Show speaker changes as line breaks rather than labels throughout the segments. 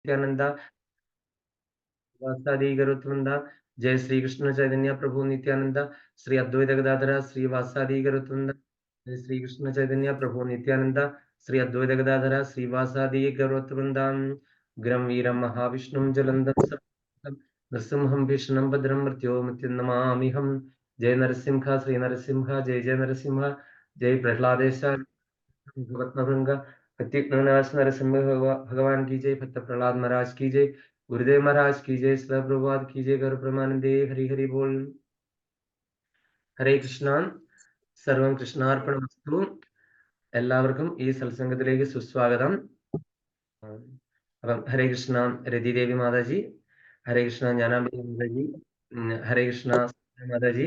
नित्यानंद वासादि गरुत्वृंदा। जय श्री कृष्ण चैतन्य प्रभु नित्यानंद श्री अद्वैत गदाधर श्री वासादि गरुत्वृंदा। जय श्री कृष्ण चैतन्य प्रभु नित्यानंद श्री अद्वैत गदाधर श्री वासादि गरुत्वृंदा। ग्रम वीरम महाविष्णुं ज्वलंतं नृसिंहं भीषणं भद्रं मृत्यो मृत्युन्नमाम्यहम्। जय नरसिंह श्री नरसिंह जय जय नरसिंह। जय प्रहलादेश भगवत्मभृंग प्रत्युनाश नरसिंह भगवान की जय। भक्त प्रहलाद महाराज की जय। गुरुदेव महाराज की जय। शिला प्रभुपाद की जय। गौर प्रमानंदे हरि हरि बोल। ഹരേ കൃഷ്ണ. സർവം കൃഷ്ണാർപ്പണമസ്തു. എല്ലാവർക്കും ഈ സത്സംഗത്തിലേക്ക് സുസ്വാഗതം. അപ്പം ഹരേ കൃഷ്ണ രതിദേവി മാതാജി, ഹരേ കൃഷ്ണ ജ്ഞാനാംബിക മാതാജി, ഹരേ കൃഷ്ണ മാതാജി,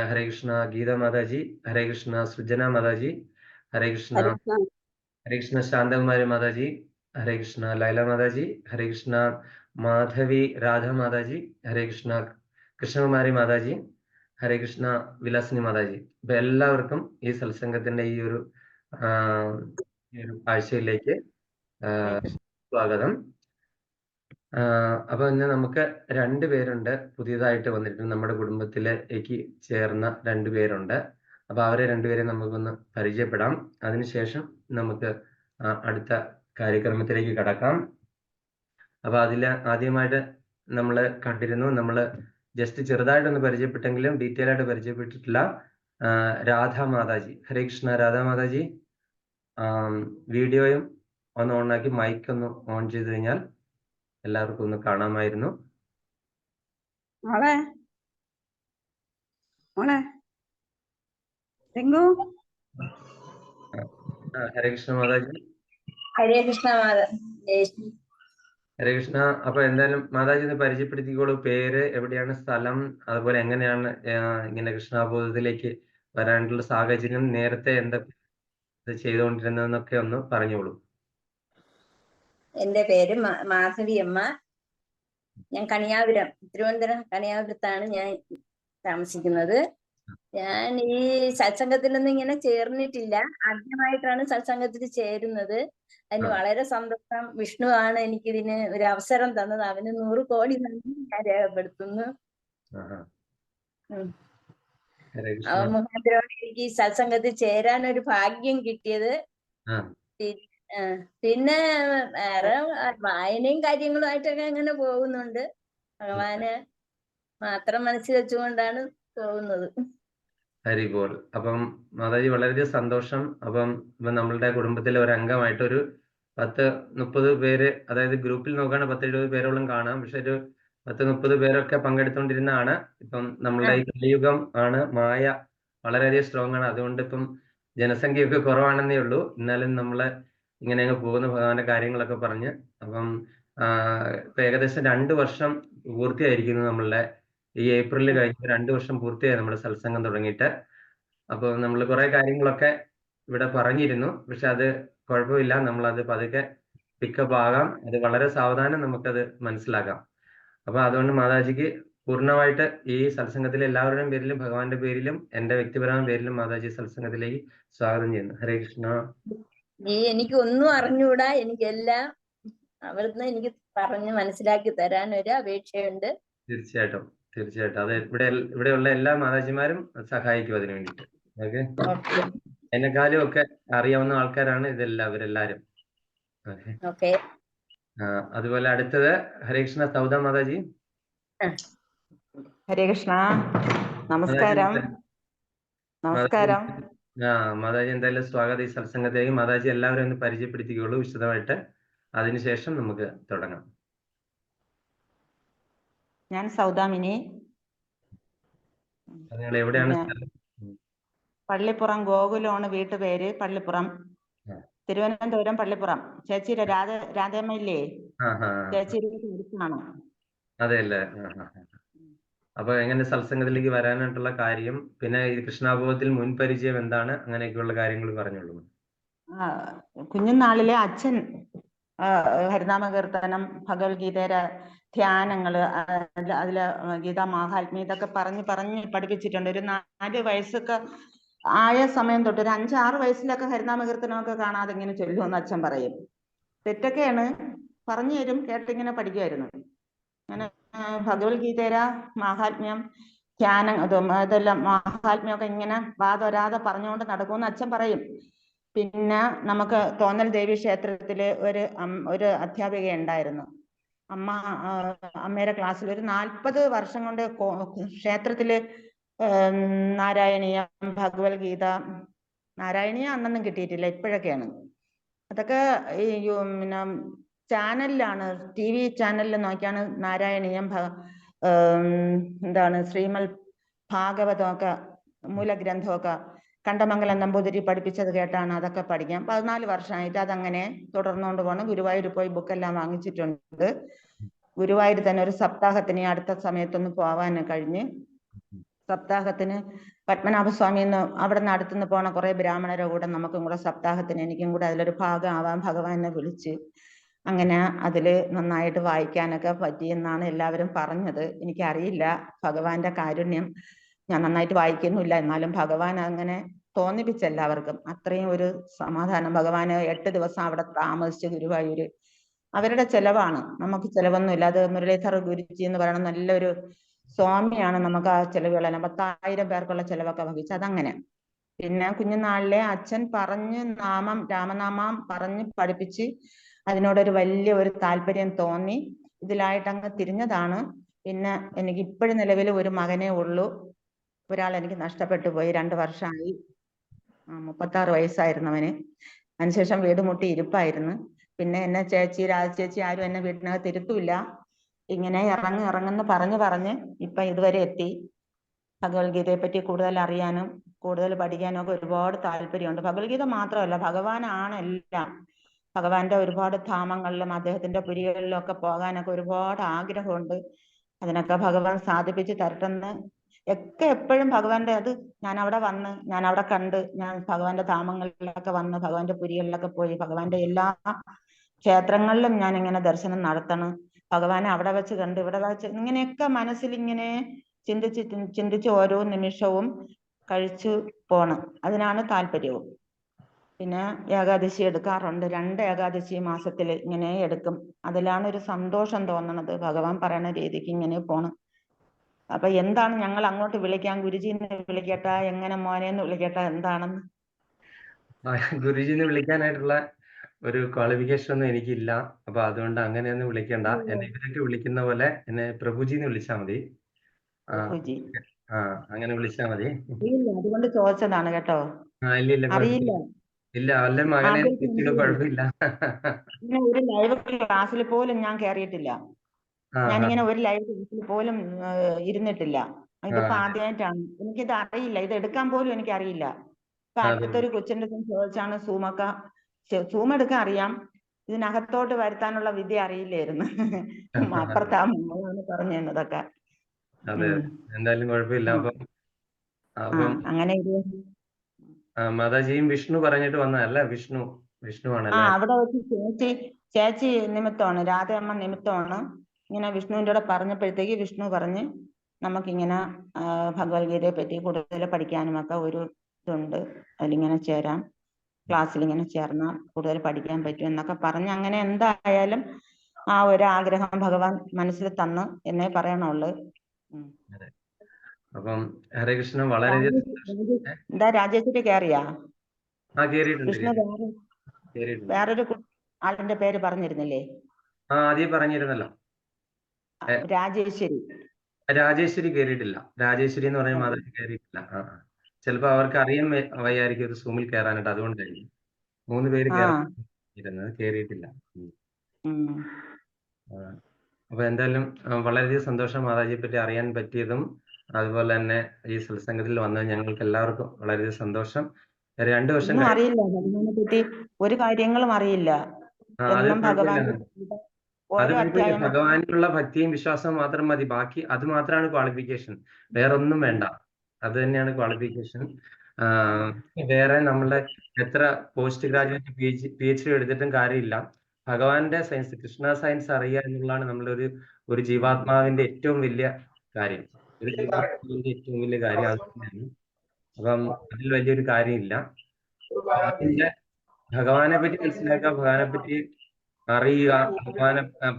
ഹരേ കൃഷ്ണ ഗീത മാതാജി, ഹരേ കൃഷ്ണ സുജന മാതാജി, ഹരേ കൃഷ്ണ ഹരേ കൃഷ്ണ ശാന്തകുമാരി മാതാജി, ഹരേ കൃഷ്ണ ലൈല മാതാജി, ഹരേ കൃഷ്ണ മാധവി രാധ മാതാജി, ഹരേ കൃഷ്ണ കൃഷ്ണകുമാരി മാതാജി, ഹരേ കൃഷ്ണ വിലാസിനി മാതാജി. അപ്പൊ എല്ലാവർക്കും ഈ സത്സംഗത്തിന്റെ ഈ ഒരു ആഴ്ചയിലേക്ക് സ്വാഗതം. അപ്പൊ ഇന്ന് നമുക്ക് രണ്ടുപേരുണ്ട് പുതിയതായിട്ട് വന്നിട്ടുണ്ട്, നമ്മുടെ കുടുംബത്തിലേക്ക് ചേർന്ന രണ്ടുപേരുണ്ട്. അപ്പൊ അവരെ രണ്ടുപേരെ നമുക്കൊന്ന് പരിചയപ്പെടാം. അതിനുശേഷം നമുക്ക് അടുത്ത കാര്യക്രമത്തിലേക്ക് കടക്കാം. അപ്പൊ അതില് ആദ്യമായിട്ട് നമ്മൾ കണ്ടിരുന്നു, നമ്മൾ ജസ്റ്റ് ചെറുതായിട്ടൊന്ന് പരിചയപ്പെട്ടെങ്കിലും ഡീറ്റെയിൽ ആയിട്ട് പരിചയപ്പെട്ടിട്ടില്ല, രാധാ മാതാജി. ഹരേ കൃഷ്ണ രാധാ മാതാജി. വീഡിയോയും ഒന്ന് ഓണാക്കി മൈക്ക് ഒന്ന് ഓൺ ചെയ്ത് കഴിഞ്ഞാൽ എല്ലാവർക്കും ഒന്ന് കാണാമായിരുന്നു. ഹരേ കൃഷ്ണ മാതാജി.
ഹരേ കൃഷ്ണ
ഹരേ കൃഷ്ണ. അപ്പൊ എന്തായാലും മാതാജി ഒന്ന് പരിചയപ്പെടുത്തിക്കോളൂ. പേര്, എവിടെയാണ് സ്ഥലം, അതുപോലെ എങ്ങനെയാണ് ഇങ്ങനെ കൃഷ്ണാബോധത്തിലേക്ക് വരാനുള്ള സാഹചര്യം, നേരത്തെ എന്തൊക്കെ ചെയ്തുകൊണ്ടിരുന്നതെന്നൊക്കെ ഒന്ന് പറഞ്ഞോളൂ.
എന്റെ പേര് മാധവി അമ്മ. ഞാൻ കണിയാപുരം, തിരുവനന്തപുരം കണിയാപുരത്താണ് ഞാൻ താമസിക്കുന്നത്. ഞാൻ ഈ സത്സംഗത്തിലൊന്നും ഇങ്ങനെ ചേർന്നിട്ടില്ല, ആദ്യമായിട്ടാണ് സത്സംഗത്തിൽ ചേരുന്നത്. അതിന് വളരെ സന്തോഷം. വിഷ്ണു ആണ് എനിക്കിതിന് ഒരു അവസരം തന്നത്. അവന് 100 കോടി നന്ദി ഞാൻ രേഖപ്പെടുത്തുന്നു. മുഖാന്തരമാണ് എനിക്ക് ഈ സത്സംഗത്തിൽ ചേരാൻ ഒരു ഭാഗ്യം കിട്ടിയത്. പിന്നെ വേറെ വായനയും കാര്യങ്ങളുമായിട്ടൊക്കെ അങ്ങനെ പോകുന്നുണ്ട്. ഭഗവാന് മാത്രം മനസ്സിൽ വെച്ചുകൊണ്ടാണ് പോകുന്നത്.
ഹരിബോൾ. അപ്പം മാതാജി വളരെയധികം സന്തോഷം. അപ്പം നമ്മളുടെ കുടുംബത്തിലെ ഒരു അംഗമായിട്ട് ഒരു 10-30 പേര്, അതായത് ഗ്രൂപ്പിൽ നോക്കുകയാണെങ്കിൽ 10-70 പേരോളം കാണാം. പക്ഷെ ഒരു 10-30 പേരൊക്കെ പങ്കെടുത്തുകൊണ്ടിരുന്നതാണ്. ഇപ്പം നമ്മളുടെ ഈ കലിയുഗം ആണ്, മായ വളരെയധികം സ്ട്രോങ് ആണ്. അതുകൊണ്ട് ഇപ്പം ജനസംഖ്യയൊക്കെ കുറവാണെന്നേ ഉള്ളൂ. എന്നാലും നമ്മള് ഇങ്ങനെ അങ്ങ് പോകുന്ന ഭഗവാന്റെ കാര്യങ്ങളൊക്കെ പറഞ്ഞ്. അപ്പം ഇപ്പൊ ഏകദേശം 2 വർഷം പൂർത്തിയായിരിക്കുന്നു. നമ്മളുടെ ഈ ഏപ്രിലിൽ കഴിഞ്ഞ 2 വർഷം പൂർത്തിയായി നമ്മുടെ സത്സംഗം തുടങ്ങിയിട്ട്. അപ്പോൾ നമ്മൾ കുറെ കാര്യങ്ങളൊക്കെ ഇവിടെ പറഞ്ഞിരുന്നു, പക്ഷെ അത് കുഴപ്പമില്ല, നമ്മളത് പതുക്കെ പിക്കപ്പ് ആകാം. അത് വളരെ സാവധാനം നമുക്കത് മനസ്സിലാക്കാം. അപ്പൊ അതുകൊണ്ട് മാതാജിക്ക് പൂർണ്ണമായിട്ട് ഈ സത്സംഗത്തിലെ എല്ലാവരുടെയും പേരിലും ഭഗവാന്റെ പേരിലും എന്റെ വ്യക്തിപരമായ പേരിലും മാതാജി സത്സംഗത്തിലേക്ക് സ്വാഗതം ചെയ്യുന്നു. ഹരേ കൃഷ്ണ.
എനിക്ക് ഒന്നും അറിഞ്ഞൂടാ, എനിക്കെല്ലാം അവിടുന്ന് എനിക്ക് പറഞ്ഞ് മനസ്സിലാക്കി തരാൻ ഒരു അപേക്ഷയുണ്ട്.
തീർച്ചയായിട്ടും തീർച്ചയായിട്ടും അത് ഇവിടെയുള്ള എല്ലാ മാതാജിമാരും സഹായിക്കും അതിനു വേണ്ടിയിട്ട്. ഓക്കെ, എന്നെക്കാളും ഒക്കെ അറിയാവുന്ന ആൾക്കാരാണ് ഇവരെല്ലാരും.
ഓക്കെ.
അതുപോലെ അടുത്തത് ഹരേ കൃഷ്ണ സൗദ മാതാജി.
ഹരേ കൃഷ്ണ. നമസ്കാരം. നമസ്കാരം.
മാതാജി എന്തായാലും സ്വാഗതം ഈ സത്സംഗത്തിലേക്ക്. മാതാജി എല്ലാവരും ഒന്ന് പരിചയപ്പെടുത്തിക്കോളൂ വിശദമായിട്ട്, അതിനുശേഷം നമുക്ക് തുടങ്ങാം.
ഞാൻ സൗദാമിനി.
എവിടെയാണ്?
പള്ളിപ്പുറം, ഗോകുലമാണ് വീട്ടുപേര്. പള്ളിപ്പുറം, തിരുവനന്തപുരം പള്ളിപ്പുറം. ചേച്ചിയുടെ രാധേമ്മയില്ലേ, ചേച്ചിയുടെ അടുത്താണ്.
അതെ അല്ലേ. അപ്പൊ എങ്ങനെ സത്സംഗത്തിലേക്ക് വരാനായിട്ടുള്ള കാര്യം, പിന്നെ ഈ കൃഷ്ണാബോധത്തിൽ മുൻ പരിചയം എന്താണ്, അങ്ങനെയൊക്കെയുള്ള കാര്യങ്ങൾ പറഞ്ഞോളൂ.
കുഞ്ഞുനാളിലെ അച്ഛൻ ഹരിനാമകീർത്തനം, ഭഗവത്ഗീതയുടെ ധ്യാനങ്ങള്, അതില് ഗീതാ മാഹാത്മ്യം ഇതൊക്കെ പറഞ്ഞ് പഠിപ്പിച്ചിട്ടുണ്ട്. ഒരു 4 വയസ്സൊക്കെ ആയ സമയം തൊട്ട് ഒരു 5-6 വയസ്സിലൊക്കെ ഹരിനാമകീർത്തനമൊക്കെ കാണാതെ ഇങ്ങനെ ചൊല്ലുമെന്ന് അച്ഛൻ പറയും. തെറ്റൊക്കെയാണ്, പറഞ്ഞു തരും, കേട്ടിങ്ങനെ പഠിക്കുമായിരുന്നു. അങ്ങനെ ഭഗവത്ഗീതയുടെ മാഹാത്മ്യം, ധ്യാനം, അതെല്ലാം മാഹാത്മ്യമൊക്കെ ഇങ്ങനെ വാതൊരാതെ പറഞ്ഞുകൊണ്ട് നടക്കുമെന്ന് അച്ഛൻ പറയും. പിന്നെ നമുക്ക് തോന്നൽ ദേവി ക്ഷേത്രത്തില് ഒരു അധ്യാപിക ഉണ്ടായിരുന്നു. അമ്മയുടെ ക്ലാസ്സിൽ ഒരു 40 വർഷം കൊണ്ട് ക്ഷേത്രത്തില് നാരായണീയം, ഭഗവത്ഗീത, നാരായണീയം അന്നൊന്നും കിട്ടിയിട്ടില്ല, ഇപ്പോഴൊക്കെയാണ്. അതൊക്കെ ഈ പിന്നെ ചാനലിലാണ്, TV ചാനലിൽ നോക്കിയാണ് നാരായണീയം, എന്താണ് ശ്രീമൽ ഭാഗവതമൊക്കെ, മൂലഗ്രന്ഥമൊക്കെ കണ്ടമംഗലം നമ്പൂതിരി പഠിപ്പിച്ചത് കേട്ടാണ് അതൊക്കെ പഠിക്കാം. 14 വർഷമായിട്ട് അതങ്ങനെ തുടർന്നുകൊണ്ട് പോകണം. ഗുരുവായൂർ പോയി ബുക്കെല്ലാം വാങ്ങിച്ചിട്ടുണ്ട്. ഗുരുവായൂർ തന്നെ ഒരു സപ്താഹത്തിന് അടുത്ത സമയത്തൊന്ന് പോവാൻ കഴിഞ്ഞ്, സപ്താഹത്തിന് പത്മനാഭസ്വാമി അവിടെ നിന്ന് അടുത്തുനിന്ന് പോണ കുറെ ബ്രാഹ്മണരെ കൂടെ നമുക്കും കൂടെ സപ്താഹത്തിന് എനിക്കും കൂടെ അതിലൊരു ഭാഗം ആവാൻ ഭഗവാനെ വിളിച്ച് അങ്ങനെ അതില് നന്നായിട്ട് വായിക്കാനൊക്കെ പറ്റിയെന്നാണ് എല്ലാവരും പറഞ്ഞത്. എനിക്കറിയില്ല ഭഗവാന്റെ കാരുണ്യം, ഞാൻ നന്നായിട്ട് വായിക്കുന്നില്ല, എന്നാലും ഭഗവാൻ അങ്ങനെ തോന്നിപ്പിച്ച എല്ലാവർക്കും അത്രയും ഒരു സമാധാനം. ഭഗവാന് 8 ദിവസം അവിടെ താമസിച്ച് ഗുരുവായൂര്, അവരുടെ ചെലവാണ്, നമുക്ക് ചെലവൊന്നുമില്ല. അത് മുരളീധർ ഗുരുജി എന്ന് പറയുന്ന നല്ലൊരു സ്വാമിയാണ് നമുക്ക് ആ ചെലവുകളെല്ലാം 10,000 പേർക്കുള്ള ചെലവൊക്കെ വഹിച്ചു. അതങ്ങനെ. പിന്നെ കുഞ്ഞുനാളിലെ അച്ഛൻ പറഞ്ഞ് രാമനാമം പറഞ്ഞ് പഠിപ്പിച്ച് അതിനോടൊരു വലിയ ഒരു താല്പര്യം തോന്നി ഇതിലായിട്ട് അങ്ങ് തിരിഞ്ഞതാണ്. പിന്നെ എനിക്ക് ഇപ്പോഴും നിലവിൽ ഒരു മകനേ ഉള്ളൂ. ഒരാൾ എനിക്ക് നഷ്ടപ്പെട്ടു പോയി, 2 വർഷമായി. 36 വയസ്സായിരുന്നവന്. അതിനുശേഷം വീട് മുട്ടി ഇരിപ്പായിരുന്നു. പിന്നെ എന്നെ രാജചേച്ചി ആരും എന്നെ വീട്ടിനകത്ത് ഇരുത്തൂല്ല. ഇങ്ങനെ ഇറങ്ങുന്ന് പറഞ്ഞ് ഇപ്പൊ ഇതുവരെ എത്തി. ഭഗവത്ഗീതയെ പറ്റി കൂടുതൽ അറിയാനും കൂടുതൽ പഠിക്കാനും ഒക്കെ ഒരുപാട് താല്പര്യമുണ്ട്. ഭഗവത്ഗീത മാത്രമല്ല, ഭഗവാനാണ് എല്ലാം. ഭഗവാന്റെ ഒരുപാട് ധാമങ്ങളിലും അദ്ദേഹത്തിന്റെ പുരികളിലും ഒക്കെ പോകാനൊക്കെ ഒരുപാട് ആഗ്രഹമുണ്ട്. അതിനൊക്കെ ഭഗവാൻ സാധിപ്പിച്ച് തരട്ടെന്ന് ഒക്കെ എപ്പോഴും ഭഗവാന്റെ ഞാൻ അവിടെ കണ്ട്, ഞാൻ ഭഗവാന്റെ ധാമങ്ങളിലൊക്കെ വന്ന് ഭഗവാന്റെ പുരികളിലൊക്കെ പോയി ഭഗവാന്റെ എല്ലാ ക്ഷേത്രങ്ങളിലും ഞാൻ ഇങ്ങനെ ദർശനം നടത്തണം, ഭഗവാനെ അവിടെ വെച്ച് കണ്ട് ഇവിടെ വെച്ച്, ഇങ്ങനെയൊക്കെ മനസ്സിൽ ഇങ്ങനെ ചിന്തിച്ച് ഓരോ നിമിഷവും കഴിച്ചു പോണം. അതിനാണ് താല്പര്യവും. പിന്നെ ഏകാദശി എടുക്കാറുണ്ട്, 2 ഏകാദശി മാസത്തിൽ ഇങ്ങനെ എടുക്കും. അതിലാണ് ഒരു സന്തോഷം തോന്നണത്. ഭഗവാൻ പറയണ രീതിക്ക് ഇങ്ങനെ പോണം. അപ്പൊ എന്താണ് ഞങ്ങൾ അങ്ങോട്ട് വിളിക്കാം, ഗുരുജിന്ന് വിളിക്കട്ടെ, എങ്ങനെ മോനെന്ന് വിളിക്കട്ടെ, എന്താണെന്ന്?
ഗുരുജിന്ന് വിളിക്കാനായിട്ടുള്ള ഒരു ക്വാളിഫിക്കേഷൻ ഒന്നും എനിക്കില്ല. അപ്പൊ അതുകൊണ്ട് അങ്ങനെയൊന്നും വിളിക്കണ്ട. എന്നെ ഇവരൊക്കെ വിളിക്കുന്ന പോലെ എന്നെ പ്രഭുജിന്ന് വിളിച്ചാൽ മതി. അങ്ങനെ വിളിച്ചാൽ മതി.
അതുകൊണ്ട് ചോദിച്ചതാണ് കേട്ടോ.
ഇല്ല
അറിയില്ല.
ഇല്ല, അല്ല മകനെ കുഴപ്പമില്ല.
ഒരു ലൈവ് ക്ലാസ്സിൽ പോലും ഞാൻ കയറിയിട്ടില്ല. ഞാനിങ്ങനെ ഒരു ലൈവ് ക്ലാസ്സിൽ പോലും ഇരുന്നിട്ടില്ല. ഇതിപ്പോ ആദ്യമായിട്ടാണ്. എനിക്കിത് അറിയില്ല, ഇത് എടുക്കാൻ പോലും എനിക്ക് അറിയില്ല. ഇപ്പൊ അടുത്തൊരു കൊച്ചിന്റെ ചോദിച്ചാണ് സൂം എടുക്കാൻ അറിയാം, ഇതിനകത്തോട്ട് വരുത്താനുള്ള വിദ്യ അറിയില്ലായിരുന്നു. അപ്പുറത്താ മോളാണ് പറഞ്ഞു തന്നതൊക്കെ.
അതെ, എന്തായാലും കുഴപ്പമില്ല. അപ്പം
അങ്ങനെ
മാതാജിയും വിഷ്ണു പറഞ്ഞിട്ട് വന്നതല്ല, വിഷ്ണു ആണല്ലേ?
അവിടെ വെച്ച് ചേച്ചി നിമിത്തമാണ്, രാധയമ്മ നിമിത്തമാണ് ഇങ്ങനെ വിഷ്ണുവിന്റെ കൂടെ പറഞ്ഞപ്പോഴത്തേക്ക് വിഷ്ണു പറഞ്ഞ് നമുക്കിങ്ങനെ ഭഗവത്ഗീതയെ പറ്റി കൂടുതൽ പഠിക്കാനും ഒക്കെ ഒരു ഇതുണ്ട്, അതിലിങ്ങനെ ചേരാം, ക്ലാസ്സിൽ ഇങ്ങനെ ചേർന്നാൽ കൂടുതൽ പഠിക്കാൻ പറ്റും എന്നൊക്കെ പറഞ്ഞ്, അങ്ങനെ എന്തായാലും ആ ഒരു ആഗ്രഹം ഭഗവാൻ മനസ്സിൽ തന്ന് എന്നേ പറയണുള്ളു.
അപ്പം ഹരേ കൃഷ്ണ, വളരെ
എന്താ രാജേശ്വരി കേറിയാ? വിഷ്ണു വേറൊരു ആളിന്റെ പേര് പറഞ്ഞിരുന്നില്ലേ?
ആദ്യം പറഞ്ഞിരുന്നല്ലോ, രാജേശ്വരി കേറിയിട്ടില്ല. രാജേശ്വരി എന്ന് പറഞ്ഞ മാതാജി കേറിയിട്ടില്ല. ചിലപ്പോ അവർക്ക് അറിയാൻ വയ്യായിരിക്കും ഒരു സൂമിൽ കയറാനായിട്ട്, അതുകൊണ്ടായിരിക്കും. 3 പേര് കേറിയിട്ടില്ല. അപ്പൊ എന്തായാലും വളരെയധികം സന്തോഷം മാതാജിയെ പറ്റി അറിയാൻ പറ്റിയതും അതുപോലെ തന്നെ ഈ സത്സംഗത്തിൽ വന്നത് ഞങ്ങൾക്ക് എല്ലാവർക്കും വളരെയധികം സന്തോഷം. 2 വർഷം
അറിയില്ല ഭഗവാനെ പറ്റി ഒരു കാര്യങ്ങളും അറിയില്ല.
ഭഗവാനുള്ള ഭക്തിയും വിശ്വാസവും മാത്രം മതി. ബാക്കി അത് മാത്രമാണ് ക്വാളിഫിക്കേഷൻ, വേറൊന്നും വേണ്ട. അത് തന്നെയാണ് ക്വാളിഫിക്കേഷൻ. വേറെ നമ്മളുടെ എത്ര പോസ്റ്റ് ഗ്രാജുവേറ്റ് PhD എടുത്തിട്ടും കാര്യമില്ല. ഭഗവാന്റെ സയൻസ്, കൃഷ്ണ സയൻസ് അറിയുക എന്നുള്ളതാണ് നമ്മുടെ ഒരു ജീവാത്മാവിന്റെ ഏറ്റവും വലിയ കാര്യം. ഒരു ജീവാത്മാവിന്റെ ഏറ്റവും വലിയ കാര്യം അത് തന്നെയാണ്. അപ്പം അതിൽ വലിയൊരു കാര്യമില്ല. അതിന്റെ ഭഗവാനെ പറ്റി മനസ്സിലാക്കുക, ഭഗവാനെ പറ്റി അറിയുക,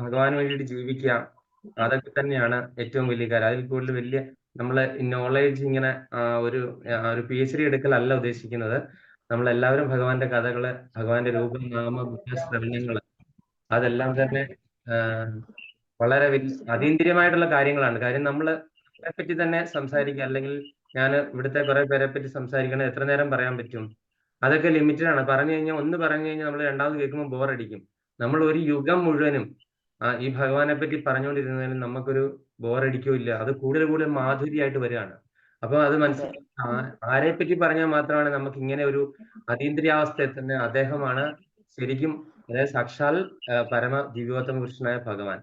ഭഗവാന് വേണ്ടിയിട്ട് ജീവിക്കുക, അതൊക്കെ തന്നെയാണ് ഏറ്റവും വലിയ കാര്യം. അതിൽ കൂടുതൽ വലിയ നമ്മള് നോളേജ് ഇങ്ങനെ ഒരു PhD എടുക്കലല്ല ഉദ്ദേശിക്കുന്നത്. നമ്മളെല്ലാവരും ഭഗവാന്റെ കഥകള്, ഭഗവാന്റെ രൂപം, നാമ, ശ്രവണങ്ങള്, അതെല്ലാം തന്നെ വളരെ അതീന്ദ്രിയമായിട്ടുള്ള കാര്യങ്ങളാണ്. കാര്യം നമ്മളെ പറ്റി തന്നെ സംസാരിക്കുക, അല്ലെങ്കിൽ ഞാൻ ഇവിടുത്തെ കുറെ പേരെ പറ്റി സംസാരിക്കണത് എത്ര നേരം പറയാൻ പറ്റും? അതൊക്കെ ലിമിറ്റഡ് ആണ്. പറഞ്ഞു കഴിഞ്ഞാൽ ഒന്ന് പറഞ്ഞു കഴിഞ്ഞാൽ നമ്മൾ രണ്ടാമത് കേൾക്കുമ്പോൾ ബോറടിക്കും. നമ്മൾ ഒരു യുഗം മുഴുവനും ഈ ഭഗവാനെ പറ്റി പറഞ്ഞുകൊണ്ടിരുന്നതിന് നമുക്കൊരു ബോറടിക്കില്ല. അത് കൂടുതൽ കൂടുതൽ മാധുര്യമായിട്ട് വരികയാണ്. അപ്പൊ അത് മനസ്സിലാക്കി ആരെ പറ്റി പറഞ്ഞാൽ മാത്രമാണ് നമുക്ക് ഇങ്ങനെ ഒരു അതീന്ദ്രിയാവസ്ഥ എത്തുന്നത്. അദ്ദേഹമാണ് ശരിക്കും, അതായത് സാക്ഷാൽ പരമ ദിവ്യോത്തമ പുരുഷനായ ഭഗവാൻ.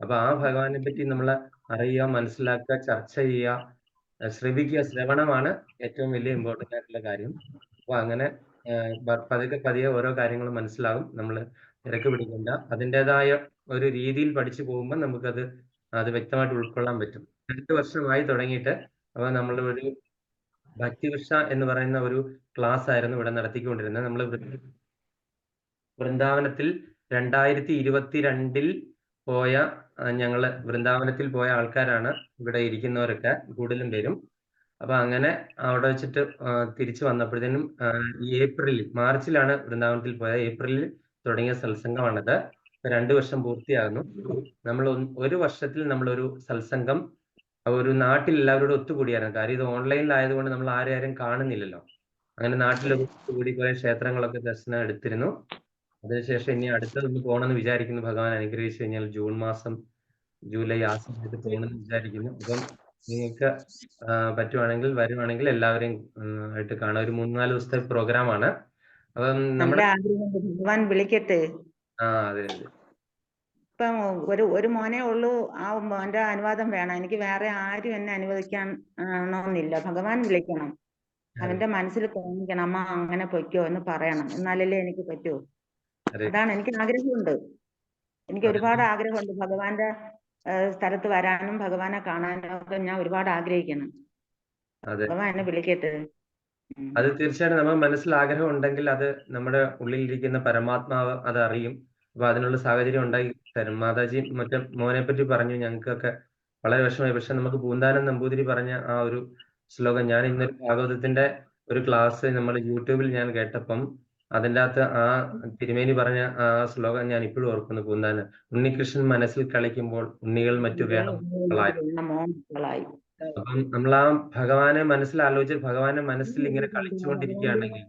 അപ്പൊ ആ ഭഗവാനെ പറ്റി നമ്മൾ അറിയുക, മനസ്സിലാക്കുക, ചർച്ച ചെയ്യുക, ശ്രവിക്കുക. ശ്രവണമാണ് ഏറ്റവും വലിയ ഇമ്പോർട്ടന്റ് ആയിട്ടുള്ള കാര്യം. അപ്പൊ അങ്ങനെ പതുക്കെ പതിയെ ഓരോ കാര്യങ്ങളും മനസ്സിലാവും. നമ്മൾ തിരക്ക് പിടിക്കണ്ട. അതിൻ്റെതായ ഒരു രീതിയിൽ പഠിച്ചു പോകുമ്പോൾ അത് വ്യക്തമായിട്ട് ഉൾക്കൊള്ളാൻ പറ്റും. 2 വർഷമായി തുടങ്ങിയിട്ട്. അപ്പൊ നമ്മൾ ഒരു ഭക്തിവൃക്ഷ എന്ന് പറയുന്ന ഒരു ക്ലാസ് ആയിരുന്നു ഇവിടെ നടത്തിക്കൊണ്ടിരുന്നത്. നമ്മൾ വൃന്ദാവനത്തിൽ 2022 പോയ ഞങ്ങള് വൃന്ദാവനത്തിൽ പോയ ആൾക്കാരാണ് ഇവിടെ ഇരിക്കുന്നവരൊക്കെ കൂടുതലും പേരും. അപ്പൊ അങ്ങനെ അവിടെ വെച്ചിട്ട് തിരിച്ചു വന്നപ്പോഴത്തേനും ഈ മാർച്ചിലാണ് വൃന്ദാവനത്തിൽ പോയത്. ഏപ്രിലിൽ തുടങ്ങിയ സത്സംഗമാണത്. 2 വർഷം പൂർത്തിയാകുന്നു. നമ്മൾ 1 വർഷത്തിൽ നമ്മളൊരു സത്സംഗം ഒരു നാട്ടിൽ എല്ലാവരോടും ഒത്തുകൂടിയായിരുന്നു. കാര്യം ഇത് ഓൺലൈനിലായതുകൊണ്ട് നമ്മൾ ആരെയും കാണുന്നില്ലല്ലോ. അങ്ങനെ നാട്ടിലൊക്കെ ഒത്തുകൂടി കുറെ ക്ഷേത്രങ്ങളൊക്കെ ദർശനം എടുത്തിരുന്നു. അതിനുശേഷം ഇനി അടുത്തതൊന്ന് പോകണമെന്ന് വിചാരിക്കുന്നു. ഭഗവാൻ അനുഗ്രഹിച്ചു കഴിഞ്ഞാൽ ജൂൺ മാസം, ജൂലൈ ആ സമയത്ത് പോകണമെന്ന് വിചാരിക്കുന്നു. അപ്പം നിങ്ങൾക്ക് പറ്റുവാണെങ്കിൽ വരുവാണെങ്കിൽ എല്ലാവരെയും ആയിട്ട് കാണാം. ഒരു 3-4 ദിവസത്തെ പ്രോഗ്രാമാണ്. അപ്പം നമ്മുടെ
ഭഗവാൻ വിളിക്കട്ടെ.
അതെ.
ഇപ്പം ഒരു മോനെ ഉള്ളൂ. ആ മോന്റെ അനുവാദം വേണം. എനിക്ക് വേറെ ആരും എന്നെ അനുവദിക്കണമെന്നില്ല. ഭഗവാൻ വിളിക്കണം. അവന്റെ മനസ്സിൽ തോന്നിക്കണം, അമ്മ അങ്ങനെ പൊയ്ക്കോ എന്ന് പറയണം. എന്നാലല്ലേ എനിക്ക് പറ്റൂ. അതാണ് എനിക്ക് ആഗ്രഹമുണ്ട്. എനിക്ക് ഒരുപാട് ആഗ്രഹമുണ്ട് ഭഗവാന്റെ സ്ഥലത്ത് വരാനും ഭഗവാനെ കാണാനും ഒക്കെ ഞാൻ ഒരുപാട് ആഗ്രഹിക്കണം. ഭഗവാൻ എന്നെ വിളിക്കട്ടെ.
അത് തീർച്ചയായിട്ടും നമ്മുടെ മനസ്സിൽ ആഗ്രഹം ഉണ്ടെങ്കിൽ അത് നമ്മുടെ ഉള്ളിലിരിക്കുന്ന പരമാത്മാവ് അത് അറിയും. അപ്പൊ അതിനുള്ള സാഹചര്യം ഉണ്ടായി തരും. മാതാജി മറ്റേ മോനെ പറ്റി പറഞ്ഞു. ഞങ്ങൾക്കൊക്കെ വളരെ വിഷമമായി. പക്ഷെ നമുക്ക് പൂന്താനം നമ്പൂതിരി പറഞ്ഞ ആ ഒരു ശ്ലോകം, ഞാൻ ഇന്നൊരു ഭാഗവതത്തിന്റെ ഒരു ക്ലാസ് നമ്മൾ യൂട്യൂബിൽ ഞാൻ കേട്ടപ്പം അതിൻ്റെ അകത്ത് ആ തിരുമേനി പറഞ്ഞ ആ ശ്ലോകം ഞാൻ ഇപ്പോഴും ഓർക്കുന്നു. പൂന്താനം, ഉണ്ണികൃഷ്ണൻ മനസ്സിൽ കളിക്കുമ്പോൾ ഉണ്ണികൾ മറ്റു വേണം. അപ്പം നമ്മൾ ആ ഭഗവാനെ മനസ്സിലാലോചിച്ച് ഭഗവാനെ മനസ്സിൽ ഇങ്ങനെ കളിച്ചുകൊണ്ടിരിക്കുകയാണെങ്കിൽ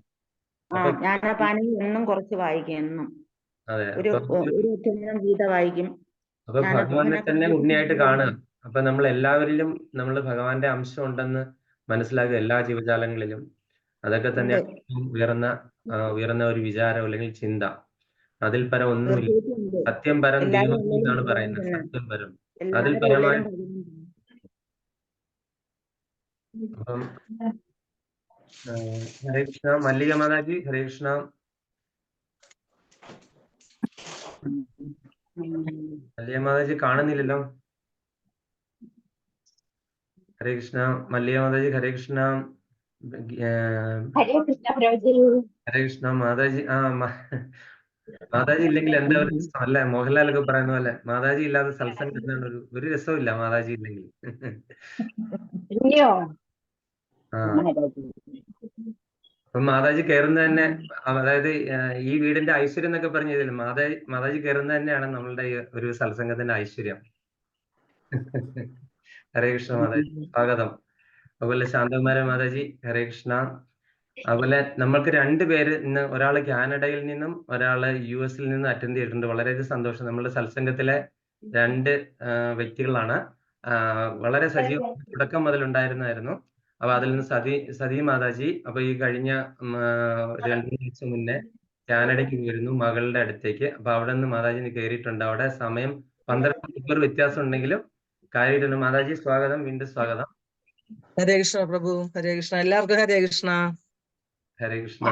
എന്നും കുറച്ച് വായിക്കും. എന്നും ഒരു ഗീത വായിക്കും.
അപ്പൊ ഭഗവാനെ തന്നെ ഉണ്ണിയായിട്ട് കാണുക. അപ്പൊ നമ്മൾ എല്ലാവരിലും നമ്മൾ ഭഗവാന്റെ അംശം ഉണ്ടെന്ന് മനസ്സിലാക്കുക. എല്ലാ ജീവജാലങ്ങളിലും. അതൊക്കെ തന്നെ ഉയർന്ന ഒരു വിചാരം അല്ലെങ്കിൽ ചിന്ത. അതിൽ പരം ഒന്നുമില്ല. സത്യം പരം ദൈവം എന്നാണ് പറയുന്നത്. സത്യം പരം, അതിൽ പരമായി. അപ്പം ഹരേ കൃഷ്ണ. മല്ലിക മാതാജി, ഹരേ കൃഷ്ണ. മല്ലിക മാതാജി കാണുന്നില്ലല്ലോ. ഹരേ കൃഷ്ണ. മല്ലിക മാതാജി, ഹരേ കൃഷ്ണ. ഹരേ കൃഷ്ണ. മാതാജി മാതാജി ഇല്ലെങ്കിൽ എന്താ ഒരു രസം അല്ലെ? മോഹൻലാലൊക്കെ പറയുന്ന പോലെ മാതാജി ഇല്ലാതെ സത്സംഗം എന്താണ് ഒരു രസമില്ല മാതാജി ഇല്ലെങ്കിൽ. അപ്പൊ മാതാജി കയറുന്നത് തന്നെ, അതായത് ഈ വീടിന്റെ ഐശ്വര്യം എന്നൊക്കെ പറഞ്ഞതിലും മാതാജി കയറുന്നത് തന്നെയാണ് നമ്മളുടെ ഒരു സത്സംഗത്തിന്റെ ഐശ്വര്യം. ഹരേ കൃഷ്ണ മാതാജി, സ്വാഗതം. അതുപോലെ ശാന്തകുമാര മാതാജി, ഹരേ കൃഷ്ണ. അതുപോലെ നമ്മൾക്ക് 2 പേര് ഇന്ന്, ഒരാള് കാനഡയിൽ നിന്നും ഒരാള് US നിന്നും അറ്റൻഡ് ചെയ്തിട്ടുണ്ട്. വളരെയധികം സന്തോഷം. നമ്മളുടെ സത്സംഗത്തിലെ 2 വ്യക്തികളാണ്. വളരെ സജീവ തുടക്കം മുതൽ ഉണ്ടായിരുന്നായിരുന്നു. അപ്പൊ അതിൽ നിന്ന് സതി മാതാജി അപ്പൊ ഈ കഴിഞ്ഞ 2 ദിവസം മുന്നേ കാനഡയ്ക്ക് പോയിരുന്നു മകളുടെ അടുത്തേക്ക്. അപ്പൊ അവിടെ നിന്ന് മാതാജി കയറിയിട്ടുണ്ട്. അവിടെ സമയം 12 മണിക്കൂർ വ്യത്യാസം ഉണ്ടെങ്കിലും കയറിയിട്ടുണ്ട്. മാതാജി സ്വാഗതം, വീണ്ടും സ്വാഗതം.
ഹരേ കൃഷ്ണ പ്രഭു. ഹരേ കൃഷ്ണ. എല്ലാവർക്കും ഹരേ കൃഷ്ണ.
ഹരേ കൃഷ്ണ.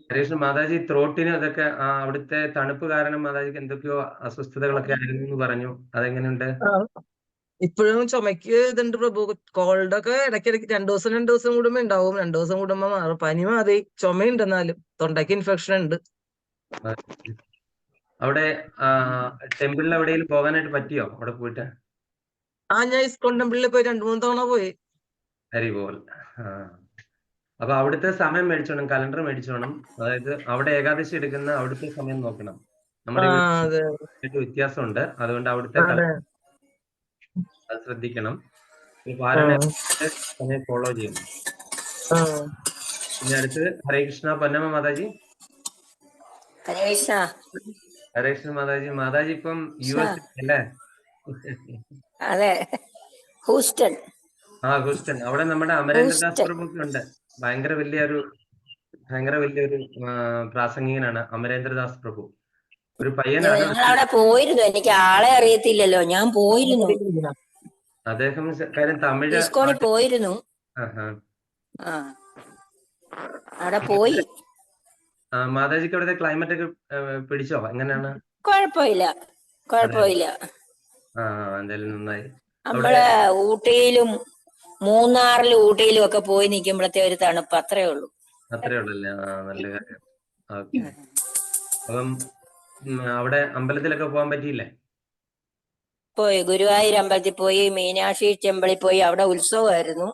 ഹരേ കൃഷ്ണ. മാതാജി ത്രോട്ടിന് അതൊക്കെ അവിടുത്തെ തണുപ്പ് കാരണം മാതാജിക്ക് എന്തൊക്കെയോ അസ്വസ്ഥതകളൊക്കെ ആയിരുന്നു എന്ന് പറഞ്ഞു. അതെങ്ങനെയുണ്ട്?
ഇപ്പോഴും ചുമക്ക് ഇതുണ്ട് പ്രഭു. കോൾഡൊക്കെ ഇടയ്ക്കിടയ്ക്ക് 2 ദിവസം കൂടുമ്പോ ഉണ്ടാവും. 2 ദിവസം കൂടുമ്പോ മാറും. പനി മാറി, ചുമയുണ്ട്. എന്നാലും തൊണ്ടയ്ക്ക് ഇൻഫെക്ഷൻ ഉണ്ട്.
അവിടെ ടെമ്പിളിൽ എവിടെയെങ്കിലും പോകാനായിട്ട് പറ്റിയോ അവിടെ പോയിട്ട്?
ഞാൻ ഇസ്കോൺ ടെമ്പിളിൽ പോയി 2-3 തവണ പോയി.
ഹരിബോൾ. അപ്പൊ അവിടുത്തെ സമയം മേടിച്ചോണം, കലണ്ടർ മേടിച്ചോണം. അതായത് അവിടെ ഏകാദശി എടുക്കുന്ന അവിടുത്തെ സമയം നോക്കണം. നമ്മുടെ
അതെ
ഇവിടെ വ്യത്യാസമുണ്ട്, അതുകൊണ്ട് അവിടുത്തെ
അതെ
അത് ശ്രദ്ധിക്കണം. പാരണ സമയം ഫോളോ ചെയ്യണം. പിന്നെ അടുത്ത് ഹരേ കൃഷ്ണ പൊന്നമ്മ മാതാജി.
ഹരേ കൃഷ്ണ.
ഹരേ കൃഷ്ണ മാതാജി. മാതാജി ഇപ്പം US അല്ലേ?
അതെ, ഹൂസ്റ്റൺ.
ഹൂസ്റ്റൺ. അവിടെ നമ്മുടെ അമരേന്ദ്രദാസ് പ്രഭു ഉണ്ട്. ഭയങ്കര വലിയൊരു പ്രാസംഗികനാണ് അമരേന്ദ്രദാസ് പ്രഭു. ഒരു പയ്യനാണ്.
ഞങ്ങൾ അവിടെ പോയിരുന്നു. എനിക്ക് ആളെ അറിയത്തില്ലല്ലോ, ഞാൻ പോയിരുന്നു.
അദ്ദേഹം കാര്യം തമിഴ്
ഇസ്കോണിൽ പോയിരുന്നു. അവിടെ പോയി.
മാതാജിക്ക് അവിടുത്തെ ക്ലൈമറ്റ് ഒക്കെ പിടിച്ചോ? എങ്ങനെയാണ്?
കുഴപ്പമില്ല.
എന്തായാലും നന്നായി.
നമ്മള് ഊട്ടിയിലും മൂന്നാറിലും ഊട്ടിയിലും ഒക്കെ പോയി നിൽക്കുമ്പോഴത്തെ ഒരു തണുപ്പ് അത്രേ ഉള്ളൂ.
അത്രേ ഉള്ളല്ലേ? നല്ല കാര്യം. ഓക്കെ. അപ്പം അവിടെ അമ്പലത്തിലൊക്കെ പോകാൻ പറ്റിയില്ലേ?
പോയി. ഗുരുവായൂർ അമ്പലത്തിൽ പോയി, മീനാക്ഷി ടെമ്പിളിൽ പോയി. അവിടെ ഉത്സവമായിരുന്നു.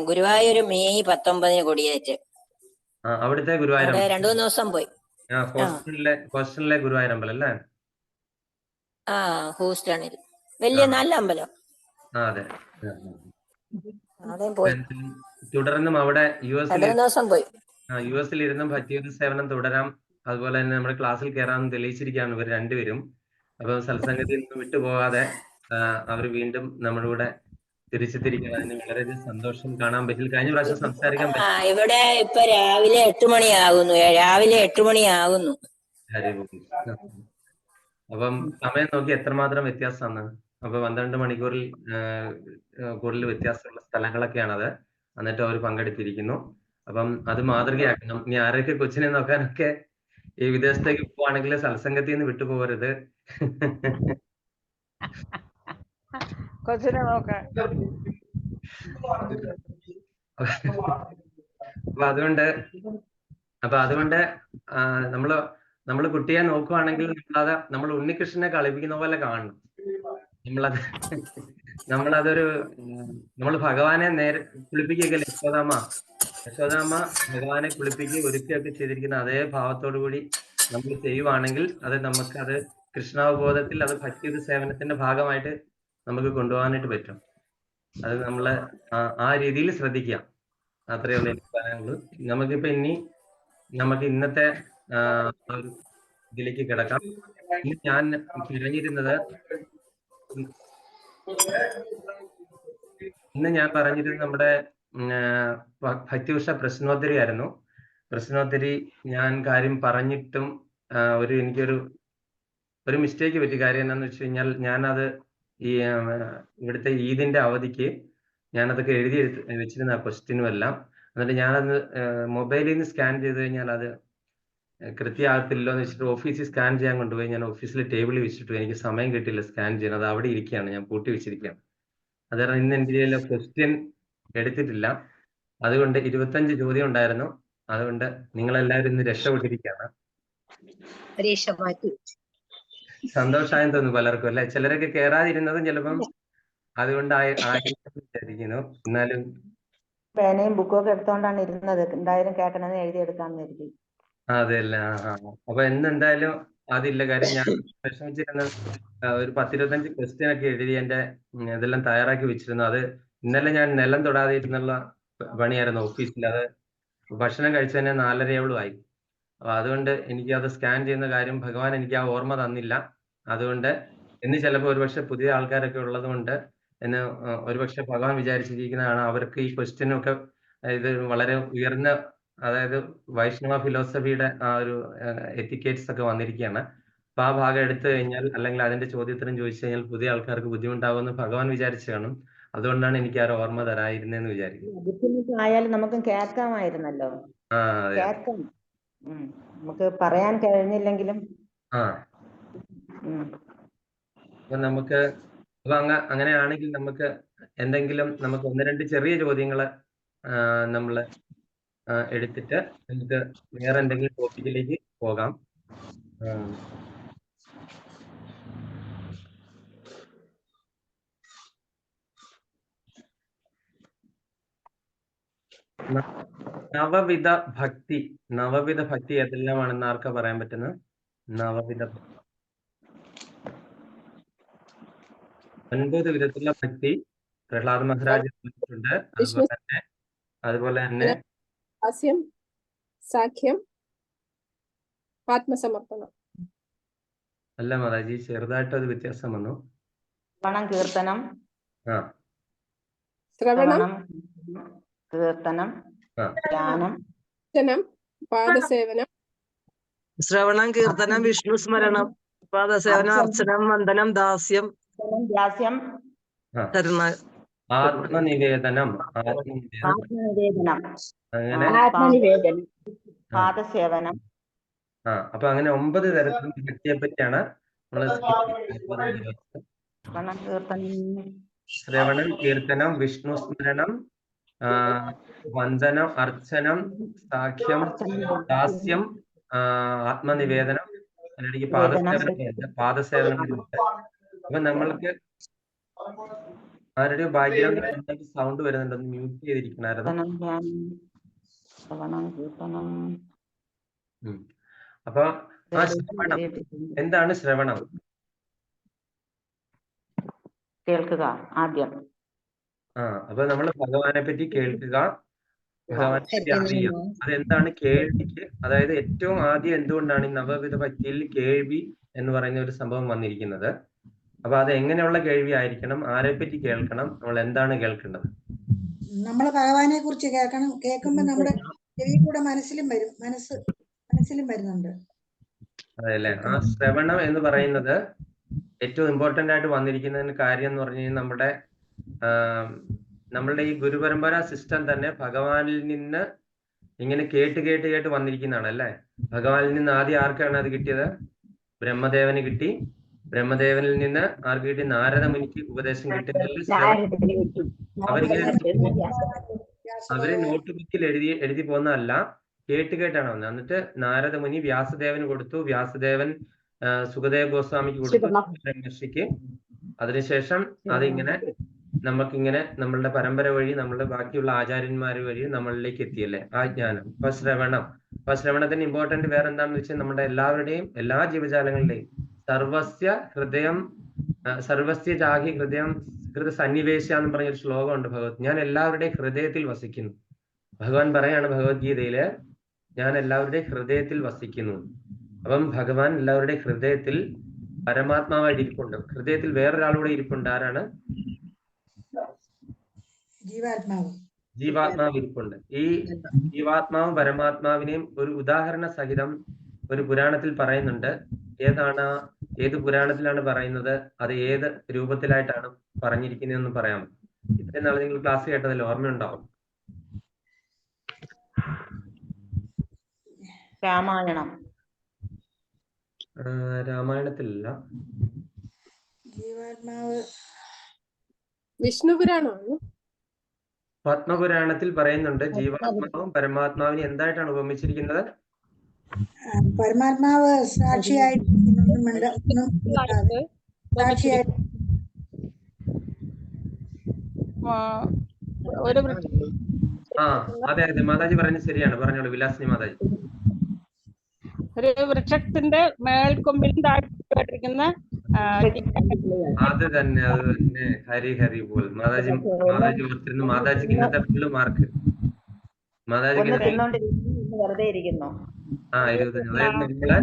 ഗുരുവായൂർ മെയ് 19 കൊടിയേറ്റ്.
അവിടുത്തെ ഗുരുവായൂർ
2-3 ദിവസം പോയി.
ഹോസ്റ്റലിലെ ഗുരുവായൂർ അമ്പലം അല്ലേ?
ഹൂസ്റ്റണിൽ വലിയ നല്ല അമ്പലം.
അതെ.
അവിടെ പോയി.
തുടർന്നും അവിടെ യുഎസിൽ ഇരുന്നും ഭക്തിയുത സേവനം തുടരാം. അതുപോലെ തന്നെ നമ്മുടെ ക്ലാസ്സിൽ കയറാമെന്ന് തെളിയിച്ചിരിക്കുകയാണ് ഇവർ രണ്ടുപേരും. അപ്പൊ സത്സംഗത്തിൽ നിന്ന് വിട്ടുപോകാതെ അവർ വീണ്ടും നമ്മുടെ കൂടെ തിരിച്ചെത്തിരിക്കണം. അതിന് വളരെയധികം സന്തോഷം. കാണാൻ പറ്റില്ല. കഴിഞ്ഞ പ്രാവശ്യം സംസാരിക്കാൻ പറ്റില്ല.
ഇവിടെ ഇപ്പൊ രാവിലെ 8 മണിയാകുന്നു.
അപ്പം സമയം നോക്കി എത്രമാത്രം വ്യത്യാസമാണ്. അപ്പൊ 12 മണിക്കൂറിൽ കൂടുതൽ വ്യത്യാസമുള്ള സ്ഥലങ്ങളൊക്കെയാണത്. എന്നിട്ട് അവർ പങ്കെടുത്തിരിക്കുന്നു. അപ്പം അത് മാതൃകയാക്കണം. ഇനി ആരൊക്കെ കൊച്ചിനെ നോക്കാനൊക്കെ ഈ വിദേശത്തേക്ക് പോവാണെങ്കിൽ സത്സംഗത്തിൽ നിന്ന് വിട്ടുപോകരുത്.
കൊച്ചിനെ നോക്കാൻ.
അപ്പൊ അതുകൊണ്ട് നമ്മള് കുട്ടിയെ നോക്കുവാണെങ്കിൽ നമ്മൾ ഉണ്ണികൃഷ്ണനെ കളിപ്പിക്കുന്ന പോലെ കാണണം. നമ്മൾ ഭഗവാനെ കുളിപ്പിക്കുകയല്ലേ യശോദാമ്മ ഭഗവാനെ കുളിപ്പിക്കുകയും ഒരുക്കുകയൊക്കെ ചെയ്തിരിക്കുന്ന അതേ ഭാവത്തോടു കൂടി നമ്മൾ ചെയ്യുവാണെങ്കിൽ അത് കൃഷ്ണാവബോധത്തിൽ അത് ഭക്തിയുത സേവനത്തിന്റെ ഭാഗമായിട്ട് നമുക്ക് കൊണ്ടുപോകാനായിട്ട് പറ്റും. അത് നമ്മള് ആ രീതിയിൽ ശ്രദ്ധിക്കാം. അത്രയേ ഉള്ളൂ എനിക്ക് പറയാനുള്ളൂ. നമുക്ക് ഇന്നത്തെ ഇതിലേക്ക് കിടക്കാം. ഞാൻ പറഞ്ഞിരുന്നത് നമ്മുടെ ഭക്തിവിഷ പ്രശ്നോത്തരി ആയിരുന്നു. പ്രശ്നോത്തരി ഞാൻ കാര്യം പറഞ്ഞിട്ടും എനിക്കൊരു മിസ്റ്റേക്ക് പറ്റി. കാര്യം എന്താണെന്ന് വെച്ച് കഴിഞ്ഞാൽ ഞാനത് ഇവിടുത്തെ ഈദിന്റെ അവധിക്ക് ഞാനതൊക്കെ എഴുതി വെച്ചിരുന്ന ക്വസ്റ്റ്യനും എല്ലാം. എന്നിട്ട് ഞാനത് മൊബൈലിൽ നിന്ന് സ്കാൻ ചെയ്ത് കഴിഞ്ഞാൽ അത് കൃത്യമാകത്തില്ലോ എന്ന് വെച്ചിട്ട് ഓഫീസിൽ സ്കാൻ ചെയ്യാൻ കൊണ്ടുപോയി. ഞാൻ ഓഫീസിൽ ടേബിളിൽ വെച്ചിട്ടു. എനിക്ക് സമയം കിട്ടില്ല സ്കാൻ ചെയ്യാൻ. അത് അവിടെ ഇരിക്കുകയാണ്, ഞാൻ പൂട്ടി വെച്ചിരിക്കുകയാണ്. അത് കാരണം ഇന്ന് എൻ്റെ ക്വസ്റ്റ്യൻ എടുത്തിട്ടില്ല. അതുകൊണ്ട് 25 ചോദ്യം ഉണ്ടായിരുന്നു. അതുകൊണ്ട് നിങ്ങളെല്ലാവരും ഇന്ന് രക്ഷപ്പെട്ടിരിക്കുകയാണ്. സന്തോഷമായെന്ന് തോന്നുന്നു പലർക്കും അല്ലെ? ചിലരൊക്കെ കേറാതിരുന്നതും ചിലപ്പം അതുകൊണ്ടായിരിക്കുന്നു. എന്നാലും
പേനയും ബുക്കും ഒക്കെ എടുത്തോണ്ടാണ് ഇരുന്നത്. എന്തായാലും കേൾക്കണമെന്ന് എഴുതിയെടുക്കാന്ന് കരുതി.
അതെല്ല. അപ്പൊ എന്തായാലും അതില്ല. കാര്യം ഞാൻ വിഷമിച്ചിരുന്ന ഒരു 10-25 ക്വസ്റ്റ്യൻ ഒക്കെ എഴുതി എന്റെ ഇതെല്ലാം തയ്യാറാക്കി വെച്ചിരുന്നു. അത് ഇന്നലെ ഞാൻ നിലം തൊടാതെ ഇരുന്നുള്ള പണിയായിരുന്നു ഓഫീസിൽ. അത് ഭക്ഷണം കഴിച്ചു തന്നെ 4:30 ആയി. അപ്പൊ അതുകൊണ്ട് എനിക്ക് അത് സ്കാൻ ചെയ്യുന്ന കാര്യം ഭഗവാൻ എനിക്ക് ആ ഓർമ്മ തന്നില്ല. അതുകൊണ്ട് ഇന്ന് ചിലപ്പോൾ ഒരുപക്ഷെ പുതിയ ആൾക്കാരൊക്കെ ഉള്ളത് കൊണ്ട് ഒരുപക്ഷെ ഭഗവാൻ വിചാരിച്ചിരിക്കുന്നതാണ് അവർക്ക് ഈ ക്വസ്റ്റ്യനൊക്കെ ഇത് വളരെ ഉയർന്ന, അതായത് വൈഷ്ണവ ഫിലോസഫിയുടെ ആ ഒരു എത്തിക്കേറ്റ്സ് ഒക്കെ വന്നിരിക്കുകയാണ്. അപ്പൊ ആ ഭാഗം എടുത്തു കഴിഞ്ഞാൽ അല്ലെങ്കിൽ അതിന്റെ ചോദ്യോത്തരം ചോദിച്ചു കഴിഞ്ഞാൽ പുതിയ ആൾക്കാർക്ക് ബുദ്ധിമുട്ടാവുമെന്ന് ഭഗവാൻ വിചാരിച്ചു കാണും. അതുകൊണ്ടാണ് എനിക്ക് ആ ഓർമ്മ തരായിരുന്നെന്ന് വിചാരിക്കുന്നു.
ബുദ്ധിമുട്ടായാലും നമുക്ക് കേൾക്കാമായിരുന്നല്ലോ.
അതെ.
കേൾക്കാം. നമുക്ക് പറയാൻ കഴിഞ്ഞില്ലെങ്കിലും
അപ്പൊ നമുക്ക് അങ്ങനെയാണെങ്കിൽ നമുക്ക് എന്തെങ്കിലും നമുക്ക് 1-2 ചെറിയ ചോദ്യങ്ങള് നമ്മള് എടുത്തിട്ട് നമുക്ക് വേറെ എന്തെങ്കിലും ടോപ്പിക്കിലേക്ക് പോകാം. ആ. നവവിധ ഭക്തി. നവവിധ ഭക്തി ഏതെല്ലാമാണെന്ന് ആർക്കാ പറയാൻ പറ്റുന്നത്? നവവിധ 9 വിധത്തിലുള്ള ഭക്തി പ്രഹ്ലാദ മഹാരാജ് പറഞ്ഞിട്ടുണ്ട്.
വിഷ്ണു
അതുപോലെ തന്നെ
ഹാസ്യം, സാഖ്യം, ആത്മസമർപ്പണം.
അല്ല മാതാജി, ചെറുതായിട്ട് ഒരു വ്യത്യാസം വന്നു.
ശ്രവണം, കീർത്തനം,
ആ
ശ്രവണം,
ശ്രവണം, കീർത്തനം,
ആ
ധ്യാനം,
ദർശനം, പാദസേവനം,
ശ്രവണം, കീർത്തനം, വിഷ്ണു സ്മരണം, പാദസേവനം, അർച്ചനം, വന്ദനം, ദാസ്യം,
ധ്യാസ്യം,
ആ.
കരുണ.
ആത്മനിവേദനം.
ആത്മനിവേദനം,
അങ്ങനെ
ആത്മനിവേദനം.
പാദസേവനം,
അപ്പൊ അങ്ങനെ 9 തരത്തിലുള്ള ഭക്തിയെ പറ്റിയാണ് നമ്മൾ
ശ്രവണം, കീർത്തനം,
ശ്രവണം, കീർത്തനം, വിഷ്ണു സ്മരണം, വന്ദനം, അർച്ചനം, സാഖ്യം, ദാസ്യം, ആത്മനിവേദനം, അല്ലെങ്കിൽ പാദസേവനം. അപ്പൊ നമ്മൾക്ക് ആരുടെയോ ബാക്ക്ഗ്രൗണ്ടിൽ സൗണ്ട് വരുന്നുണ്ട്, ഒന്ന് മ്യൂട്ട് ചെയ്തിരിക്കണായിരുന്നു.
ശ്രവണം, കീർത്തനം.
അപ്പൊ ആ ശ്രവണം എന്താണ്? ശ്രവണം
കേൾക്കുക ആദ്യം.
അപ്പൊ നമ്മൾ ഭഗവാനെ പറ്റി കേൾക്കുക, ഭഗവാനെ പറ്റി അറിയുക. അതെന്താണ് കേൾവിക്ക്? അതായത് ഏറ്റവും ആദ്യം എന്തുകൊണ്ടാണ് ഈ നവവിധ ഭക്തിയിൽ കേൾവി എന്ന് പറയുന്ന ഒരു സംഭവം വന്നിരിക്കുന്നത്? അപ്പൊ അത് എങ്ങനെയുള്ള കേൾവി ആയിരിക്കണം? ആരെ പറ്റി കേൾക്കണം? നമ്മൾ എന്താണ് കേൾക്കേണ്ടത്?
നമ്മൾ ഭഗവാനെ കുറിച്ച് കേൾക്കണം. കേൾക്കുമ്പോ നമ്മുടെ ചെവി കൂടെ മനസ്സിലും വരുന്നുണ്ട്.
അതെല്ലേ. ആ ശ്രവണം എന്ന് പറയുന്നത് ഏറ്റവും ഇമ്പോർട്ടന്റ് ആയിട്ട് വന്നിരിക്കുന്നതിന് കാര്യം എന്ന് പറഞ്ഞു കഴിഞ്ഞാൽ നമ്മളുടെ ഈ ഗുരുപരമ്പര സിസ്റ്റം തന്നെ ഭഗവാനിൽ നിന്ന് ഇങ്ങനെ കേട്ട് വന്നിരിക്കുന്നതാണ് അല്ലേ. ഭഗവാനിൽ നിന്ന് ആദ്യം ആർക്കാണ് അത് കിട്ടിയത്? ബ്രഹ്മദേവന് കിട്ടി. ബ്രഹ്മദേവനിൽ നിന്ന് ആർക്ക് കിട്ടി? നാരദ മുനിക്ക് ഉപദേശം കിട്ടിയതിൽ അവര് നോട്ട് ബുക്കിൽ എഴുതി പോകുന്നതല്ല, കേട്ടാണ് വന്നത്. എന്നിട്ട് നാരദ മുനി വ്യാസദേവന് കൊടുത്തു, വ്യാസദേവൻ സുഖദേവ ഗോസ്വാമിക്ക് കൊടുത്തു, മഹർഷിക്ക്. അതിനുശേഷം അതിങ്ങനെ നമുക്കിങ്ങനെ നമ്മളുടെ പരമ്പര വഴി നമ്മളുടെ ബാക്കിയുള്ള ആചാര്യന്മാർ വഴി നമ്മളിലേക്ക് എത്തിയല്ലേ ആ ജ്ഞാനം. അപ്പൊ ശ്രവണത്തിന് ഇമ്പോർട്ടന്റ് വേറെ എന്താണെന്ന് വെച്ചാൽ നമ്മുടെ എല്ലാവരുടെയും എല്ലാ ജീവജാലങ്ങളുടെയും സർവസ്യ ജാഹി ഹൃദയം സന്നിവേശ എന്ന് പറഞ്ഞൊരു ശ്ലോകമുണ്ട് ഭഗവത്. ഞാൻ എല്ലാവരുടെയും ഹൃദയത്തിൽ വസിക്കുന്നു. ഭഗവാൻ പറയാണ് ഭഗവത്ഗീതയില്, ഞാൻ എല്ലാവരുടെയും ഹൃദയത്തിൽ വസിക്കുന്നു. അപ്പം ഭഗവാൻ എല്ലാവരുടെയും ഹൃദയത്തിൽ പരമാത്മാവായിട്ട് ഇരിപ്പുണ്ട്. ഹൃദയത്തിൽ വേറൊരാളൂടെ ഇരിപ്പുണ്ട്. ആരാണ്? ജീവാത്മാവ് ഇരിപ്പുണ്ട്. ഈ ജീവാത്മാവും പരമാത്മാവിനെയും ഒരു ഉദാഹരണ സഹിതം ഒരു പുരാണത്തിൽ പറയുന്നുണ്ട്. ഏത് പുരാണത്തിലാണ് പറയുന്നത്? അത് ഏത് രൂപത്തിലായിട്ടാണ് പറഞ്ഞിരിക്കുന്നതെന്ന് പറയാം. ഇത്രയും നാളെ നിങ്ങൾ ക്ലാസ് കേട്ടതല്ലേ, ഓർമ്മയുണ്ടാവും.
രാമായണം.
രാമായണത്തിലല്ല,
വിഷ്ണു പുരാണമാണ്.
പത്മപുരാണത്തിൽ പറയുന്നുണ്ട് ജീവാത്മാവും പരമാത്മാവിനെ എന്തായിട്ടാണ് ഉപമിച്ചിരിക്കുന്നത്?
പരമാത്മാവ് സാക്ഷിയായിട്ട്
അതെ മാതാജി പറയുന്നത് ശരിയാണ്. പറഞ്ഞോളൂ വിലാസിനി മാതാജി.
ഒരു വൃക്ഷത്തിന്റെ മേൽക്കൊമ്പിൽ താഴ്ത്തിരിക്കുന്ന
അത് തന്നെ ഹരി പോൽ. മാതാജി ഓർത്തിരുന്നു. മാതാജിക്ക് ഇന്നത്തെ ഫുള്ള് മാർക്ക്. മാതാജിക്ക്
വെറുതെ ഇരിക്കുന്നു.
25. അതായത് നമ്മള്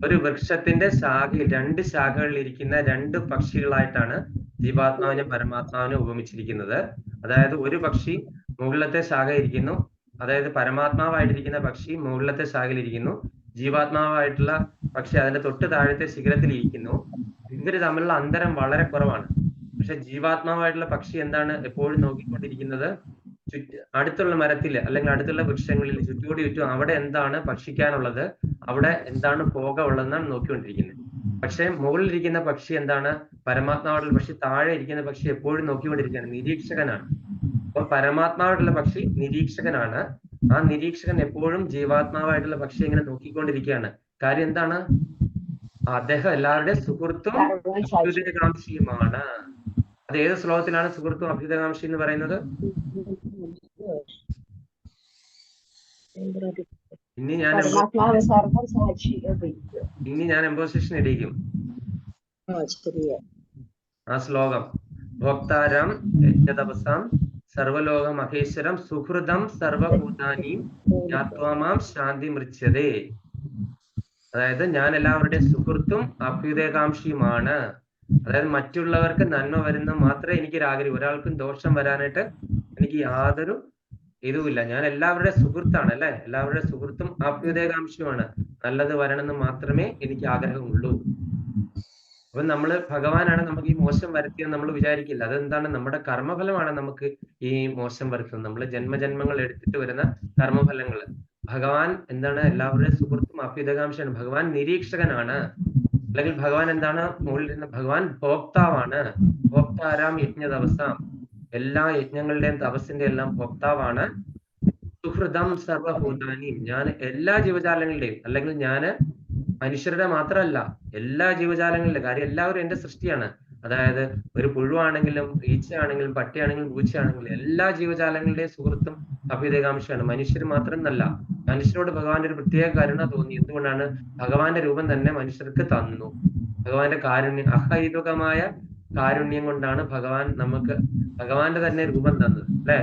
ഒരു വൃക്ഷത്തിന്റെ ശാഖയിൽ 2 ശാഖകളിൽ ഇരിക്കുന്ന 2 പക്ഷികളായിട്ടാണ് ജീവാത്മാവിനെ പരമാത്മാവിനെ ഉപമിച്ചിരിക്കുന്നത്. അതായത് ഒരു പക്ഷി മുകളിലത്തെ ശാഖ ഇരിക്കുന്നു, അതായത് പരമാത്മാവായിട്ടിരിക്കുന്ന പക്ഷി മുകളിലത്തെ ശാഖയിൽ ഇരിക്കുന്നു, ജീവാത്മാവായിട്ടുള്ള പക്ഷി അതിന്റെ തൊട്ട് താഴത്തെ ശിഖരത്തിൽ ഇരിക്കുന്നു. ഇവര് തമ്മിലുള്ള അന്തരം വളരെ കുറവാണ്. പക്ഷെ ജീവാത്മാവായിട്ടുള്ള പക്ഷി എന്താണ് എപ്പോഴും നോക്കിക്കൊണ്ടിരിക്കുന്നത്? അടുത്തുള്ള മരത്തില് അല്ലെങ്കിൽ അടുത്തുള്ള വൃക്ഷങ്ങളിൽ ചുറ്റോടി ചുറ്റും അവിടെ എന്താണ് ഭക്ഷിക്കാനുള്ളത്, അവിടെ എന്താണ് പോക ഉള്ളതെന്നാണ് നോക്കിക്കൊണ്ടിരിക്കുന്നത്. പക്ഷെ മുകളിലിരിക്കുന്ന പക്ഷി എന്താണ്? പരമാത്മാവായിട്ടുള്ള പക്ഷി താഴെ ഇരിക്കുന്ന പക്ഷി എപ്പോഴും നോക്കിക്കൊണ്ടിരിക്കുകയാണ്, നിരീക്ഷകനാണ്. അപ്പൊ പരമാത്മാവായിട്ടുള്ള പക്ഷി നിരീക്ഷകനാണ്. ആ നിരീക്ഷകൻ എപ്പോഴും ജീവാത്മാവായിട്ടുള്ള പക്ഷി ഇങ്ങനെ നോക്കിക്കൊണ്ടിരിക്കുകയാണ്. കാര്യം എന്താണ്? അദ്ദേഹം എല്ലാവരുടെയും സുഹൃത്തും അഭ്യുദയകാംക്ഷിയുമാണ്. അത് ഏത് ശ്ലോകത്തിലാണ് സുഹൃത്തും അഭ്യുദയകാംക്ഷി എന്ന് പറയുന്നത്? ഇനി ഞാൻ എംബോസിഷൻ ഇടിക്കും ആ ശ്ലോകം. ഭോക്താരം യജ്ഞതപസാം സർവലോക മഹേശ്വരം സുഹൃദം സർവഭൂതാനീം ജ്ഞാത്വാമാം ശാന്തി മൃച്യതേ. അതായത് ഞാൻ എല്ലാവരുടെയും സുഹൃത്തും അഭ്യുദയകാംക്ഷിയുമാണ്. അതായത് മറ്റുള്ളവർക്ക് നന്മ വരുന്ന മാത്രമേ എനിക്ക് ആഗ്രഹം, ഒരാൾക്കും ദോഷം വരാനായിട്ട് എനിക്ക് യാതൊരു ഇതുമില്ല. ഞാൻ എല്ലാവരുടെയും സുഹൃത്താണ് അല്ലെ, എല്ലാവരുടെയും സുഹൃത്തും അഭ്യുദയകാംക്ഷിയുമാണ്. നല്ലത് വരണമെന്ന് മാത്രമേ എനിക്ക് ആഗ്രഹമുള്ളൂ. അപ്പൊ നമ്മള് ഭഗവാനാണ് നമുക്ക് ഈ മോശം വരുത്തിയെന്ന് നമ്മൾ വിചാരിക്കില്ല. അതെന്താണ്? നമ്മുടെ കർമ്മഫലമാണ് നമുക്ക് ഈ മോശം വരുത്തുന്നത്. നമ്മൾ ജന്മജന്മങ്ങൾ എടുത്തിട്ട് വരുന്ന കർമ്മഫലങ്ങൾ. ഭഗവാൻ എന്താണ്? എല്ലാവരുടെയും സുഹൃത്തും അഭ്യുദയകാംക്ഷിയാണ്. ഭഗവാൻ നിരീക്ഷകനാണ്. അല്ലെങ്കിൽ ഭഗവാൻ എന്താണ്? മുകളിൽ നിന്ന് ഭഗവാൻ ഭോക്താവാണ്. ഭോക്താരാം യജ്ഞതപസാം, എല്ലാ യജ്ഞങ്ങളുടെയും തപസ്സിന്റെ എല്ലാം ഭോക്താവാണ്. സുഹൃദം സർവഭൂതാനി, ഞാൻ എല്ലാ ജീവജാലങ്ങളുടെയും, അല്ലെങ്കിൽ ഞാന് മനുഷ്യരുടെ മാത്രമല്ല എല്ലാ ജീവജാലങ്ങളുടെ കാര്യം, എല്ലാവരും എന്റെ സൃഷ്ടിയാണ്. അതായത് ഒരു പുഴുവാണെങ്കിലും ഈച്ചയാണെങ്കിലും പട്ടിയാണെങ്കിലും പൂച്ചയാണെങ്കിലും എല്ലാ ജീവജാലങ്ങളുടെയും സുഹൃത്തും അഭ്യുദയകാംക്ഷിയാണ്. മനുഷ്യർ മാത്രം എന്നല്ല, മനുഷ്യരോട് ഭഗവാന്റെ ഒരു പ്രത്യേക കരുണ തോന്നി. എന്തുകൊണ്ടാണ്? ഭഗവാന്റെ രൂപം തന്നെ മനുഷ്യർക്ക് തന്നു. ഭഗവാന്റെ കാരുണ്യം, അഹൈതുകമായ കാരുണ്യം കൊണ്ടാണ് ഭഗവാൻ നമുക്ക് ഭഗവാന്റെ തന്നെ രൂപം തന്നത് അല്ലെ.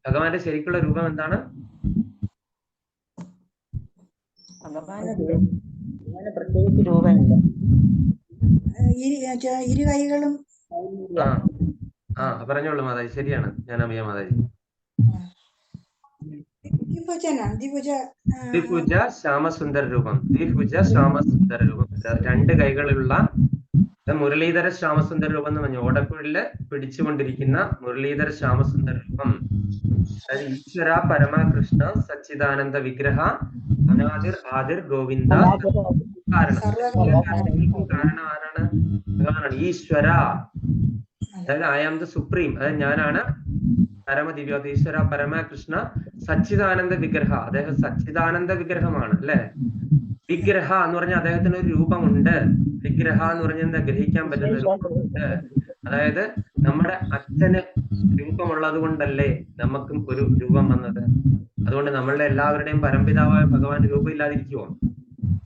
ഭഗവാന്റെ ശരിക്കുള്ള രൂപം എന്താണ്?
പ്രത്യേകിച്ച് രൂപമില്ല.
ഇരു കൈകളും.
പറഞ്ഞോളൂ മാതാജി. ശരിയാണ്, ഞാൻ അഭിയ മാതാജി. ദ്വിഭുജ ശ്യാമസുന്ദര രൂപം. ദ്വിഭുജ ശ്യാമസുന്ദര രൂപം, രണ്ട് കൈകളുള്ള മുരളീധര ശ്യാമസുന്ദര രൂപം എന്ന് പറഞ്ഞു. ഓടക്കുഴലില് പിടിച്ചുകൊണ്ടിരിക്കുന്ന മുരളീധര ശ്യാമസുന്ദര രൂപം. അതായത് ഈശ്വര പരമകൃഷ്ണ സച്ചിദാനന്ദ വിഗ്രഹ അനാദിർ ആദിർ ഗോവിന്ദ. കാരണം ആരാണ്? ഭഗവാനാണ്. ഈശ്വര, അതായത് ഐ ആം ദ സുപ്രീം, അതായത് ഞാനാണ് പരമദിവ്യ. ഈശ്വര പരമകൃഷ്ണ സച്ചിദാനന്ദ വിഗ്രഹ, അദ്ദേഹം സച്ചിദാനന്ദ വിഗ്രഹമാണ് അല്ലെ. വിഗ്രഹ എന്ന് പറഞ്ഞാൽ അദ്ദേഹത്തിന് ഒരു രൂപമുണ്ട്. വിഗ്രഹ എന്ന് പറഞ്ഞാൽ എന്താ? ഗ്രഹിക്കാൻ പറ്റുന്ന രൂപമുണ്ട്. അതായത് നമ്മുടെ അച്ഛന് രൂപമുള്ളത് കൊണ്ടല്ലേ നമുക്കും ഒരു രൂപം വന്നത്. അതുകൊണ്ട് നമ്മളുടെ എല്ലാവരുടെയും പരംപിതാവായ ഭഗവാന് രൂപം ഇല്ലാതിരിക്കുമോ?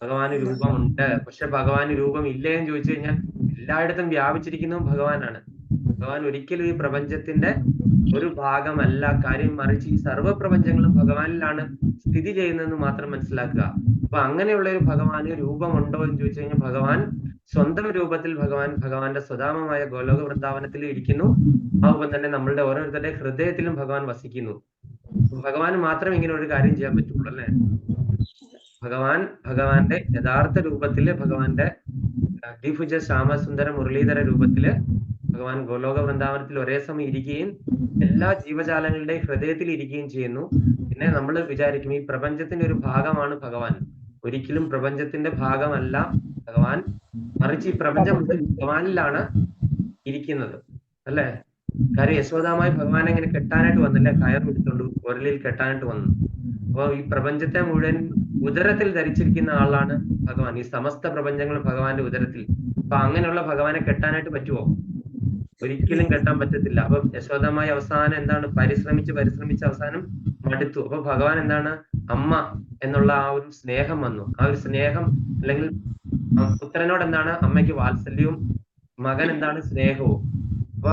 ഭഗവാന് രൂപമുണ്ട്. പക്ഷെ ഭഗവാന് രൂപം ഇല്ലേ എന്ന് ചോദിച്ചു കഴിഞ്ഞാൽ എല്ലായിടത്തും വ്യാപിച്ചിരിക്കുന്നതും ഭഗവാനാണ്. ഭഗവാൻ ഒരിക്കലും ഈ പ്രപഞ്ചത്തിന്റെ ഒരു ഭാഗമല്ല. കാര്യം മറിച്ച് ഈ സർവ്വപ്രപഞ്ചങ്ങളും ഭഗവാനിലാണ് സ്ഥിതി ചെയ്യുന്നതെന്ന് മാത്രം മനസ്സിലാക്കുക. അപ്പൊ അങ്ങനെയുള്ള ഒരു ഭഗവാന് രൂപമുണ്ടോ എന്ന് ചോദിച്ചു കഴിഞ്ഞാൽ ഭഗവാൻ സ്വന്തം രൂപത്തിൽ ഭഗവാന്റെ സ്വധാമമായ ഗോലോക വൃന്ദാവനത്തിൽ ഇരിക്കുന്നു. അതുപോലെ തന്നെ നമ്മളുടെ ഓരോരുത്തരുടെ ഹൃദയത്തിലും ഭഗവാൻ വസിക്കുന്നു. ഭഗവാന് മാത്രം ഇങ്ങനെ ഒരു കാര്യം ചെയ്യാൻ പറ്റുള്ളൂ അല്ലെ. ഭഗവാന്റെ യഥാർത്ഥ രൂപത്തില്, ഭഗവാന്റെ ദ്വിഭുജ ശ്യാമസുന്ദര മുരളീധര രൂപത്തില് ഭഗവാൻ ഗോലോക വൃന്ദാവനത്തിൽ ഒരേ സമയം ഇരിക്കുകയും എല്ലാ ജീവജാലങ്ങളുടെയും ഹൃദയത്തിൽ ഇരിക്കുകയും ചെയ്യുന്നു. പിന്നെ നമ്മൾ വിചാരിക്കും ഈ പ്രപഞ്ചത്തിന്റെ ഒരു ഭാഗമാണ് ഭഗവാൻ. ഒരിക്കലും പ്രപഞ്ചത്തിന്റെ ഭാഗമല്ല ഭഗവാൻ, മറിച്ച് ഈ പ്രപഞ്ചം ഭഗവാനിലാണ് ഇരിക്കുന്നത് അല്ലെ. കാര്യം യശോദാമായി ഭഗവാനെ ഇങ്ങനെ കെട്ടാനായിട്ട് വന്നില്ലേ, കയർ എടുത്തോണ്ട് ഉരലിൽ കെട്ടാനായിട്ട് വന്നു. അപ്പൊ ഈ പ്രപഞ്ചത്തെ മുഴുവൻ ഉദരത്തിൽ ധരിച്ചിരിക്കുന്ന ആളാണ് ഭഗവാൻ. ഈ സമസ്ത പ്രപഞ്ചങ്ങളും ഭഗവാന്റെ ഉദരത്തിൽ. അപ്പൊ അങ്ങനെയുള്ള ഭഗവാനെ കെട്ടാനായിട്ട് പറ്റുമോ? ഒരിക്കലും കെട്ടാൻ പറ്റത്തില്ല. അപ്പൊ യശോദാമായി അവസാനം എന്താണ്? പരിശ്രമിച്ച് അവസാനം മടുത്തു. അപ്പൊ ഭഗവാൻ എന്താണ്? അമ്മ എന്നുള്ള ആ ഒരു സ്നേഹം വന്നു. ആ ഒരു സ്നേഹം, അല്ലെങ്കിൽ പുത്രനോട് എന്താണ്? അമ്മയ്ക്ക് വാത്സല്യവും, മകൻ എന്താണ്? സ്നേഹവും. അപ്പൊ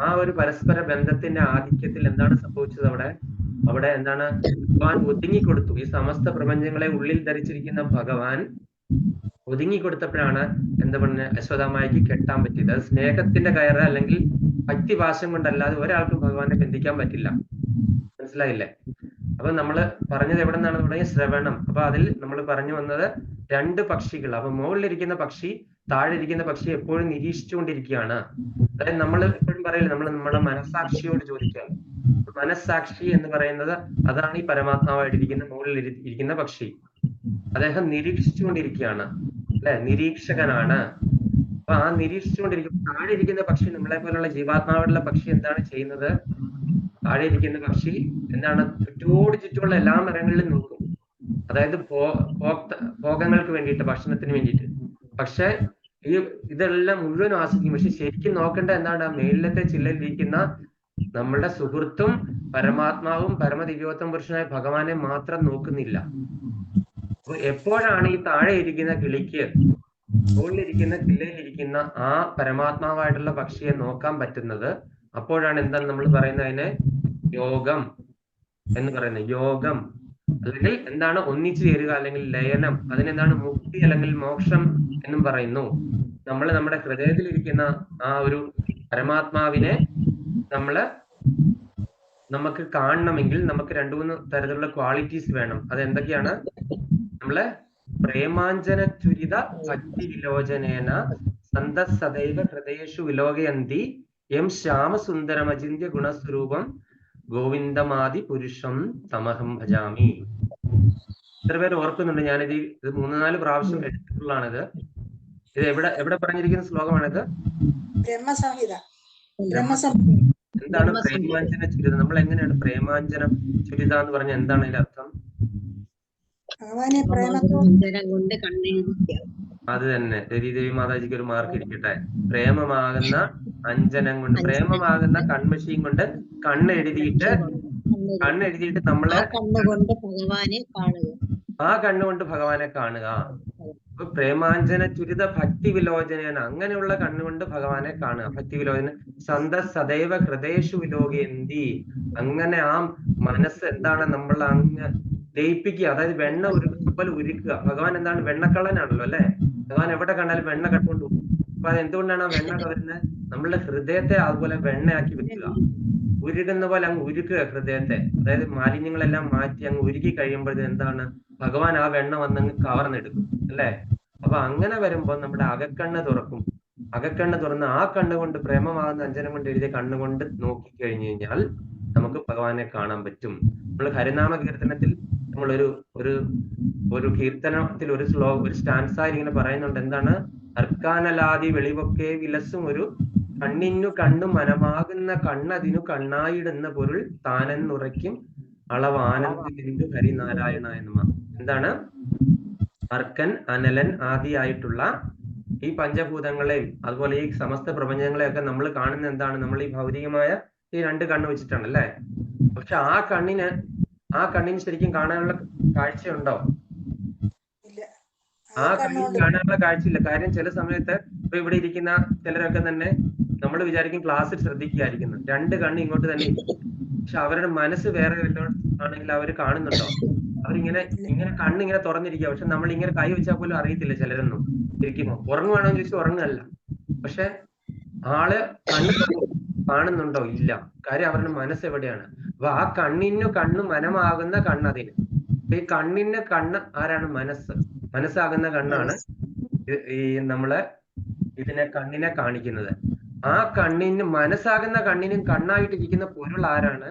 ആ ഒരു പരസ്പര ബന്ധത്തിന്റെ ആധിക്യത്തിൽ എന്താണ് സംഭവിച്ചത്? അവിടെ എന്താണ്? ഭഗവാൻ ഒതുങ്ങിക്കൊടുത്തു. ഈ സമസ്ത പ്രപഞ്ചങ്ങളെ ഉള്ളിൽ ധരിച്ചിരിക്കുന്ന ഭഗവാൻ ഒതുങ്ങിക്കൊടുത്തപ്പോഴാണ് എന്താ പറഞ്ഞ യശോദാമായിക്ക് കെട്ടാൻ പറ്റിയത്. അത് സ്നേഹത്തിന്റെ കയറ് അല്ലെങ്കിൽ ഭക്തിപാശം കൊണ്ടല്ലാതെ ഒരാൾക്കും ഭഗവാനെ ബന്ധിക്കാൻ പറ്റില്ല. മനസ്സിലായില്ലേ? അപ്പൊ നമ്മള് പറഞ്ഞത് എവിടെ നിന്നാണ് തുടങ്ങിയ? ശ്രവണം. അപ്പൊ അതിൽ നമ്മൾ പറഞ്ഞു വന്നത് രണ്ട് പക്ഷികൾ. അപ്പൊ മുകളിലിരിക്കുന്ന പക്ഷി, താഴെ ഇരിക്കുന്ന പക്ഷി എപ്പോഴും നിരീക്ഷിച്ചുകൊണ്ടിരിക്കുകയാണ്. അതായത് നമ്മൾ എപ്പോഴും പറയില്ല, നമ്മുടെ മനസ്സാക്ഷിയോട് ചോദിക്കുകയാണ്. മനസ്സാക്ഷി എന്ന് പറയുന്നത് അതാണ് ഈ പരമാത്മാവായിട്ടിരിക്കുന്ന മുകളിൽ ഇരിക്കുന്ന പക്ഷി. അദ്ദേഹം നിരീക്ഷിച്ചുകൊണ്ടിരിക്കുകയാണ് അല്ലെ, നിരീക്ഷകനാണ്. അപ്പൊ ആ നിരീക്ഷിച്ചുകൊണ്ടിരിക്കും. താഴെ ഇരിക്കുന്ന പക്ഷി, നമ്മളെ പോലുള്ള ജീവാത്മാവുള്ള പക്ഷി എന്താണ് ചെയ്യുന്നത്? താഴെ ഇരിക്കുന്ന പക്ഷി എന്താണ്? ചുറ്റുമുള്ള എല്ലാ മരങ്ങളിലും നോക്കും. അതായത് ഭോഗങ്ങൾക്ക് വേണ്ടിയിട്ട്, ഭക്ഷണത്തിന് വേണ്ടിയിട്ട്. പക്ഷെ ഇതെല്ലാം മുഴുവൻ ആസ്വദിക്കും. പക്ഷെ ശരിക്കും നോക്കേണ്ട എന്താണ്? മേളിലത്തെ ചില്ലയിലിരിക്കുന്ന നമ്മളുടെ സുഹൃത്തും പരമാത്മാവും പരമദിവ്യോത്തമ പുരുഷനായ ഭഗവാനെ മാത്രം നോക്കുന്നില്ല. അപ്പൊ എപ്പോഴാണ് ഈ താഴെ ഇരിക്കുന്ന കിളിക്ക് മുകളിലിരിക്കുന്ന ചില്ലയിലിരിക്കുന്ന ആ പരമാത്മാവായിട്ടുള്ള പക്ഷിയെ നോക്കാൻ പറ്റുന്നത്? അപ്പോഴാണ് എന്താണ് നമ്മൾ പറയുന്നത്? അതിനെ യോഗം എന്ന് പറയുന്നത്. യോഗം അല്ലെങ്കിൽ എന്താണ്? ഒന്നിച്ചു ചേരുക അല്ലെങ്കിൽ ലയനം. അതിനെന്താണ്? മുക്തി അല്ലെങ്കിൽ മോക്ഷം എന്നും പറയുന്നു. നമ്മൾ നമ്മുടെ ഹൃദയത്തിലിരിക്കുന്ന ആ ഒരു പരമാത്മാവിനെ നമുക്ക് കാണണമെങ്കിൽ നമുക്ക് 2-3 തരത്തിലുള്ള ക്വാളിറ്റീസ് വേണം. അതെന്തൊക്കെയാണ്? നമ്മള് പ്രേമാഞ്ജന ചുരിത ഭക്തി വിലോചനേന സദൈവ ഹൃദയേഷു വിലോകയന്തി എം ശ്യാമസുന്ദരമചിന്യ ഗുണസ്വരൂപം ഗോവിന്ദമാദി പുരുഷം തമഹം ഭജാമി. എത്ര പേര് ഓർക്കുന്നുണ്ട്? ഞാനിത് 3-4 പ്രാവശ്യം എടുത്തിട്ടുള്ളതാണിത്. ഇത് എവിടെ പറഞ്ഞിരിക്കുന്ന ശ്ലോകമാണിത്?
ബ്രഹ്മസംഹിത.
എന്താണ് പ്രേമാഞ്ജന ചുരിത? നമ്മൾ എങ്ങനെയാണ് പ്രേമാഞ്ജന ചുരിത എന്ന് പറഞ്ഞ എന്താണ് ഇതിന്റെ അർത്ഥം?
ഭഗവാനെ പ്രേമത്തോടെ
അത് തന്നെ. ദേവി മാതാജിക്ക് ഒരു മാർക്ക് ഇരിക്കട്ടെ. പ്രേമമാകുന്ന അഞ്ജനം കൊണ്ട്, പ്രേമമാകുന്ന കൺമഷിയും കൊണ്ട് കണ്ണെഴുതിയിട്ട് നമ്മളെ ആ കണ്ണുകൊണ്ട് ഭഗവാനെ കാണുക. അപ്പൊ പ്രേമാഞ്ജന ചുരിത ഭക്തി വിലോചനയാണ്. അങ്ങനെയുള്ള കണ്ണുകൊണ്ട് ഭഗവാനെ കാണുക. ഭക്തി വിലോചന സദൈവ ഹൃദയേഷു വിലോകയന്തി. അങ്ങനെ ആ മനസ്സ് എന്താണ്? നമ്മൾ അങ്ങ് ലയിപ്പിക്കുക. അതായത് വെണ്ണ ഉരുക്കുമ്പോൾ ഉരുക്കുക. ഭഗവാൻ എന്താണ്? വെണ്ണക്കള്ളനാണല്ലോ അല്ലെ? ഭഗവാൻ എവിടെ കണ്ടാലും വെണ്ണ കട്ടുകൊണ്ട്. അപ്പൊ അത് എന്തുകൊണ്ടാണ് ആ വെണ്ണ വരുന്നത്? നമ്മളുടെ ഹൃദയത്തെ അതുപോലെ വെണ്ണയാക്കി വെക്കുക. ഉരുകുന്ന പോലെ അങ്ങ് ഉരുക്കുക ഹൃദയത്തെ. അതായത് മാലിന്യങ്ങളെല്ലാം മാറ്റി അങ്ങ് ഉരുക്കി കഴിയുമ്പോഴത് എന്താണ്? ഭഗവാൻ ആ വെണ്ണ വന്നങ്ങ് കവർന്നെടുക്കും അല്ലെ? അപ്പൊ അങ്ങനെ വരുമ്പോൾ നമ്മുടെ അകക്കണ്ണ് തുറക്കും. അകക്കണ്ണ് തുറന്ന് ആ കണ്ണുകൊണ്ട്, പ്രേമമാകുന്ന അഞ്ജനം കൊണ്ട് എഴുതിയ കണ്ണുകൊണ്ട് നോക്കി കഴിഞ്ഞു കഴിഞ്ഞാൽ നമുക്ക് ഭഗവാനെ കാണാൻ പറ്റും. നമ്മൾ ഹരിനാമ കീർത്തനത്തിൽ നമ്മൾ ഒരു കീർത്തനത്തിൽ ഒരു സ്റ്റാൻസായി ഇങ്ങനെ പറയുന്നുണ്ട്. എന്താണ്? അർക്കാനലാദി വെളിവൊക്കെ വിലസും ഒരു കണ്ണിനു കണ്ണു മനമാകുന്ന കണ്ണതിനു കണ്ണായിടുന്ന പൊരുൾ താനെന്നുറയ്ക്കും അളവാനന്ദ ഹരിനാരായണ എന്ന. എന്താണ്? അർക്കൻ, അനലൻ ആദിയായിട്ടുള്ള ഈ പഞ്ചഭൂതങ്ങളെയും അതുപോലെ ഈ സമസ്ത പ്രപഞ്ചങ്ങളെയൊക്കെ നമ്മൾ കാണുന്ന എന്താണ്? നമ്മൾ ഈ ഭൗതികമായ ഈ 2 കണ്ണ് വെച്ചിട്ടാണ് അല്ലെ? പക്ഷെ ആ കണ്ണിന് ശരിക്കും കാണാനുള്ള കാഴ്ചയുണ്ടോ? ആ കണ്ണിന് കാണാനുള്ള കാഴ്ചയില്ല. കാര്യം ചില സമയത്ത് ഇപ്പൊ ഇവിടെ ഇരിക്കുന്ന ചിലരൊക്കെ തന്നെ നമ്മൾ വിചാരിക്കും ക്ലാസ്സിൽ ശ്രദ്ധിക്കുകയായിരിക്കുന്നു, 2 കണ്ണ് ഇങ്ങോട്ട് തന്നെ ഇരിക്കും. പക്ഷെ അവരുടെ മനസ്സ് വേറെ വല്ലതും ആണെങ്കിൽ അവര് കാണുന്നുണ്ടോ? അവരിങ്ങനെ കണ്ണിങ്ങനെ തുറന്നിരിക്കുക. പക്ഷെ നമ്മൾ ഇങ്ങനെ കൈ വെച്ചാൽ പോലും അറിയത്തില്ല ചിലരൊന്നും ഇരിക്കുമോ. ഉറങ്ങുവാണോ എന്ന് ചോദിച്ചാൽ ഉറങ്ങല്ല. പക്ഷെ ആള് കണ്ണ് കാണുന്നുണ്ടോ? ഇല്ല. കാര്യം അവരുടെ മനസ്സ് എവിടെയാണ്? അപ്പൊ ആ കണ്ണിനു കണ്ണു മനമാകുന്ന കണ്ണതിന്. ഈ കണ്ണിന് കണ്ണ് ആരാണ്? മനസ്സാകുന്ന കണ്ണാണ് ഈ നമ്മളെ കണ്ണിനെ കാണിക്കുന്നത്. ആ കണ്ണിന്, മനസ്സാകുന്ന കണ്ണിനും കണ്ണായിട്ടിരിക്കുന്ന പൊരുൾ ആരാണ്?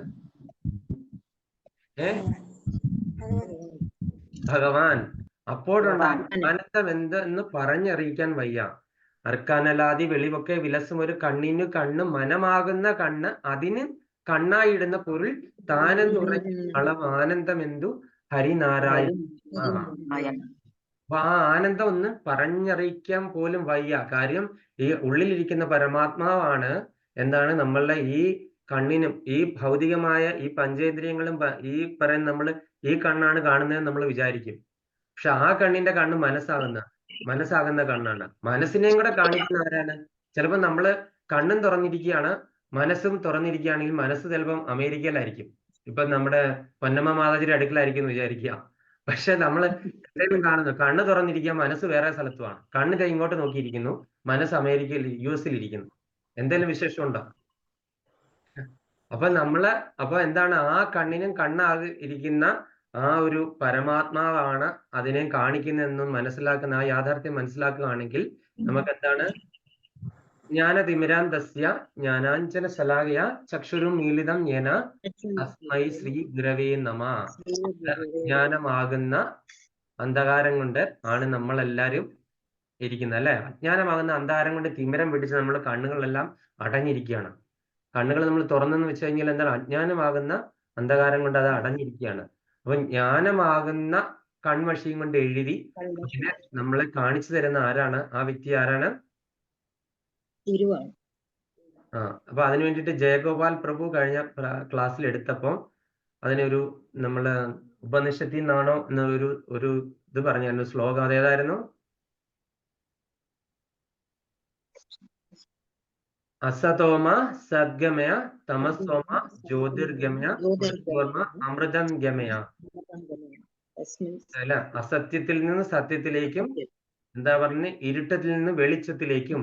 ഭഗവാൻ. അപ്പോഴുണ്ട് ആനന്ദം എന്തെന്ന് പറഞ്ഞറിയിക്കാൻ വയ്യ. അർക്കാനലാദി വെളിവൊക്കെ വിലസും ഒരു കണ്ണിനു കണ്ണ് മനമാകുന്ന കണ്ണ് അതിന് കണ്ണായിടുന്ന പൊരുൾ താനെന്നുറയ്ക്കും അളവ് ആനന്ദമെന്തു ഹരിനാരായണ. അപ്പൊ ആ ആനന്ദം ഒന്ന് പറഞ്ഞറിയിക്കാൻ പോലും വയ്യ. കാര്യം ഈ ഉള്ളിലിരിക്കുന്ന പരമാത്മാവാണ് എന്താണ്? നമ്മളുടെ ഈ കണ്ണിനും ഈ ഭൗതികമായ ഈ പഞ്ചേന്ദ്രിയങ്ങളും ഈ പറയുന്ന നമ്മള് ഈ കണ്ണാണ് കാണുന്നതെന്ന് നമ്മൾ വിചാരിക്കും. പക്ഷെ ആ കണ്ണിന്റെ കണ്ണ് മനസ്സാകുന്ന കണ്ണാണ്. മനസ്സിനെയും കൂടെ കാണിക്കുന്ന ആരാണ്? ചിലപ്പോ നമ്മള് കണ്ണും തുറന്നിരിക്കുകയാണ്, മനസ്സും തുറന്നിരിക്കുകയാണെങ്കിൽ മനസ്സ് ചിലപ്പം അമേരിക്കയിലായിരിക്കും. ഇപ്പൊ നമ്മുടെ പൊന്നമ്മ മാതാജിയുടെ അടുക്കലായിരിക്കും എന്ന് വിചാരിക്കുക. പക്ഷെ നമ്മൾ എന്തെങ്കിലും കാണുന്നു, കണ്ണ് തുറന്നിരിക്കുക, മനസ്സ് വേറെ സ്ഥലത്തുമാണ്. കണ്ണ് ഇങ്ങോട്ട് നോക്കിയിരിക്കുന്നു, മനസ്സ് അമേരിക്കയിൽ US ഇരിക്കുന്നു. എന്തെങ്കിലും വിശേഷമുണ്ടോ? അപ്പൊ എന്താണ്? ആ കണ്ണിനും കണ്ണാകെ ഇരിക്കുന്ന ആ ഒരു പരമാത്മാവാണ് അതിനെ കാണിക്കുന്നതെന്നും മനസ്സിലാക്കുന്ന ആ യാഥാർത്ഥ്യം മനസ്സിലാക്കുകയാണെങ്കിൽ നമുക്ക് എന്താണ്? ജ്ഞാനതിമിരാന്തസ്യ ജ്ഞാനാഞ്ജന ശലാകയ ചക്ഷുരും മീലിതം യേന തസ്മൈ ശ്രീ ഗുരവേ നമഃ. അജ്ഞാനമാകുന്ന അന്ധകാരം കൊണ്ട് ആണ് നമ്മളെല്ലാരും ഇരിക്കുന്നത് അല്ലെ? അജ്ഞാനമാകുന്ന അന്ധകാരം കൊണ്ട് തിമിരം പിടിച്ച് നമ്മൾ കണ്ണുകളെല്ലാം അടഞ്ഞിരിക്കുകയാണ്. കണ്ണുകൾ നമ്മൾ തുറന്നെന്ന് വെച്ച് കഴിഞ്ഞാൽ എന്താണ്? അജ്ഞാനമാകുന്ന അന്ധകാരം കൊണ്ട് അത് അടഞ്ഞിരിക്കുകയാണ്. അപ്പൊ ജ്ഞാനമാകുന്ന കൺമഷിയും കൊണ്ട് എഴുതി അതിനെ നമ്മളെ കാണിച്ചു തരുന്ന ആരാണ്? ആ വ്യക്തി ആരാണ്?
ഗുരുവാണ്.
അപ്പൊ അതിനു വേണ്ടിയിട്ട് ജയഗോപാൽ പ്രഭു കഴിഞ്ഞ ക്ലാസ്സിൽ എടുത്തപ്പോ അതിനൊരു നമ്മള് ഉപനിഷത്തിൽ നിന്നാണോ എന്നൊരു ഇത് പറഞ്ഞായിരുന്നു, ശ്ലോകം. അതേതായിരുന്നു? അസതോമ സദ്ഗമയ തമസോമ ജ്യോതിർഗമയ മൃത്യോർമ അമൃതം ഗമയ. അല്ല, അസത്യത്തിൽ നിന്ന് സത്യത്തിലേക്കും, എന്താ പറഞ്ഞ, ഇരുട്ടത്തിൽ നിന്ന് വെളിച്ചത്തിലേക്കും,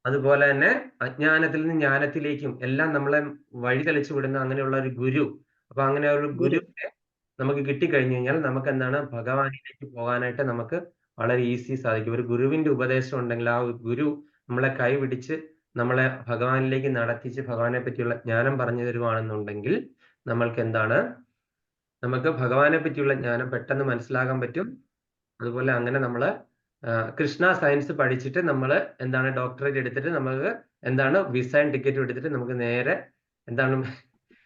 അതുപോലെ തന്നെ അജ്ഞാനത്തിൽ നിന്ന് ജ്ഞാനത്തിലേക്കും എല്ലാം നമ്മളെ വഴി തെളിച്ചു വിടുന്ന അങ്ങനെയുള്ള ഒരു ഗുരു. അപ്പൊ അങ്ങനെ ഒരു ഗുരുവിനെ നമുക്ക് കിട്ടിക്കഴിഞ്ഞു കഴിഞ്ഞാൽ നമുക്ക് എന്താണ്, ഭഗവാനിലേക്ക് പോകാനായിട്ട് നമുക്ക് വളരെ ഈസി സാധിക്കും. ഒരു ഗുരുവിന്റെ ഉപദേശം ഉണ്ടെങ്കിൽ ആ ഗുരു നമ്മളെ കൈ പിടിച്ച് നമ്മളെ ഭഗവാനിലേക്ക് നടത്തിച്ച് ഭഗവാനെ പറ്റിയുള്ള ജ്ഞാനം പറഞ്ഞു തരുവാണെന്നുണ്ടെങ്കിൽ നമ്മൾക്ക് എന്താണ്, നമുക്ക് ഭഗവാനെ പറ്റിയുള്ള ജ്ഞാനം പെട്ടെന്ന് മനസ്സിലാക്കാൻ പറ്റും. അതുപോലെ അങ്ങനെ നമ്മള് കൃഷ്ണ സയൻസ് പഠിച്ചിട്ട് നമ്മൾ എന്താണ് ഡോക്ടറേറ്റ് എടുത്തിട്ട് നമുക്ക് എന്താണ് വിസ ടിക്കറ്റ് എടുത്തിട്ട് നമുക്ക് നേരെ എന്താണ്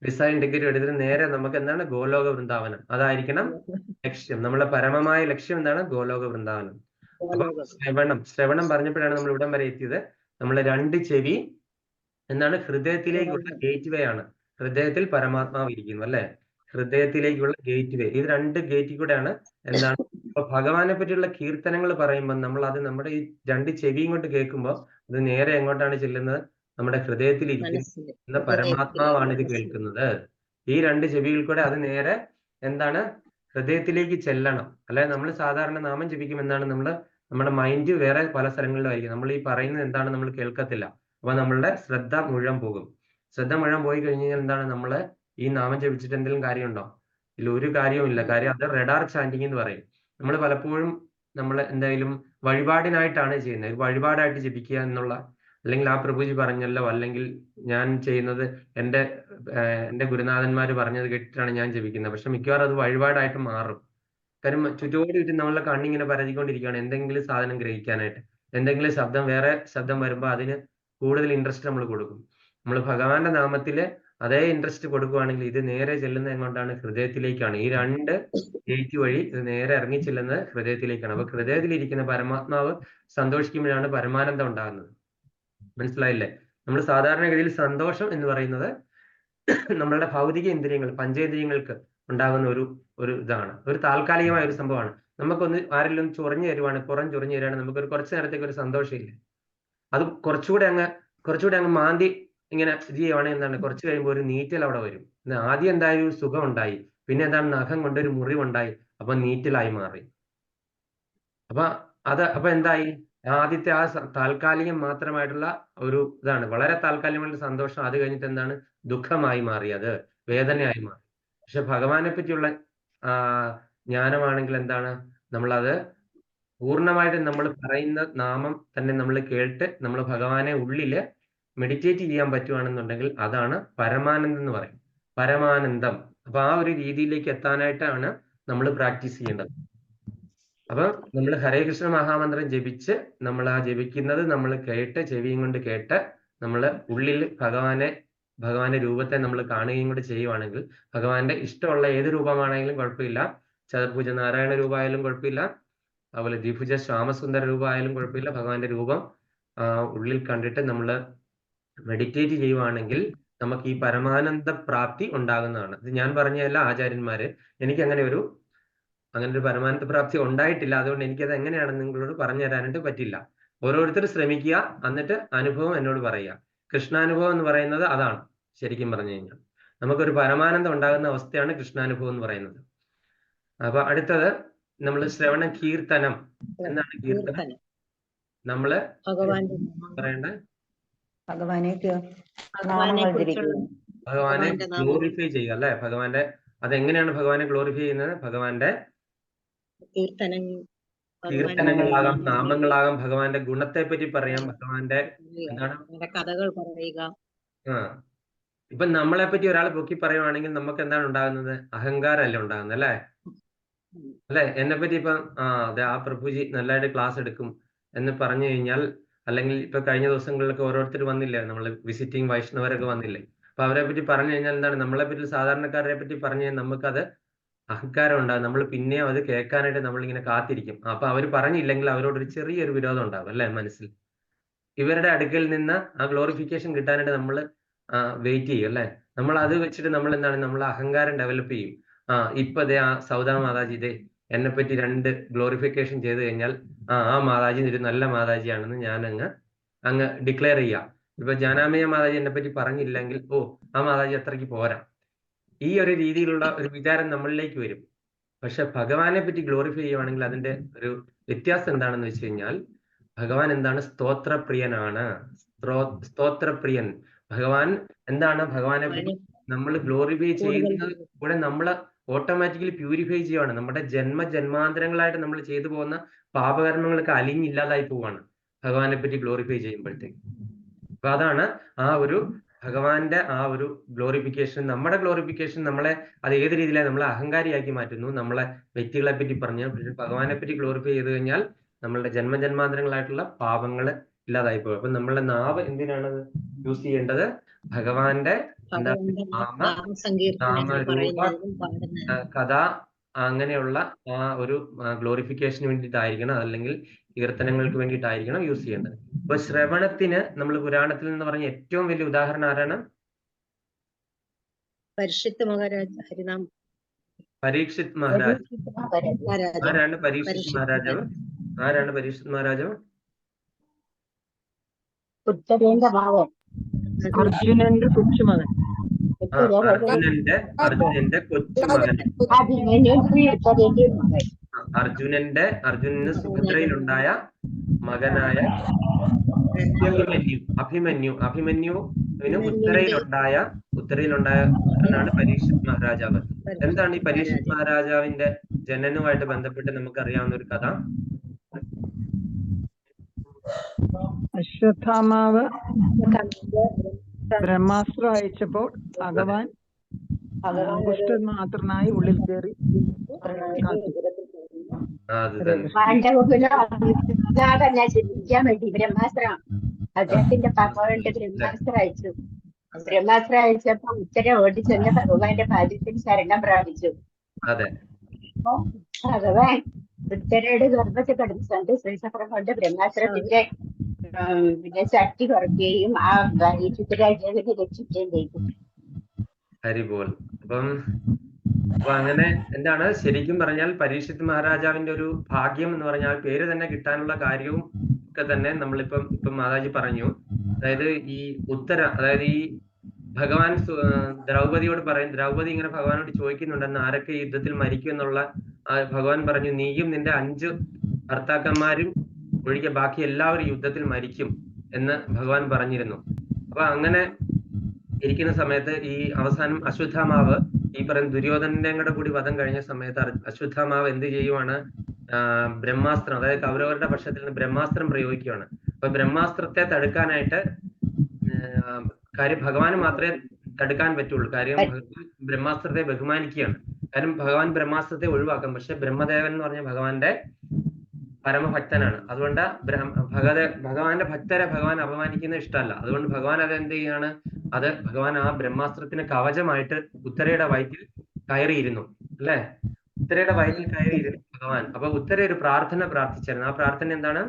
വിസ ടിക്കറ്റ് എടുത്തിട്ട് നേരെ നമുക്ക് എന്താണ് ഗോലോക വൃന്ദാവനം. അതായിരിക്കണം ലക്ഷ്യം. നമ്മളെ പരമമായ ലക്ഷ്യം എന്താണ്? ഗോലോക വൃന്ദാവനം. അപ്പൊ ശ്രവണം പറഞ്ഞപ്പോഴാണ് നമ്മൾ ഇവിടം വരെ എത്തിയത്. നമ്മളെ 2 ചെവി എന്താണ് ഹൃദയത്തിലേക്കുള്ള ഗേറ്റ് വേ ആണ്. ഹൃദയത്തിൽ പരമാത്മാവ് ഇരിക്കുന്നു അല്ലെ, ഹൃദയത്തിലേക്കുള്ള ഗേറ്റ് വേ. ഇത് 2 ഗേറ്റിൽ കൂടെയാണ് എന്താണ്. അപ്പൊ ഭഗവാനെ പറ്റിയുള്ള കീർത്തനങ്ങൾ പറയുമ്പോൾ നമ്മൾ അത് നമ്മുടെ ഈ 2 ചെവിയും കൊണ്ട് കേൾക്കുമ്പോൾ അത് നേരെ എങ്ങോട്ടാണ് ചെല്ലുന്നത്? നമ്മുടെ ഹൃദയത്തിൽ ഇരിക്കുന്ന പരമാത്മാവാണ് ഇത് കേൾക്കുന്നത്. ഈ 2 ചെവികൾ കൂടെ അത് നേരെ എന്താണ് ഹൃദയത്തിലേക്ക് ചെല്ലണം. അല്ലെ, നമ്മൾ സാധാരണ നാമം ജപിക്കും എന്താണ്, നമ്മുടെ മൈൻഡ് വേറെ പല സ്ഥലങ്ങളിലായിരിക്കും. നമ്മൾ ഈ പറയുന്നത് എന്താണ് നമ്മൾ കേൾക്കത്തില്ല. അപ്പൊ നമ്മളുടെ ശ്രദ്ധ മുഴുവൻ പോകും. ശ്രദ്ധ മുഴുവൻ പോയി കഴിഞ്ഞ് കഴിഞ്ഞാൽ എന്താണ്, നമ്മള് ഈ നാമം ജപിച്ചിട്ട് എന്തെങ്കിലും കാര്യമുണ്ടോ? ഇല്ല, ഒരു കാര്യവുമില്ല. കാര്യം അത് റഡാർ ചാൻഡിങ് എന്ന് പറയും. നമ്മൾ പലപ്പോഴും നമ്മൾ എന്തായാലും വഴിപാടിനായിട്ടാണ് ചെയ്യുന്നത്. വഴിപാടായിട്ട് ജപിക്കുക എന്നുള്ള, അല്ലെങ്കിൽ ആ പ്രഭുജി പറഞ്ഞല്ലോ, അല്ലെങ്കിൽ ഞാൻ ചെയ്യുന്നത് എന്റെ ഗുരുനാഥന്മാര് പറഞ്ഞത് കേട്ടിട്ടാണ് ഞാൻ ജപിക്കുന്നത്. പക്ഷെ മിക്കവാറും അത് വഴിപാടായിട്ട് മാറും. കാര്യം ചുറ്റോട് ചുറ്റും നമ്മളെ കണ്ണിങ്ങനെ പരതിക്കൊണ്ടിരിക്കുകയാണ് എന്തെങ്കിലും സാധനം ഗ്രഹിക്കാനായിട്ട്. എന്തെങ്കിലും വേറെ ശബ്ദം വരുമ്പോൾ അതിന് കൂടുതൽ ഇൻട്രസ്റ്റ് നമ്മൾ കൊടുക്കും. നമ്മൾ ഭഗവാന്റെ നാമത്തില് അതേ ഇൻട്രസ്റ്റ് കൊടുക്കുകയാണെങ്കിൽ ഇത് നേരെ ചെല്ലുന്നത് എങ്ങോട്ടാണ്? ഹൃദയത്തിലേക്കാണ്. ഈ 2 ഗേറ്റ് വഴി ഇത് നേരെ ഇറങ്ങി ചെല്ലുന്നത് ഹൃദയത്തിലേക്കാണ്. അപ്പൊ ഹൃദയത്തിലിരിക്കുന്ന പരമാത്മാവ് സന്തോഷിക്കുമ്പോഴാണ് പരമാനന്ദം ഉണ്ടാകുന്നത്. മനസ്സിലായില്ലേ? നമ്മൾ സാധാരണഗതിയിൽ സന്തോഷം എന്ന് പറയുന്നത് നമ്മളുടെ ഭൗതിക ഇന്ദ്രിയങ്ങൾ, പഞ്ചേന്ദ്രിയങ്ങൾക്ക് ഉണ്ടാകുന്ന ഒരു ഇതാണ്, ഒരു താൽക്കാലികമായ ഒരു സംഭവമാണ്. നമുക്കൊന്ന് ആരെങ്കിലും ചൊറിഞ്ഞു തരുവാണ്, പുറം ചൊറിഞ്ഞു തരുവാണ്, നമുക്കൊരു കുറച്ചു നേരത്തേക്ക് ഒരു സന്തോഷമില്ലേ? അത് കുറച്ചുകൂടെ അങ്ങ് മാന്തി ഇങ്ങനെ ഇത് ചെയ്യുവാണെങ്കിൽ എന്താണ്, കുറച്ച് കഴിയുമ്പോൾ ഒരു നീറ്റൽ അവിടെ വരും. ആദ്യം എന്തായാലും ഒരു സുഖം ഉണ്ടായി, പിന്നെ എന്താണ് നഖം കൊണ്ടൊരു മുറിവുണ്ടായി, അപ്പൊ നീറ്റലായി മാറി. അപ്പൊ എന്തായി? ആദ്യത്തെ ആ താൽക്കാലികം മാത്രമായിട്ടുള്ള ഒരു ഇതാണ്, വളരെ താൽക്കാലികമായിട്ടുള്ള സന്തോഷം. അത് കഴിഞ്ഞിട്ട് എന്താണ്? ദുഃഖമായി മാറി, അത് വേദനയായി മാറി. പക്ഷെ ഭഗവാനെ പറ്റിയുള്ള ജ്ഞാനമാണെങ്കിൽ എന്താണ്, നമ്മളത് പൂർണ്ണമായിട്ട് നമ്മൾ പറയുന്ന നാമം തന്നെ നമ്മൾ കേട്ട് നമ്മൾ ഭഗവാനെ ഉള്ളില് മെഡിറ്റേറ്റ് ചെയ്യാൻ പറ്റുവാണെന്നുണ്ടെങ്കിൽ അതാണ് പരമാനന്ദം എന്ന് പറയും. പരമാനന്ദം. അപ്പൊ ആ ഒരു രീതിയിലേക്ക് എത്താനായിട്ടാണ് നമ്മൾ പ്രാക്ടീസ് ചെയ്യേണ്ടത്. അപ്പൊ നമ്മൾ ഹരേ കൃഷ്ണ മഹാമന്ത്രം ജപിച്ച് നമ്മൾ ആ ജപിക്കുന്നത് നമ്മൾ കേട്ട്, ചെവിയും കൊണ്ട് കേട്ട് നമ്മൾ ഉള്ളിൽ ഭഗവാന്റെ രൂപത്തെ നമ്മൾ കാണുകയും കൂടി ചെയ്യുവാണെങ്കിൽ, ഭഗവാന്റെ ഇഷ്ടമുള്ള ഏത് രൂപമാണെങ്കിലും കുഴപ്പമില്ല, ചതുർഭുജ നാരായണ രൂപമായാലും കുഴപ്പമില്ല, അതുപോലെ ദ്വിഭുജ ശ്യാമസുന്ദര രൂപമായാലും കുഴപ്പമില്ല, ഭഗവാന്റെ രൂപം ഉള്ളിൽ കണ്ടിട്ട് നമ്മൾ മെഡിറ്റേറ്റ് ചെയ്യുവാണെങ്കിൽ നമുക്ക് ഈ പരമാനന്ദ പ്രാപ്തി ഉണ്ടാകുന്നതാണ്. ഇത് ഞാൻ പറഞ്ഞതല്ല, ആചാര്യന്മാര്. എനിക്ക് അങ്ങനെ ഒരു പരമാനന്ദ പ്രാപ്തി ഉണ്ടായിട്ടില്ല. അതുകൊണ്ട് എനിക്കത് എങ്ങനെയാണെന്ന് നിങ്ങളോട് പറഞ്ഞു തരാനായിട്ട് പറ്റില്ല. ഓരോരുത്തർ ശ്രമിക്കുക, എന്നിട്ട് അനുഭവം എന്നോട് പറയുക. കൃഷ്ണാനുഭവം എന്ന് പറയുന്നത് അതാണ്. ശരിക്കും പറഞ്ഞു കഴിഞ്ഞാൽ നമുക്കൊരു പരമാനന്ദം ഉണ്ടാകുന്ന അവസ്ഥയാണ് കൃഷ്ണാനുഭവം എന്ന് പറയുന്നത്. അപ്പൊ അടുത്തത് നമ്മൾ ശ്രവണ കീർത്തനം. എന്താണ് കീർത്തനം? നമ്മള് പറയണ്ടേ? ഭഗവാനെ ഗ്ലോറിഫൈ ചെയ്യുക അല്ലെ? അതെങ്ങനെയാണ് ഭഗവാനെ ഗ്ലോറിഫൈ ചെയ്യുന്നത്? ഭഗവാന്റെ കീർത്തനങ്ങളാകാം, നാമങ്ങളാകാം, ഭഗവാന്റെ ഗുണത്തെ പറ്റി പറയാം, ഭഗവാന്റെ എന്താണ്
കഥകൾ പറയുക.
ഇപ്പൊ നമ്മളെ പറ്റി ഒരാൾ പൊക്കി പറയുവാണെങ്കിൽ നമുക്ക് എന്താണ് ഉണ്ടാകുന്നത്? അഹങ്കാരമല്ലേ ഉണ്ടാകുന്നത് അല്ലെ? എന്നെ പറ്റി ഇപ്പം അതെ, ആ പ്രഭുജി നല്ലതായിട്ട് ക്ലാസ് എടുക്കും എന്ന് പറഞ്ഞു കഴിഞ്ഞാൽ, അല്ലെങ്കിൽ ഇപ്പൊ കഴിഞ്ഞ ദിവസങ്ങളിലൊക്കെ ഓരോരുത്തർ വന്നില്ലേ, നമ്മൾ വിസിറ്റിംഗ് വൈഷ്ണവരൊക്കെ വന്നില്ലേ, അപ്പൊ അവരെ പറ്റി പറഞ്ഞു കഴിഞ്ഞാൽ എന്താണ്, നമ്മളെ പറ്റി സാധാരണക്കാരെ പറ്റി പറഞ്ഞു കഴിഞ്ഞാൽ നമുക്കത് അഹങ്കാരം ഉണ്ടാകും. നമ്മൾ പിന്നെയും അത് കേൾക്കാനായിട്ട് നമ്മളിങ്ങനെ കാത്തിരിക്കും. അപ്പൊ അവർ പറഞ്ഞില്ലെങ്കിൽ അവരോടൊരു ചെറിയൊരു വിരോധം ഉണ്ടാകും അല്ലെ മനസ്സിൽ. ഇവരുടെ അടുക്കൽ നിന്ന് ആ ഗ്ലോറിഫിക്കേഷൻ കിട്ടാനായിട്ട് നമ്മൾ വെയിറ്റ് ചെയ്യും അല്ലെ. നമ്മൾ അത് വെച്ചിട്ട് നമ്മൾ എന്താണ്, നമ്മൾ അഹങ്കാരം ഡെവലപ്പ് ചെയ്യും. ഇപ്പൊ ദേ ആ സൗദാ മാതാജി ദേ എന്നെ പറ്റി 2 ഗ്ലോറിഫിക്കേഷൻ ചെയ്ത് കഴിഞ്ഞാൽ ആ മാതാജി ഒരു നല്ല മാതാജിയാണെന്ന് ഞാൻ അങ്ങ് ഡിക്ലെയർ ചെയ്യാം. ഇപ്പൊ ജാനാമയ മാതാജി എന്നെ പറ്റി പറഞ്ഞില്ലെങ്കിൽ ആ മാതാജി അത്രയ്ക്ക് പോരാ. ഈ ഒരു രീതിയിലുള്ള ഒരു വിചാരം നമ്മളിലേക്ക് വരും. പക്ഷെ ഭഗവാനെ പറ്റി ഗ്ലോറിഫൈ ചെയ്യുവാണെങ്കിൽ അതിന്റെ ഒരു വ്യത്യാസം എന്താണെന്ന് വെച്ച് കഴിഞ്ഞാൽ, ഭഗവാൻ എന്താണ്? സ്തോത്രപ്രിയനാണ്. സ്തോത്രപ്രിയൻ ഭഗവാൻ എന്താണ്? ഭഗവാനെ പറ്റി നമ്മൾ ഗ്ലോറിഫൈ ചെയ്യുന്നത് കൂടെ നമ്മൾ ഓട്ടോമാറ്റിക്കലി പ്യൂരിഫൈ ചെയ്യുവാണ്. നമ്മുടെ ജന്മാന്തരങ്ങളായിട്ട് നമ്മൾ ചെയ്തു പോകുന്ന പാപകർമ്മങ്ങളൊക്കെ അലിഞ്ഞില്ലാതായി പോവാണ് ഭഗവാനെ പറ്റി ഗ്ലോറിഫൈ ചെയ്യുമ്പോഴത്തേക്ക്. അപ്പൊ അതാണ് ആ ഒരു ഭഗവാന്റെ ആ ഒരു ഗ്ലോറിഫിക്കേഷൻ. നമ്മുടെ ഗ്ലോറിഫിക്കേഷൻ നമ്മളെ അത് ഏത് രീതിയിലാണ് നമ്മളെ അഹങ്കാരിയാക്കി മാറ്റുന്നു. നമ്മളെ വ്യക്തികളെ പറ്റി പറഞ്ഞാൽ ഭഗവാനെ പറ്റി ഗ്ലോറിഫൈ ചെയ്ത് കഴിഞ്ഞാൽ നമ്മളുടെ ജന്മാന്തരങ്ങളായിട്ടുള്ള പാപങ്ങൾ ഇല്ലാതായി പോകും. അപ്പൊ നമ്മളുടെ നാവ് എന്തിനാണ് യൂസ് ചെയ്യേണ്ടത്? ഭഗവാന്റെ നാമരൂപ കഥ അങ്ങനെയുള്ള ആ ഒരു ഗ്ലോറിഫിക്കേഷന് വേണ്ടിയിട്ടായിരിക്കണം, അല്ലെങ്കിൽ കീർത്തനങ്ങൾക്ക് വേണ്ടിയിട്ടായിരിക്കണം യൂസ് ചെയ്യേണ്ടത്. അപ്പൊ ശ്രവണത്തിന് നമ്മൾ പുരാണത്തിൽ നിന്ന് പറഞ്ഞ ഏറ്റവും വലിയ ഉദാഹരണം ആരാണ്?
പരീക്ഷിത് മഹാരാജ് ഹരിനാം.
പരീക്ഷിത് മഹാരാജ്. ആരാണ് പരീക്ഷിത് മഹാരാജാവ്? ആരാണ് പരീക്ഷിത് മഹാരാജാവ്?
ഉത്തരേന്റെ ഭാവം
അർജുനന്റെ കൊച്ചുമകൻ.
അർജുനന്റെ കൊച്ചുമകൻ. അർജുനന് സുഭദ്രയിലുണ്ടായ മകനായ അഭിമന്യുവിന് ഉത്തരയിലുണ്ടായ പരീക്ഷിത് മഹാരാജാവ്. എന്താണ് ഈ പരീക്ഷിത് മഹാരാജാവിന്റെ ജനനവുമായിട്ട് ബന്ധപ്പെട്ട് നമുക്കറിയാവുന്ന ഒരു കഥ?
അശ്വത്ഥാമാവ് ബ്രഹ്മാസ്ത്രം അയച്ചപ്പോൾ ഭഗവാൻ മാത്രനായി ഉള്ളിൽ കയറി
ചിന്തിക്കാൻ വേണ്ടി ബ്രഹ്മാസ്ത്രം അദ്ദേഹത്തിന്റെ പകവന്റെ ബ്രഹ്മാസ്ത്രം അയച്ചു. ബ്രഹ്മാസ്ത്രം അയച്ചപ്പോ ഉത്തര ഓടിച്ചെന്ന് ഭഗവാന്റെ പാദത്തിൽ ശരണം പ്രാപിച്ചു. ഭഗവാൻ ഉത്തരയുടെ ഗർഭത്തിൽ കിടന്നുകൊണ്ട് ശ്രീചക്രം കൊണ്ട് ബ്രഹ്മാസ്ത്രത്തിന്റെ ശക്തി കുറയ്ക്കുകയും ആ പരീക്ഷിതരാജ്യത്തെ രക്ഷിക്കുകയും ചെയ്തു.
ഹരിബോൾ. അപ്പൊ അങ്ങനെ എന്താണ് ശരിക്കും പറഞ്ഞാൽ പരീക്ഷിത് മഹാരാജാവിന്റെ ഒരു ഭാഗ്യം എന്ന് പറഞ്ഞാൽ പേര് തന്നെ കിട്ടാനുള്ള കാര്യവും ഒക്കെ തന്നെ ഇപ്പം മാതാജി പറഞ്ഞു. അതായത് ഈ അതായത് ഈ ഭഗവാൻ ദ്രൗപദിയോട് ദ്രൗപദി ഇങ്ങനെ ഭഗവാനോട് ചോദിക്കുന്നുണ്ടെന്ന്, ആരൊക്കെ യുദ്ധത്തിൽ മരിക്കും എന്നുള്ള. ഭഗവാൻ പറഞ്ഞു, നീയും നിന്റെ 5 ഭർത്താക്കന്മാരും ഒഴികെ ബാക്കി എല്ലാവരും യുദ്ധത്തിൽ മരിക്കും എന്ന് ഭഗവാൻ പറഞ്ഞിരുന്നു. അപ്പൊ അങ്ങനെ ഇരിക്കുന്ന സമയത്ത് ഈ അവസാനം അശ്വത്ഥാമാവ് ഈ പറയുന്ന ദുര്യോധനന്റെ കൂടി വധം കഴിഞ്ഞ സമയത്ത് അശ്വത്ഥാമാവ് എന്ത് ചെയ്യുവാണ്? ബ്രഹ്മാസ്ത്രം, അതായത് കൗരവരുടെ പക്ഷത്തിൽ നിന്ന് ബ്രഹ്മാസ്ത്രം പ്രയോഗിക്കുകയാണ്. അപ്പൊ ബ്രഹ്മാസ്ത്രത്തെ തടുക്കാനായിട്ട് കാര്യം ഭഗവാന് മാത്രമേ തടുക്കാൻ പറ്റുള്ളൂ. കാര്യം ബ്രഹ്മാസ്ത്രത്തെ ബഹുമാനിക്കുകയാണ്. കാര്യം ഭഗവാൻ ബ്രഹ്മാസ്ത്രത്തെ ഒഴിവാക്കാം, പക്ഷെ ബ്രഹ്മദേവൻ എന്ന് പറഞ്ഞ ഭഗവാന്റെ പരമഭക്തനാണ്. അതുകൊണ്ട് ഭഗവാന്റെ ഭക്തരെ ഭഗവാൻ അപമാനിക്കുന്നത് ഇഷ്ടമല്ല. അതുകൊണ്ട് ഭഗവാൻ അത് എന്ത് ചെയ്യാണ്? അത് ഭഗവാൻ ആ ബ്രഹ്മാസ്ത്രത്തിന് കവചമായിട്ട് ഉത്തരയുടെ വയറ്റിൽ കയറിയിരുന്നു അല്ലെ. ഉത്തരയുടെ വയറ്റിൽ കയറിയിരുന്നു ഭഗവാൻ. അപ്പൊ ഉത്തര ഒരു പ്രാർത്ഥന പ്രാർത്ഥിച്ചായിരുന്നു. ആ പ്രാർത്ഥന എന്താണ്?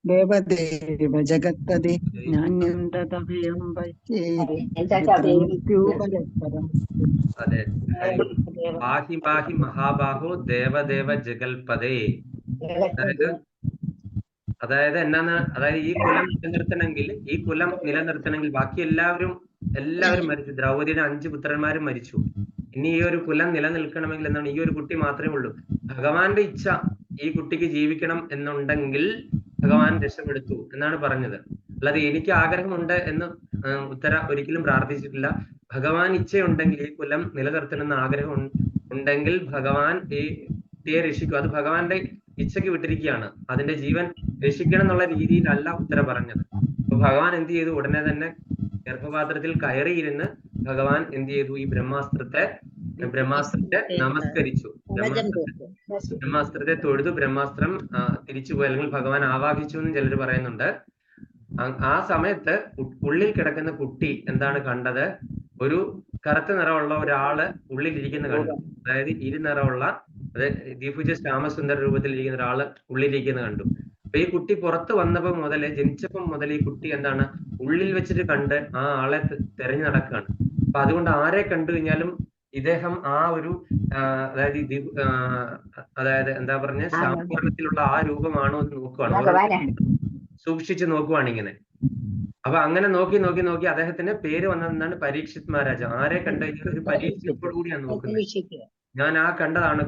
ദേവദേവ ജഗത്തദേ ജ്ഞാനം തദഭയം പശ്യേത്.
അതെ, പാഹി പാഹി മഹാബാഹോ ദേവദേവ ജഗൽപദേ. അതായത് എന്നാന്ന്, അതായത് ഈ കുലം നിലനിർത്തണമെങ്കിൽ ബാക്കി എല്ലാവരും മരിച്ചു. ദ്രൗപദിയുടെ 5 പുത്രന്മാരും മരിച്ചു. ഇനി ഈ ഒരു കുലം നിലനിൽക്കണമെങ്കിൽ എന്താണ്? ഈ ഒരു കുട്ടി മാത്രമേ ഉള്ളൂ. ഭഗവാന്റെ ഇച്ഛ ഈ കുട്ടിക്ക് ജീവിക്കണം എന്നുണ്ടെങ്കിൽ ഭഗവാൻ രക്ഷപ്പെടുത്തു എന്നാണ് പറഞ്ഞത്. അല്ലാതെ എനിക്ക് ആഗ്രഹമുണ്ട് എന്ന് ഉത്തര ഒരിക്കലും പ്രാർത്ഥിച്ചിട്ടില്ല. ഭഗവാൻ ഇച്ഛയുണ്ടെങ്കിൽ ഈ കുലം നിലനിർത്തണമെന്ന് ആഗ്രഹം ഉണ്ടെങ്കിൽ ഭഗവാൻ ഈ കുട്ടിയെ രക്ഷിക്കും. അത് ഭഗവാന്റെ ഇച്ഛയ്ക്ക് വിട്ടിരിക്കുകയാണ്. അതിന്റെ ജീവൻ രക്ഷിക്കണം എന്നുള്ള രീതിയിലല്ല ഉത്തര പറഞ്ഞത്. അപ്പൊ ഭഗവാൻ എന്ത് ചെയ്തു? ഉടനെ തന്നെ ഗർഭപാത്രത്തിൽ കയറിയിരുന്ന് ഭഗവാൻ എന്ത് ചെയ്തു? ഈ ബ്രഹ്മാസ്ത്രത്തെ നമസ്കരിച്ചു. ബ്രഹ്മാസ്ത്രത്തെ തൊഴുതു. ബ്രഹ്മാസ്ത്രം തിരിച്ചുപോയി, അല്ലെങ്കിൽ ഭഗവാൻ ആവാഹിച്ചു എന്ന് ചിലർ പറയുന്നുണ്ട്. ആ സമയത്ത് ഉള്ളിൽ കിടക്കുന്ന കുട്ടി എന്താണ് കണ്ടത്? ഒരു കറുത്ത നിറമുള്ള ഒരാള് ഉള്ളിലിരിക്കുന്ന കണ്ടു. അതായത് ഇരുനിറമുള്ള, അതായത് ദ്വിഭുജ ശ്യാമസുന്ദര രൂപത്തിലിരിക്കുന്ന ഒരാള് ഉള്ളിലിരിക്കുന്ന കണ്ടു. അപ്പൊ ഈ കുട്ടി പുറത്ത് വന്നപ്പോ മുതലേ, ജനിച്ചപ്പം മുതൽ ഈ കുട്ടി എന്താണ് ഉള്ളിൽ വെച്ചിട്ട് കണ്ട് ആ ആളെ തെരഞ്ഞു നടക്കുകയാണ്. അപ്പൊ അതുകൊണ്ട് ആരെ കണ്ടു കഴിഞ്ഞാലും ഇദ്ദേഹം ആ ഒരു അതായത് എന്താ പറഞ്ഞ ശ്യാമവർണ്ണത്തിലുള്ള ആ രൂപമാണോ എന്ന് നോക്കുവാണ്, സൂക്ഷിച്ചു നോക്കുവാണ് ഇങ്ങനെ. അപ്പൊ അങ്ങനെ നോക്കി നോക്കി നോക്കി അദ്ദേഹത്തിന് പേര് വന്നതെന്നാണ് പരീക്ഷിത് മഹാരാജ. ആരെ കണ്ടു കഴിഞ്ഞാൽ ഒരു പരീക്ഷത്തോടു കൂടിയാണ് നോക്കുന്നത്. ഞാൻ ആ കണ്ടതാണ്,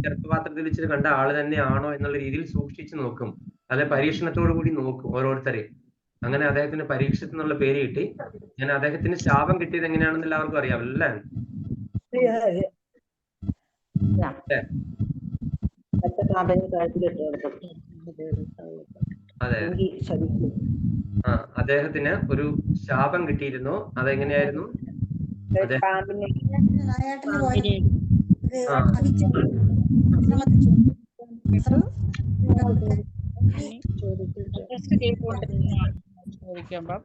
ചെറുപ്പപാത്രത്തിൽ വെച്ചിട്ട് കണ്ട ആള് തന്നെയാണോ എന്നുള്ള രീതിയിൽ സൂക്ഷിച്ചു നോക്കും. അല്ലെ പരീക്ഷണത്തോടു കൂടി നോക്കും ഓരോരുത്തരെയും. അങ്ങനെ അദ്ദേഹത്തിന് പരീക്ഷത്ത് എന്നുള്ള പേര് കിട്ടി. ഞാൻ അദ്ദേഹത്തിന് ശാപം കിട്ടിയത് എങ്ങനെയാണെന്ന് എല്ലാവർക്കും അറിയാമല്ലോ അല്ലേ? അതെ, അദ്ദേഹത്തിന് ഒരു ശാപം കിട്ടിയിരുന്നു. അതെങ്ങനെയായിരുന്നു?
ചോദിക്കുമ്പം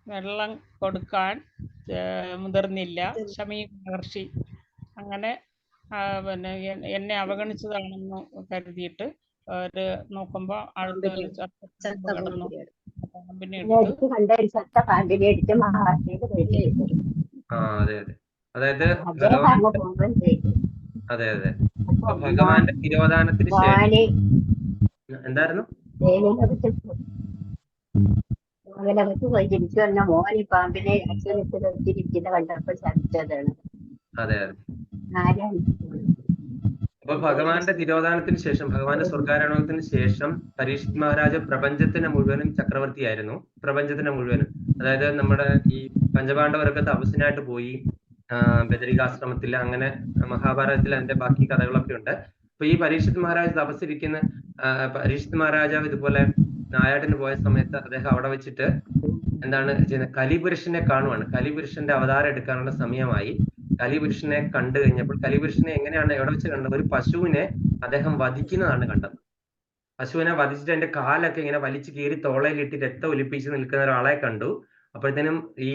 വെള്ളം കൊടുക്കാൻ മുതിർന്നില്ല ശമീ മഹർഷി. അങ്ങനെ പിന്നെ എന്നെ അവഗണിച്ചതാണെന്ന് കരുതിയിട്ട് അവര് നോക്കുമ്പോ ആളുടെ പാമ്പിനെ എടുത്ത്
അതെ അതെ, അതായത് അതെ അതെ, ഭഗവാന്റെ തിരോധാനത്തിന് ശേഷം എന്തായിരുന്നു? അതെ അതെ. അപ്പൊ ഭഗവാന്റെ തിരോധാനത്തിന് ശേഷം, ഭഗവാന്റെ സ്വർഗാരോഹണത്തിന് ശേഷം പരീക്ഷിത് മഹാരാജ പ്രപഞ്ചത്തിന് മുഴുവനും ചക്രവർത്തിയായിരുന്നു. പ്രപഞ്ചത്തിന് മുഴുവനും, അതായത് നമ്മുടെ ഈ പഞ്ചപാണ്ഡവരൊക്കെ തപസ്സിനായിട്ട് പോയി ബദരികാശ്രമത്തിൽ, അങ്ങനെ മഹാഭാരതത്തിൽ അതിന്റെ ബാക്കി കഥകളൊക്കെ ഉണ്ട്. അപ്പൊ ഈ പരീക്ഷിത് മഹാരാജ് തപസ്സിരിക്കുന്ന പരീക്ഷിത് മഹാരാജാവ് ഇതുപോലെ നായാട്ടിന് പോയ സമയത്ത് അദ്ദേഹം അവിടെ വെച്ചിട്ട് എന്താണ് ചെയ്യുന്നത്? കലിപുരുഷനെ കാണുവാണ്. കലിപുരുഷന്റെ അവതാരം എടുക്കാനുള്ള സമയമായി. കലിപുരുഷനെ കണ്ടു കഴിഞ്ഞപ്പോൾ, കലിപുരുഷനെ എങ്ങനെയാണ് എവിടെ വെച്ച് കണ്ടത്? ഒരു പശുവിനെ അദ്ദേഹം വധിക്കുന്നതാണ് കണ്ടത്. പശുവിനെ വധിച്ചിട്ട് അതിന്റെ കാലൊക്കെ ഇങ്ങനെ വലിച്ചു കീറി തോളയിലിട്ട് രക്തം ഒലിപ്പിച്ച് നിൽക്കുന്ന ഒരാളെ കണ്ടു. അപ്പോഴത്തേനും ഈ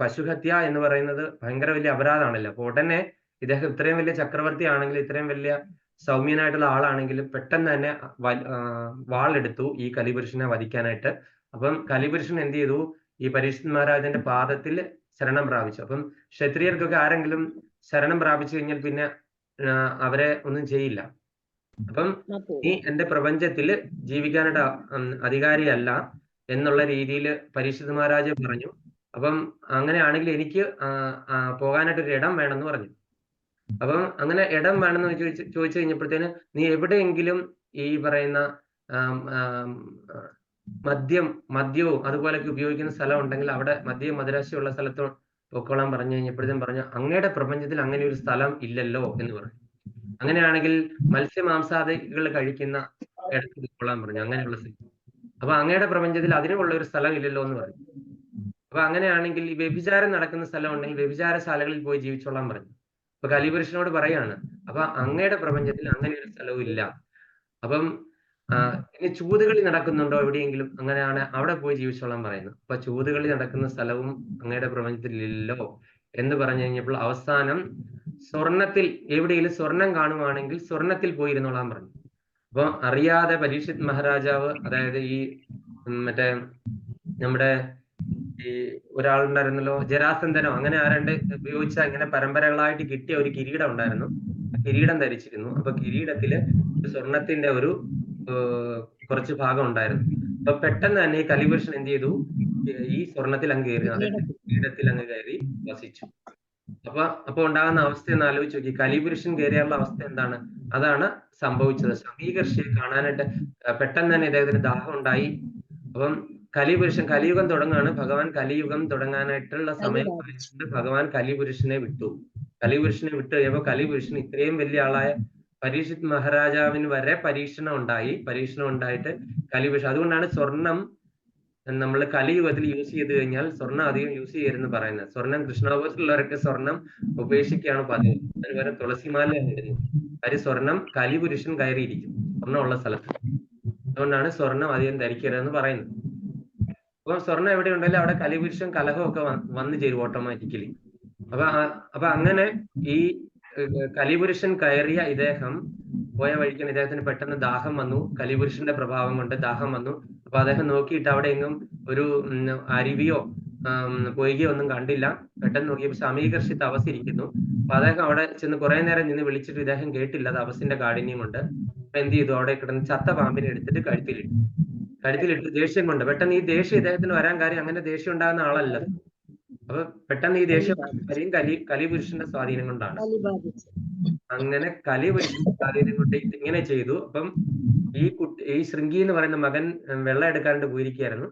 പശുഹത്യ എന്ന് പറയുന്നത് ഭയങ്കര വലിയ അപരാധമാണല്ലോ. അപ്പൊ ഉടനെ ഇദ്ദേഹം ഇത്രയും വലിയ ചക്രവർത്തി ആണെങ്കിൽ, ഇത്രയും വലിയ സൗമ്യനായിട്ടുള്ള ആളാണെങ്കിൽ പെട്ടെന്ന് തന്നെ വാളെടുത്തു ഈ കലിപുരുഷനെ വധിക്കാനായിട്ട്. അപ്പം കലിപുരുഷൻ എന്ത് ചെയ്തു? ഈ പരീക്ഷിത് മഹാരാജന്റെ പാദത്തിൽ ശരണം പ്രാപിച്ചു. അപ്പം ക്ഷത്രിയർക്കൊക്കെ ആരെങ്കിലും ശരണം പ്രാപിച്ചു കഴിഞ്ഞാൽ പിന്നെ അവരെ ഒന്നും ചെയ്യില്ല. അപ്പം നീ എന്റെ പ്രപഞ്ചത്തിൽ ജീവിക്കാനായിട്ട് അധികാരിയല്ല എന്നുള്ള രീതിയിൽ പരീക്ഷിത് മഹാരാജ പറഞ്ഞു. അപ്പം അങ്ങനെയാണെങ്കിൽ എനിക്ക് പോകാനായിട്ടൊരു ഇടം വേണമെന്ന് പറഞ്ഞു. അപ്പം അങ്ങനെ ഇടം വേണമെന്ന് ചോദിച്ചു കഴിഞ്ഞപ്പോഴത്തേന്, നീ എവിടെയെങ്കിലും ഈ പറയുന്ന മദ്യവും അതുപോലൊക്കെ ഉപയോഗിക്കുന്ന സ്ഥലം ഉണ്ടെങ്കിൽ അവിടെ മദ്യം മദിരാശിയുള്ള സ്ഥലത്ത് പൊക്കോളാൻ പറഞ്ഞു കഴിഞ്ഞപ്പോഴത്തേനും പറഞ്ഞു, അങ്ങയുടെ പ്രപഞ്ചത്തിൽ അങ്ങനെ ഒരു സ്ഥലം ഇല്ലല്ലോ എന്ന് പറഞ്ഞു. അങ്ങനെയാണെങ്കിൽ മത്സ്യമാംസാദികൾ കഴിക്കുന്ന ഇടത്ത് പൊക്കോളാൻ പറഞ്ഞു, അങ്ങനെയുള്ള സ്ഥലം. അപ്പൊ അങ്ങയുടെ പ്രപഞ്ചത്തിൽ അതിനുള്ള ഒരു സ്ഥലം ഇല്ലല്ലോ എന്ന് പറഞ്ഞു. അപ്പൊ അങ്ങനെയാണെങ്കിൽ ഈ വ്യഭിചാരം നടക്കുന്ന സ്ഥലം ഉണ്ടെങ്കിൽ വ്യഭിചാരശാലകളിൽ പോയി ജീവിച്ചോളാൻ പറഞ്ഞു. അപ്പൊ കലിപുരുഷനോട് പറയാണ്, അപ്പൊ അങ്ങയുടെ പ്രപഞ്ചത്തിൽ അങ്ങനെ ഒരു സ്ഥലവും ഇല്ല. അപ്പം ഇനി ചൂതുകളി നടക്കുന്നുണ്ടോ എവിടെയെങ്കിലും? അങ്ങനെയാണ്, അവിടെ പോയി ജീവിച്ചോളാൻ പറയുന്നു. അപ്പൊ ചൂതുകളി നടക്കുന്ന സ്ഥലവും അങ്ങയുടെ പ്രപഞ്ചത്തിൽ ഇല്ലല്ലോ എന്ന് പറഞ്ഞു കഴിഞ്ഞപ്പോൾ അവസാനം സ്വർണത്തിൽ, എവിടെയെങ്കിലും സ്വർണം കാണുവാണെങ്കിൽ സ്വർണത്തിൽ പോയിരുന്നോളാൻ പറഞ്ഞു. അപ്പൊ അറിയാതെ പരീക്ഷിത് മഹാരാജാവ്, അതായത് ഈ മറ്റേ നമ്മുടെ ഈ ഒരാളുണ്ടായിരുന്നല്ലോ, ജരാസന്ധനോ അങ്ങനെ ആരാണ്ട് ഉപയോഗിച്ച ഇങ്ങനെ പരമ്പരകളായിട്ട് കിട്ടിയ ഒരു കിരീടം ഉണ്ടായിരുന്നു. കിരീടം ധരിച്ചിരുന്നു. അപ്പൊ കിരീടത്തില് സ്വർണത്തിന്റെ ഒരു കുറച്ച് ഭാഗം ഉണ്ടായിരുന്നു. അപ്പൊ പെട്ടെന്ന് തന്നെ ഈ കലിപുരുഷൻ എന്ത് ചെയ്തു? ഈ സ്വർണത്തിൽ അങ്ങ് കയറി, അതായത് കിരീടത്തിൽ അങ്ങ് കയറി വസിച്ചു. അപ്പൊ ഉണ്ടാകുന്ന അവസ്ഥ എന്ന് ആലോചിച്ച് നോക്കി. കലിപുരുഷൻ കയറിയുള്ള അവസ്ഥ എന്താണ്? അതാണ് സംഭവിച്ചത്. സമീകർഷിയെ കാണാനായിട്ട് പെട്ടെന്ന് തന്നെ ഇദ്ദേഹത്തിന് ദാഹം ഉണ്ടായി. അപ്പം കലിപുരുഷൻ, കലിയുഗം തുടങ്ങുകയാണ്. ഭഗവാൻ കലിയുഗം തുടങ്ങാനായിട്ടുള്ള സമയം ഭഗവാൻ കലിപുരുഷനെ വിട്ടു. കലിപുരുഷനെ വിട്ടു കഴിയുമ്പോൾ കലിപുരുഷൻ ഇത്രയും വലിയ ആളായ പരീക്ഷിത് മഹാരാജാവിന് വരെ പരീക്ഷണം ഉണ്ടായിട്ട് കലിപുരുഷൻ, അതുകൊണ്ടാണ് സ്വർണം നമ്മൾ കലിയുഗത്തിൽ യൂസ് ചെയ്ത് കഴിഞ്ഞാൽ സ്വർണം അധികം യൂസ് ചെയ്യരുതെന്ന് പറയുന്നത്. സ്വർണം കൃഷ്ണാപുരത്തിലുള്ളവരൊക്കെ സ്വർണം ഉപേക്ഷിക്കുകയാണ് പതിവ്. അതിന് വരെ തുളസിമാല ആയിരുന്നു. കാര്യം സ്വർണം കലിപുരുഷൻ കയറിയിരിക്കും സ്വർണ്ണമുള്ള സ്ഥലത്ത്. അതുകൊണ്ടാണ് സ്വർണം അധികം ധരിക്കരുതെന്ന് പറയുന്നത്. അപ്പൊ സ്വർണ്ണം എവിടെ ഉണ്ടല്ലോ അവിടെ കലിപുരുഷൻ കലഹവും ഒക്കെ വന്നു ചേരും ഓട്ടോമാറ്റിക്കലി. അപ്പൊ അങ്ങനെ ഈ കലിപുരുഷൻ കയറിയ ഇദ്ദേഹം പോയ വഴിക്കാണ് ഇദ്ദേഹത്തിന് പെട്ടെന്ന് ദാഹം വന്നു. കലിപുരുഷന്റെ പ്രഭാവം കൊണ്ട് ദാഹം വന്നു. അപ്പൊ അദ്ദേഹം നോക്കിയിട്ട് അവിടെ എങ്ങും ഒരു അരുവിയോ പൊയ്കയോ ഒന്നും കണ്ടില്ല. പെട്ടെന്ന് നോക്കിയപ്പോൾ സമീകർഷി തപസ് ഇരിക്കുന്നു. അപ്പൊ അദ്ദേഹം അവിടെ ചെന്ന് കുറെ നേരം നിന്ന് വിളിച്ചിട്ട് ഇദ്ദേഹം കേട്ടില്ല തപസ്സിന്റെ കാഠിന്യം കൊണ്ട്. അപ്പൊ എന്ത് ചെയ്തു, അവിടെ കിടന്ന് ചത്ത പാമ്പിനെ എടുത്തിട്ട് കഴുത്തിലിട്ട് ദേഷ്യം കൊണ്ട്. പെട്ടെന്ന് ഈ ദേഷ്യം ഇദ്ദേഹത്തിന് വരാൻ കാര്യം അങ്ങനെ ദേഷ്യം ഉണ്ടാകുന്ന ആളല്ല. അപ്പൊ പെട്ടെന്ന് ഈ ദേഷ്യം കലിപുരുഷന്റെ സ്വാധീനം കൊണ്ടാണ്. അങ്ങനെ കലിപുരുഷന്റെ സ്വാധീനം കൊണ്ട് ഇങ്ങനെ ചെയ്തു. അപ്പം ഈ ശൃംഗി എന്ന് പറയുന്ന മകൻ വെള്ളം എടുക്കാണ്ട് പോയിരിക്കുകയായിരുന്നു.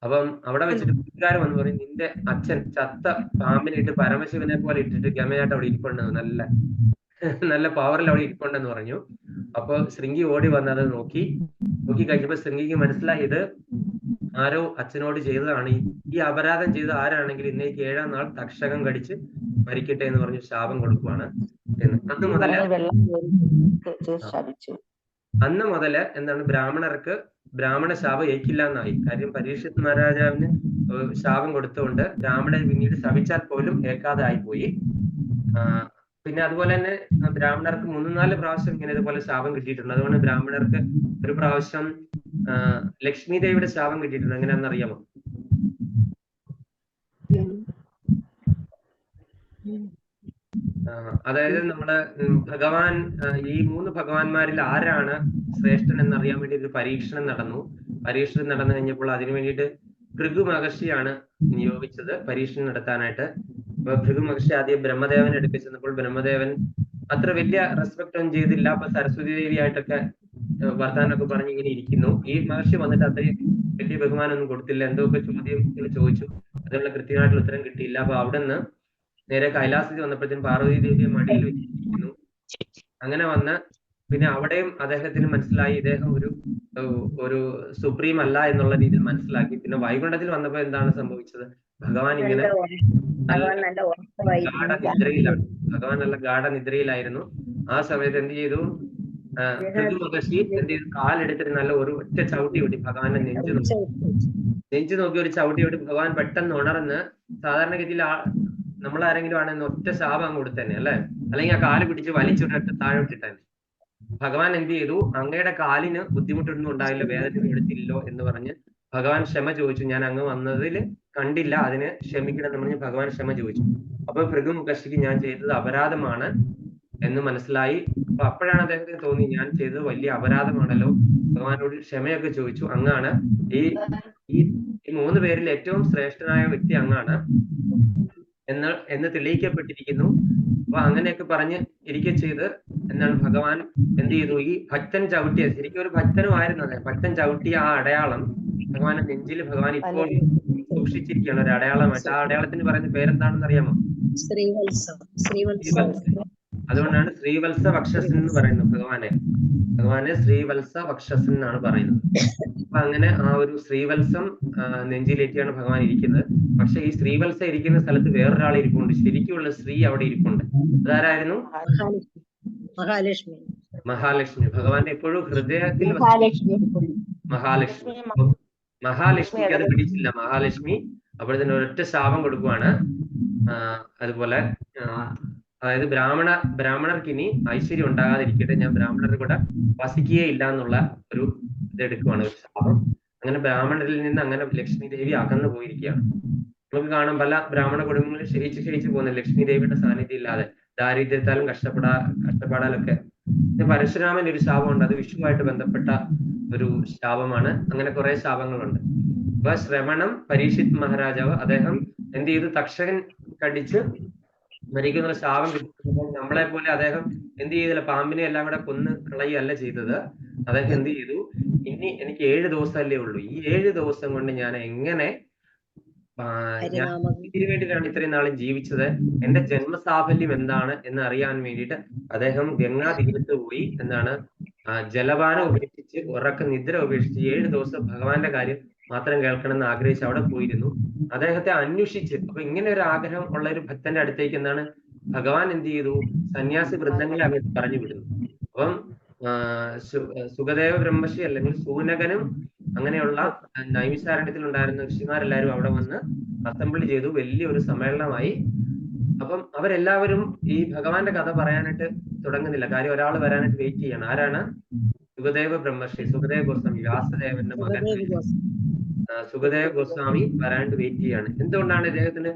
അപ്പം അവിടെ വെച്ചിട്ട് കൂട്ടുകാരൻ വന്ന് പറയും, നിന്റെ അച്ഛൻ ചത്ത പാമ്പിനെ ഇട്ട് പരമശിവനെ പോലെ ഇട്ടിട്ട് ഗമയായിട്ട് അവിടെ ഇരിപ്പുണ്ട്, നല്ല പവറിൽ അവിടെ ഇരിപ്പുണ്ടെന്ന് പറഞ്ഞു. അപ്പൊ ശൃംഗി ഓടി വന്ന് അത് നോക്കി കഴിഞ്ഞപ്പോ ശൃംഗിക്ക് മനസ്സിലായി ഇത് ആരോ അച്ഛനോട് ചെയ്തതാണ്. ഈ അപരാധം ചെയ്ത ആരാണെങ്കിലും ഇന്നേക്ക് 7-ാം നാൾ തക്ഷകം കടിച്ച് മരിക്കട്ടെ എന്ന് പറഞ്ഞു ശാപം കൊടുക്കുവാണ്. അന്ന് മുതല് എന്താണ് ബ്രാഹ്മണർക്ക് ബ്രാഹ്മണ ശാപം ഏൽക്കില്ല എന്നായി. കാര്യം പരീക്ഷിത് മഹാരാജാവിന് ശാപം കൊടുത്തുകൊണ്ട് ബ്രാഹ്മണൻ പിന്നീട് ശപിച്ചാൽ പോലും ഏൽക്കാതെ ആയിപ്പോയി. പിന്നെ അതുപോലെ തന്നെ ബ്രാഹ്മണർക്ക് 3-4 പ്രാവശ്യം ഇങ്ങനെ ഇതുപോലെ ശാപം കിട്ടിയിട്ടുണ്ട്. അതുകൊണ്ട് ബ്രാഹ്മണർക്ക് ഒരു പ്രാവശ്യം ലക്ഷ്മി ദേവിയുടെ ശാപം കിട്ടിയിട്ടുണ്ട്. എങ്ങനെയാണെന്ന് അറിയാമോ? അതായത് നമ്മള് ഭഗവാൻ ഈ 3 ഭഗവാന്മാരിൽ ആരാണ് ശ്രേഷ്ഠൻ എന്നറിയാൻ വേണ്ടി ഒരു പരീക്ഷണം നടന്നു കഴിഞ്ഞപ്പോൾ അതിനു വേണ്ടിയിട്ട് ഭൃഗു മഹർഷിയാണ് നിയോഗിച്ചത് പരീക്ഷണം നടത്താനായിട്ട്. അപ്പൊ ഭൃഗു മഹർഷി ആദ്യം ബ്രഹ്മദേവനെ എടുപ്പിച്ചു ചെന്നപ്പോൾ ബ്രഹ്മദേവൻ അത്ര വലിയ റെസ്പെക്ട് ഒന്നും ചെയ്തില്ല. അപ്പൊ സരസ്വതി ദേവിയായിട്ടൊക്കെ വർത്താനൊക്കെ പറഞ്ഞ് ഇങ്ങനെ ഇരിക്കുന്നു. ഈ മഹർഷി വന്നിട്ട് അത്രയും വലിയ ബഹുമാനമൊന്നും കൊടുത്തില്ല. എന്തൊക്കെ ചോദ്യം ചോദിച്ചു, അതിനുള്ള കൃത്യമായിട്ടുള്ള ഉത്തരം കിട്ടിയില്ല. അപ്പൊ അവിടെ നിന്ന് നേരെ കൈലാസത്തിൽ വന്നപ്പോഴത്തേക്കും പാർവതി ദേവിയെ മടിയിൽ വെച്ചിരിക്കുന്നു. അങ്ങനെ വന്ന് പിന്നെ അവിടെയും അദ്ദേഹത്തിന് മനസ്സിലായി ഇദ്ദേഹം ഒരു സുപ്രീം അല്ല എന്നുള്ള രീതിയിൽ മനസ്സിലാക്കി. പിന്നെ വൈകുണ്ഠത്തിൽ വന്നപ്പോ എന്താണ് സംഭവിച്ചത്? ഭഗവാൻ ഇങ്ങനെ ഗാഠനിദ്രയിലാണ്. ഭഗവാൻ നല്ല ഗാഠനിദ്രയിലായിരുന്നു. ആ സമയത്ത് എന്ത് ചെയ്തു, ഭൃഗു മഹർഷി എന്ത് ചെയ്തു, കാലെടുത്തിട്ട് നല്ല ഒരു ഒറ്റ ചവിട്ടി വിട്ടി ഭഗവാന്റെ നെഞ്ചു നോക്കി ഒരു ചവിട്ടി വിട്ട് ഭഗവാൻ പെട്ടെന്ന് ഉണർന്ന്, സാധാരണഗതിയിൽ നമ്മളാരെങ്കിലും ആണെന്ന് ഒറ്റ ശാപം കൊടുത്തന്നെ അല്ലെ, അല്ലെങ്കിൽ ആ കാല് പിടിച്ച് വലിച്ചിട്ട് താഴെ വിട്ടിട്ടന്നെ. ഭഗവാൻ എന്ത് ചെയ്തു, അങ്ങയുടെ കാലിന് ബുദ്ധിമുട്ടൊന്നും ഉണ്ടായില്ല, വേദന എടുത്തില്ലോ എന്ന് പറഞ്ഞ് ഭഗവാൻ ക്ഷമ ചോദിച്ചു. ഞാൻ അങ്ങ് വന്നതിൽ കണ്ടില്ല, അതിന് ക്ഷമിക്കണം എന്ന് പറഞ്ഞ് ഭഗവാൻ ക്ഷമ ചോദിച്ചു. അപ്പൊ ഭൃഗു മുഖർഷിക്ക് ഞാൻ ചെയ്തത് അപരാധമാണ് എന്ന് മനസ്സിലായി. അപ്പൊ അപ്പോഴാണ് അദ്ദേഹത്തിന് തോന്നി ഞാൻ ചെയ്തത് വലിയ അപരാധമാണല്ലോ. ഭഗവാനോട് ക്ഷമയൊക്കെ ചോദിച്ചു. അങ്ങാണ് ഈ 3 പേരിൽ ഏറ്റവും ശ്രേഷ്ഠനായ വ്യക്തി അങ്ങാണ് എന്ന് തെളിയിക്കപ്പെട്ടിരിക്കുന്നു. അപ്പൊ അങ്ങനെയൊക്കെ പറഞ്ഞ് ഇരിക്കെ ചെയ്ത് എന്താണ് ഭഗവാൻ എന്ത് ചെയ്തു, ഈ ഭക്തൻ ചവിട്ടിയ, ശരിക്കും ഒരു ഭക്തനുമായിരുന്നു അതെ, ഭക്തൻ ചവിട്ടിയ ആ അടയാളം ഭഗവാന്റെ നെഞ്ചിൽ ഭഗവാൻ ഇപ്പോൾ സൂക്ഷിച്ചിരിക്കുകയാണ് ഒരു അടയാളമായിട്ട്. ആ അടയാളത്തിന് പറയുന്ന പേരെന്താണെന്ന് അറിയാമോ? അതുകൊണ്ടാണ് ശ്രീവത്സ വക്ഷസൻ എന്ന് പറയുന്നത്. ഭഗവാനെ ശ്രീവത്സ വക്ഷസൻ എന്നാണ് പറയുന്നത്. അപ്പൊ അങ്ങനെ ആ ഒരു ശ്രീവത്സം നെഞ്ചിലേറ്റിയാണ് ഭഗവാൻ ഇരിക്കുന്നത്. പക്ഷെ ഈ ശ്രീവത്സം ഇരിക്കുന്ന സ്ഥലത്ത് വേറൊരാൾ ഇരിപ്പുണ്ട്, ശരിക്കുള്ള ശ്രീ അവിടെ ഇരിപ്പുണ്ട്. അതാരായിരുന്നു? മഹാലക്ഷ്മി. ഭഗവാന്റെ എപ്പോഴും ഹൃദയത്തിൽ മഹാലക്ഷ്മിക്ക് അത് പിടിച്ചില്ല. മഹാലക്ഷ്മി അപ്പോഴത്തേന് ഒരൊറ്റ ശാപം കൊടുക്കുവാണ്. അതുപോലെ അതായത് ബ്രാഹ്മണർക്ക് ഇനി ഐശ്വര്യം ഉണ്ടാകാതിരിക്കട്ടെ, ഞാൻ ബ്രാഹ്മണരുടെ കൂടെ വസിക്കുകയേ ഇല്ല എന്നുള്ള ഒരു ഇതെടുക്കുവാണ്, ഒരു ശാപം. അങ്ങനെ ബ്രാഹ്മണരിൽ നിന്ന് അങ്ങനെ ലക്ഷ്മി ദേവി അകന്നു പോയിരിക്കുകയാണ്. നമുക്ക് കാണാം പല ബ്രാഹ്മണ കുടുംബങ്ങളിൽ ക്ഷയിച്ചു പോകുന്നത് ലക്ഷ്മി ദേവിയുടെ സാന്നിധ്യം ഇല്ലാതെ, ദാരിദ്ര്യത്താലും കഷ്ടപ്പാടാലൊക്കെ. പരശുരാമൻ ഒരു ശാപമുണ്ട്, അത് വിഷുവായിട്ട് ബന്ധപ്പെട്ട ഒരു ശാപമാണ്. അങ്ങനെ കുറെ ശാപങ്ങളുണ്ട്. അപ്പൊ ശ്രവണം പരീക്ഷിത് മഹാരാജാവ് അദ്ദേഹം എന്ത് ചെയ്തു, തക്ഷകൻ കടിച്ച് മരിക്കുന്ന ശാപം കിട്ടുമ്പോൾ നമ്മളെ പോലെ അദ്ദേഹം എന്ത് ചെയ്തില്ല, പാമ്പിനെ എല്ലാം കൂടെ കൊന്ന് കളയല്ല ചെയ്തത്. അദ്ദേഹം എന്ത് ചെയ്തു, ഇനി എനിക്ക് 7 ദിവസമല്ലേ ഉള്ളൂ, ഈ 7 ദിവസം കൊണ്ട് ഞാൻ എങ്ങനെ ഞാൻ ഇതിനു വേണ്ടിയിട്ടാണ് ഇത്രയും നാളും ജീവിച്ചത്, എന്റെ ജന്മസാഫല്യം എന്താണ് എന്ന് അറിയാൻ വേണ്ടിയിട്ട് അദ്ദേഹം ഗംഗാ തീരത്ത് പോയി എന്താണ് ജലപാനം ഉപേക്ഷിച്ച് നിദ്ര ഉപേക്ഷിച്ച് 7 ദിവസം ഭഗവാന്റെ കാര്യം മാത്രം കേൾക്കണം എന്ന് ആഗ്രഹിച്ച് അവിടെ പോയിരുന്നു. അദ്ദേഹത്തെ അന്വേഷിച്ച്, അപ്പൊ ഇങ്ങനെ ഒരു ആഗ്രഹം ഉള്ള ഒരു ഭക്തന്റെ അടുത്തേക്ക് എന്താണ് ഭഗവാൻ എന്ത് ചെയ്തു, സന്യാസി വൃന്ദങ്ങളെ പറഞ്ഞു വിടുന്നു. അപ്പം സുഖദേവ ബ്രഹ്മർഷി അല്ലെങ്കിൽ സൂനകനും അങ്ങനെയുള്ള നൈമിഷാരണ്യത്തിൽ ഉണ്ടായിരുന്ന ഋഷിമാരെല്ലാരും അവിടെ വന്ന് അസംബിൾ ചെയ്തു, വലിയൊരു സമ്മേളനമായി. അപ്പം അവരെല്ലാവരും ഈ ഭഗവാന്റെ കഥ പറയാനായിട്ട് തുടങ്ങുന്നില്ല. കാര്യം ഒരാൾ വരാനായിട്ട് വെയിറ്റ് ചെയ്യണം. ആരാണ്? സുഖദേവ ബ്രഹ്മർഷി, സുഖദേവ ഗോസ്വാമി, വ്യാസദേവന്റെ മകൻ സുഖദേവ ഗോസ്വാമി വരാനായിട്ട് വെയിറ്റ് ചെയ്യാണ്. എന്തുകൊണ്ടാണ് ഇദ്ദേഹത്തിന്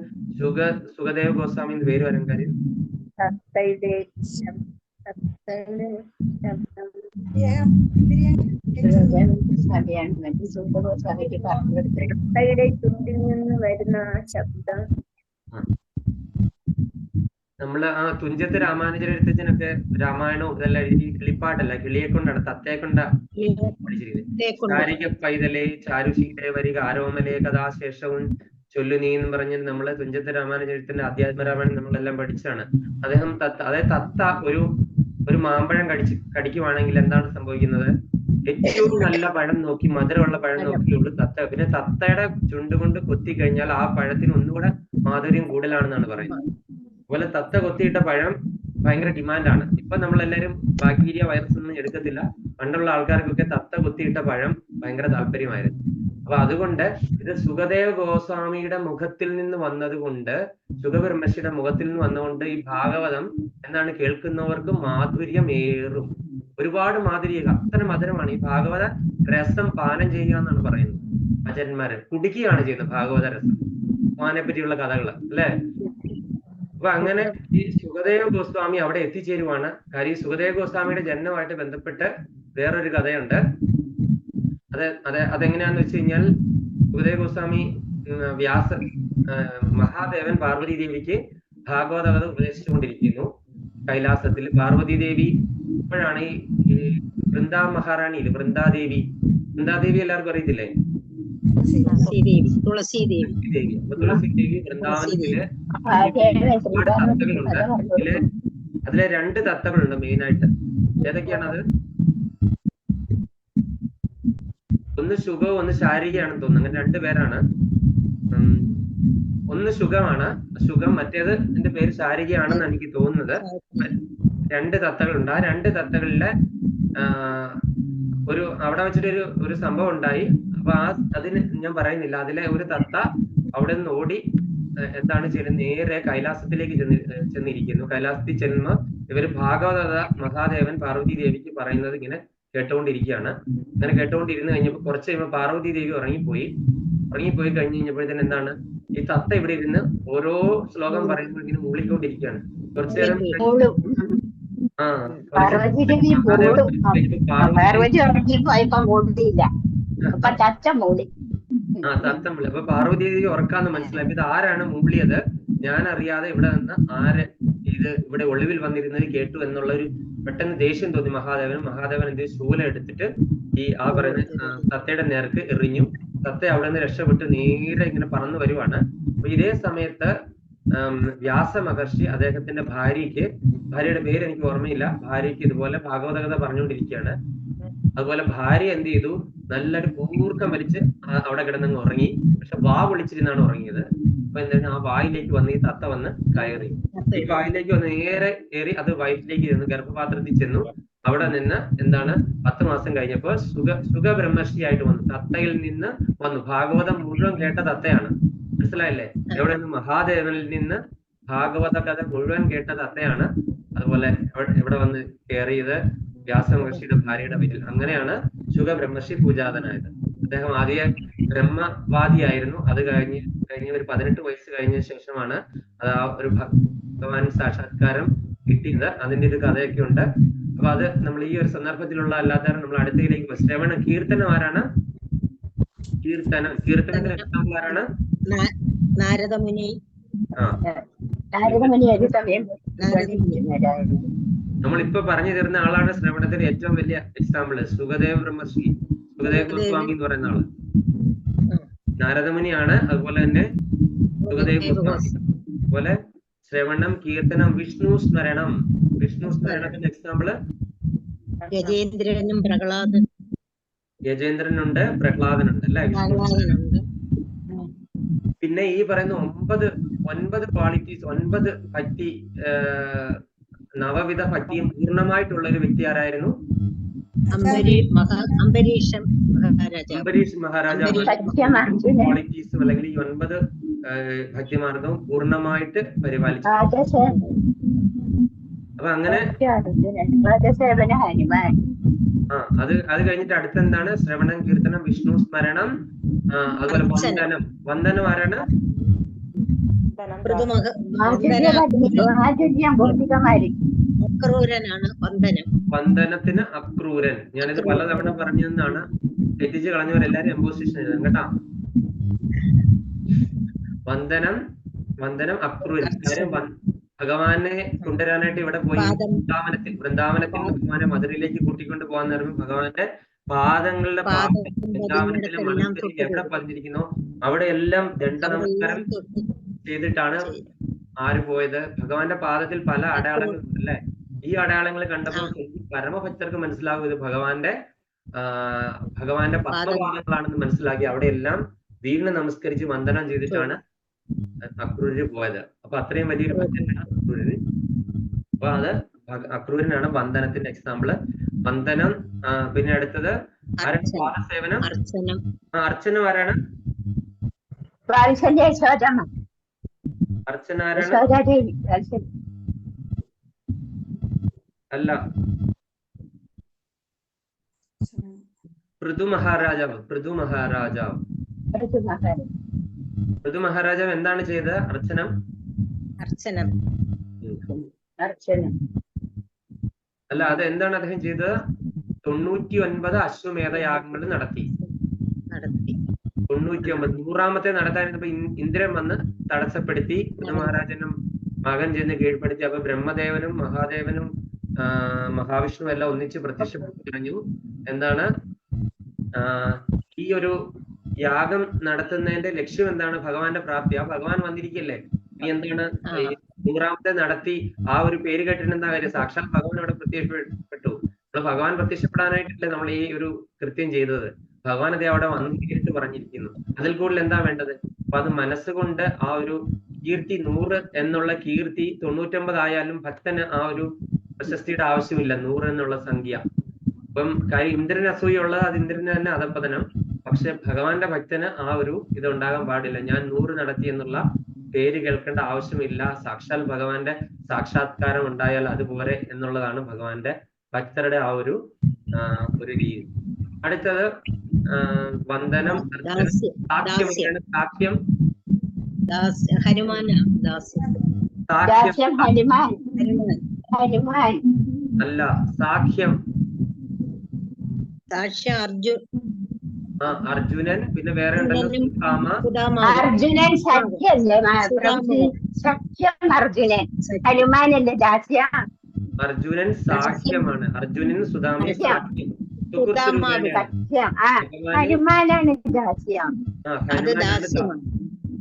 സുഖദേവ ഗോസ്വാമി എന്ന് പേര് വരാൻ കാര്യം?
തത്തയുടെ ചുണ്ടിൽ നിന്ന് വരുന്ന ആ ശബ്ദം.
നമ്മള് ആ തുഞ്ചത്ത് രാമാനുജരെഴുത്തച്ഛനൊക്കെ രാമായണവും ഇതെല്ലാം എഴുതി കിളിപ്പാട്ടല്ല, കിളിയെ കൊണ്ടാണ്, തത്തയെ കൊണ്ടാ പഠിച്ചിരിക്കുന്നത്. ചാരിക പൈതലേ ചാരുശീലേ വരിക ആരോമലേ കഥാശേഷവും ചൊല്ലു നീ എന്ന് പറഞ്ഞ് നമ്മള് തുഞ്ചത്ത് രാമാനുജത്തിന്റെ അധ്യാത്മരാമായണം നമ്മളെല്ലാം പഠിച്ചാണ്. അദ്ദേഹം അതായത് തത്ത ഒരു മാമ്പഴം കടിക്കുവാണെങ്കിൽ എന്താണ് സംഭവിക്കുന്നത്? ഏറ്റവും നല്ല പഴം നോക്കി, മധുരമുള്ള പഴം നോക്കിയുള്ളൂ തത്ത. പിന്നെ തത്തയുടെ ചുണ്ടുകൊണ്ട് കൊത്തി കഴിഞ്ഞാൽ ആ പഴത്തിന് ഒന്നുകൂടെ മാധുര്യം കൂടുതലാണെന്നാണ് പറയുന്നത്. അതുപോലെ തത്ത കൊത്തിയിട്ട പഴം ഭയങ്കര ഡിമാൻഡാണ്. ഇപ്പൊ നമ്മളെല്ലാരും ബാക്ടീരിയ വൈറസ് ഒന്നും എടുക്കത്തില്ല. പണ്ടുള്ള ആൾക്കാർക്കൊക്കെ തത്ത കൊത്തിയിട്ട പഴം ഭയങ്കര താല്പര്യമായിരുന്നു. അപ്പൊ അതുകൊണ്ട് ഇത് സുഖദേവ ഗോസ്വാമിയുടെ മുഖത്തിൽ നിന്ന് വന്നത് കൊണ്ട്, സുഖബ്രഹ്മർഷിയുടെ മുഖത്തിൽ നിന്ന് വന്നുകൊണ്ട് ഈ ഭാഗവതം എന്നാണ് കേൾക്കുന്നവർക്ക് മാധുര്യം ഏറും. ഒരുപാട് മാധുര്യം, അത്ര മധുരമാണ്. ഈ ഭാഗവത രസം പാനം ചെയ്യുക എന്നാണ് പറയുന്നത്. ആചാര്യന്മാര് കുടിക്കുകയാണ് ചെയ്യുന്നത് ഭാഗവത രസം, ഭഗവാനെ പറ്റിയുള്ള കഥകള് അല്ലെ. അപ്പൊ അങ്ങനെ ഈ സുഖദേവ ഗോസ്വാമി അവിടെ എത്തിച്ചേരുവാണ്. കാര്യം സുഖദേവ ഗോസ്വാമിയുടെ ജന്മമായിട്ട് ബന്ധപ്പെട്ട് വേറൊരു കഥയുണ്ട്. അതെങ്ങനെയാന്ന് വെച്ച് കഴിഞ്ഞാൽ, സുഖദേവ ഗോസ്വാമി മഹാദേവൻ പാർവതി ദേവിക്ക് ഭാഗവത കഥ ഉപദേശിച്ചുകൊണ്ടിരിക്കുന്നു കൈലാസത്തിൽ. പാർവതി ദേവി ഇപ്പോഴാണ് ഈ വൃന്ദാ മഹാറാണിയില് വൃന്ദാദേവി എല്ലാവർക്കും അറിയത്തില്ലേ? തുളസി ദേവി. അപ്പൊ തുളസി ദേവി വൃന്ദാവനത്തില് ഒരുപാട് തത്തകളുണ്ട്. അതിലെ 2 തത്തകളുണ്ട് മെയിനായിട്ട്. ഏതൊക്കെയാണത്? ഒന്ന് ശുഖവും ഒന്ന് ശാരികയാണെന്ന് തോന്നുന്നു. അങ്ങനെ 2 പേരാണ്. ഒന്ന് ശുഖമാണ്, മറ്റേത് എന്റെ പേര് ശാരികയാണെന്ന് എനിക്ക് തോന്നുന്നത്. 2 തത്തകളുണ്ട്. ആ 2 തത്തകളിലെ അവിടെ വെച്ചിട്ട് ഒരു സംഭവം ഉണ്ടായി. അപ്പൊ അതിന് ഞാൻ പറയുന്നില്ല. അതിലെ ഒരു തത്ത അവിടെ നിന്ന് ഓടി എന്താണ് ചെയ്യുന്നത്, നേരെ കൈലാസത്തിലേക്ക് ചെന്നിരിക്കുന്നു. കൈലാസത്തിൽ ചെല്ലുമ്പോൾ ഇവര് ഭാഗവത മഹാദേവൻ പാർവതി ദേവിക്ക് പറയുന്നത് ഇങ്ങനെ കേട്ടുകൊണ്ടിരിക്കുകയാണ്. അങ്ങനെ കേട്ടുകൊണ്ടിരുന്ന് കഴിഞ്ഞപ്പോൾ കുറച്ച് കഴിയുമ്പോൾ പാർവതി ദേവി ഉറങ്ങിപ്പോയി കഴിഞ്ഞ് കഴിഞ്ഞപ്പോഴത്തേന് എന്താണ്, ഈ തത്ത ഇവിടെ ഇരുന്ന് ഓരോ ശ്ലോകം പറയുമ്പോൾ ഇങ്ങനെ മൂളിക്കൊണ്ടിരിക്കുകയാണ്. കുറച്ചു നേരം തത്തമ്മളി. അപ്പൊ പാർവതി ദേവി ഉറക്കാന്ന് മനസ്സിലായി. ഇത് ആരാണ് മൂളിയത്, ഞാൻ അറിയാതെ ഇവിടെ നിന്ന് ഇവിടെ ഒളിവിൽ വന്നിരുന്നത് കേട്ടു എന്നുള്ളൊരു പെട്ടെന്ന് ദേഷ്യം തോന്നി മഹാദേവൻ എന്ത് ശൂലം എടുത്തിട്ട് ആ പറയുന്ന തത്തയുടെ നേർക്ക് എറിഞ്ഞു. തത്ത അവിടെ നിന്ന് രക്ഷപ്പെട്ട് നേരെ ഇങ്ങനെ പറന്നു വരുവാണ്. അപ്പൊ ഇതേ സമയത്ത് വ്യാസ മഹർഷി അദ്ദേഹത്തിന്റെ ഭാര്യയുടെ പേര് എനിക്ക് ഓർമ്മയില്ല, ഭാര്യയ്ക്ക് ഇതുപോലെ ഭാഗവത കഥ പറഞ്ഞുകൊണ്ടിരിക്കുകയാണ്. അതുപോലെ ഭാര്യ എന്ത് ചെയ്തു, നല്ലൊരു കൂർക്കം വലിച്ച് അവിടെ കിടന്നങ്ങ് ഉറങ്ങി. പക്ഷെ വാ വിളിച്ചിരുന്നാണ് ഉറങ്ങിയത്. അപ്പൊ എന്താണ്, ആ വായിലേക്ക് വന്ന് ഈ തത്ത വന്ന് കയറി. ഈ വായിലേക്ക് വന്ന് നേരെ കയറി അത് വയറ്റിലേക്ക് ചെന്നു, ഗർഭപാത്രത്തിൽ ചെന്നു. അവിടെ നിന്ന് എന്താണ് 10 മാസം കഴിഞ്ഞപ്പോ സുഖബ്രഹ്മർഷിയായിട്ട് വന്നു. തത്തയിൽ നിന്ന് വന്നു. ഭാഗവതം മുഴുവൻ കേട്ട തത്തയാണ്. മനസ്സിലായില്ലേ? എവിടെ നിന്ന്? മഹാദേവനിൽ നിന്ന് ഭാഗവത കഥ മുഴുവൻ കേട്ട തത്തയാണ്. അതുപോലെ എവിടെ വന്ന് കയറിയത്? വ്യാസമഹർഷിയുടെ ഭാര്യയുടെ വീട്ടിൽ. അങ്ങനെയാണ് സുഖബ്രഹ്മർഷി പൂജാതനായത്. അദ്ദേഹം ആദ്യ ബ്രഹ്മവാദിയായിരുന്നു. അത് കഴിഞ്ഞ് ഒരു 18 വയസ്സ് കഴിഞ്ഞ ശേഷമാണ് അത് ആ ഒരു ഭഗവാൻ സാക്ഷാത്കാരം കിട്ടിയത്. അതിന്റെ ഒരു കഥയൊക്കെ ഉണ്ട്. അപ്പൊ അത് നമ്മൾ ഈ ഒരു സന്ദർഭത്തിലുള്ള അല്ലാതെ നമ്മൾ അടുത്തയിലേക്ക് പോയി. ശ്രവണ കീർത്തനം ആരാണ്? കീർത്തനത്തിന്റെ എക്സാമ്പിൾ ആരാണ്?
നാരദമുനി.
നമ്മളിപ്പോ പറഞ്ഞു തരുന്ന ആളാണ് ശ്രവണത്തിന്റെ ഏറ്റവും വലിയ എക്സാമ്പിൾ. സുഖദേവ ബ്രഹ്മർഷി, സുഖദേവ ഗോസ്വാമി എന്ന് പറയുന്ന ആള് നാരദമുനിയാണ്. അതുപോലെ തന്നെ സുഖദേവ ഗോസ്വാമി. അതുപോലെ ശ്രവണം, കീർത്തനം, വിഷ്ണു സ്മരണത്തിന്റെ എക്സാമ്പിള് ഗജേന്ദ്രനുണ്ട്, പ്രഹ്ലാദനുണ്ട് അല്ലെ? പിന്നെ ഈ പറയുന്ന 9 ക്വാളിറ്റീസ്, 9 ഭക്തി, നവവിധ ഭക്തിയും പൂർണ്ണമായിട്ടുള്ള ഒരു വ്യക്തി ആരായിരുന്നു?
അംബരീഷൻ മഹാരാജാവ്.
അംബരീഷ് മഹാരാജാവ് ക്വാളിറ്റീസും അല്ലെങ്കിൽ ഈ 9 ഭക്തിമാർഗവും പൂർണ്ണമായിട്ട് പരിപാലിച്ചു. അപ്പൊ അങ്ങനെ അത് കഴിഞ്ഞിട്ട് അടുത്ത എന്താണ്? ശ്രവണം, കീർത്തനം, വിഷ്ണു സ്മരണം, അതുപോലെ വന്ദനം. വന്ദനം ആരാണ്?
അക്രൂരനാണ് വന്ദനം.
വന്ദനത്തിന് അക്രൂരൻ. ഞാനിത് പലതവണ പറഞ്ഞതെന്നാണ്, തെറ്റിച്ച് കളഞ്ഞവരെല്ലാരും എംബോസിഷൻ എഴുതാം കേട്ടാ. വന്ദനം അക്രൂരൻ. ഭഗവാനെ കൊണ്ടുവരാനായിട്ട് ഇവിടെ പോയി വൃന്ദാവനത്തിൽ ഭഗവാനെ മധുരയിലേക്ക് കൂട്ടിക്കൊണ്ട് പോകാൻ നേരം ഭഗവാന്റെ പാദങ്ങളുടെ വൃന്ദാവനത്തിലെ മണത്തിൽ എവിടെ പതിഞ്ഞിരിക്കുന്നോ അവിടെ എല്ലാം ദണ്ഡ നമസ്കാരം ചെയ്തിട്ടാണ് ആര് പോയത്? ഭഗവാന്റെ പാദത്തിൽ പല അടയാളങ്ങളുണ്ട് അല്ലെ? ഈ അടയാളങ്ങൾ കണ്ടപ്പോൾ പരമഭക്തർക്ക് മനസ്സിലാകും ഇത് ഭഗവാന്റെ പത്മപാദങ്ങളാണെന്ന് മനസ്സിലാക്കി അവിടെ എല്ലാം വീണ്ടും നമസ്കരിച്ച് വന്ദനം ചെയ്തിട്ടാണ് അക്രൂരര് പോയത്. അപ്പൊ അത്രയും വലിയൊരു ഭക്തനാണ് അക്രൂരര്. അപ്പൊ അത് അക്രൂരനാണ് വന്ദനത്തിന്റെ എക്സാമ്പിള്. വന്ദനം. പിന്നെ അടുത്തത് ആരാണ്? പാദസേവനം. അർച്ചന ആരാണ്? അർച്ചന ആരാണ്? അല്ല, പൃഥു മഹാരാജാവ്. പൃഥു മഹാരാജാവ് എന്താണ് ചെയ്തത്? അർച്ചനം. അല്ല, അത് എന്താണ് അദ്ദേഹം ചെയ്തത്? 99 അശ്വമേധ യാഗങ്ങൾ നടത്തി. 99. 100ാമത്തെ നടത്താനിരുന്നപ്പോ ഇന്ദ്രൻ വന്ന് തടസ്സപ്പെടുത്തി. പൃഥു മഹാരാജനും മകൻ ചെന്ന് കീഴ്പ്പെടുത്തി. അപ്പൊ ബ്രഹ്മദേവനും മഹാദേവനും മഹാവിഷ്ണു എല്ലാം ഒന്നിച്ച് പ്രത്യക്ഷപ്പെട്ടു കഴിഞ്ഞു. എന്താണ് ഈ ഒരു യാഗം നടത്തുന്നതിന്റെ ലക്ഷ്യം എന്താണ്? ഭഗവാന്റെ പ്രാപ്തി. ആ ഭഗവാൻ വന്നിരിക്കല്ലേ, ഇനി എന്താണ് 100ാമത്തെ നടത്തി ആ ഒരു പേര് കേട്ടിട്ട് എന്താ കാര്യം? സാക്ഷാൽ ഭഗവാൻ അവിടെ പ്രത്യക്ഷപ്പെട്ടു. നമ്മൾ ഭഗവാൻ പ്രത്യക്ഷപ്പെടാനായിട്ടല്ലേ നമ്മൾ ഈ ഒരു കൃത്യം ചെയ്തത്. ഭഗവാൻ അതേ അവിടെ വന്ന് നേരിട്ട് പറഞ്ഞിരിക്കുന്നു. അതിൽ കൂടുതൽ എന്താ വേണ്ടത്? അപ്പൊ അത് മനസ്സുകൊണ്ട് ആ ഒരു കീർത്തി 100 എന്നുള്ള കീർത്തി 99 ആയാലും ഭക്തന് ആ ഒരു പ്രശസ്തിയുടെ ആവശ്യമില്ല. 100 എന്നുള്ള സംഖ്യ. അപ്പം കാര്യം ഇന്ദ്രന് അസൂയുള്ളത് അത് ഇന്ദ്രന് തന്നെ അധപ്പതനം. പക്ഷെ ഭഗവാന്റെ ഭക്തന് ആ ഒരു ഇത് ഉണ്ടാകാൻ പാടില്ല. ഞാൻ 100 നടത്തി എന്നുള്ള പേര് കേൾക്കേണ്ട ആവശ്യമില്ല. സാക്ഷാൽ ഭഗവാന്റെ സാക്ഷാത്കാരം ഉണ്ടായാൽ അതുപോലെ എന്നുള്ളതാണ് ഭഗവാന്റെ ഭക്തരുടെ ആ ഒരു രീതി. അടുത്തത് വന്ദനം. സാക്ഷ്യം. അല്ല, സാക്ഷ്യം. അർജുനൻ. പിന്നെ വേറെ ഉണ്ടല്ലോ
അർജുനൻ.
അർജുനൻ സാക്ഷ്യമാണ്. അർജുനൻ സുദാമി സാക്ഷ്യം.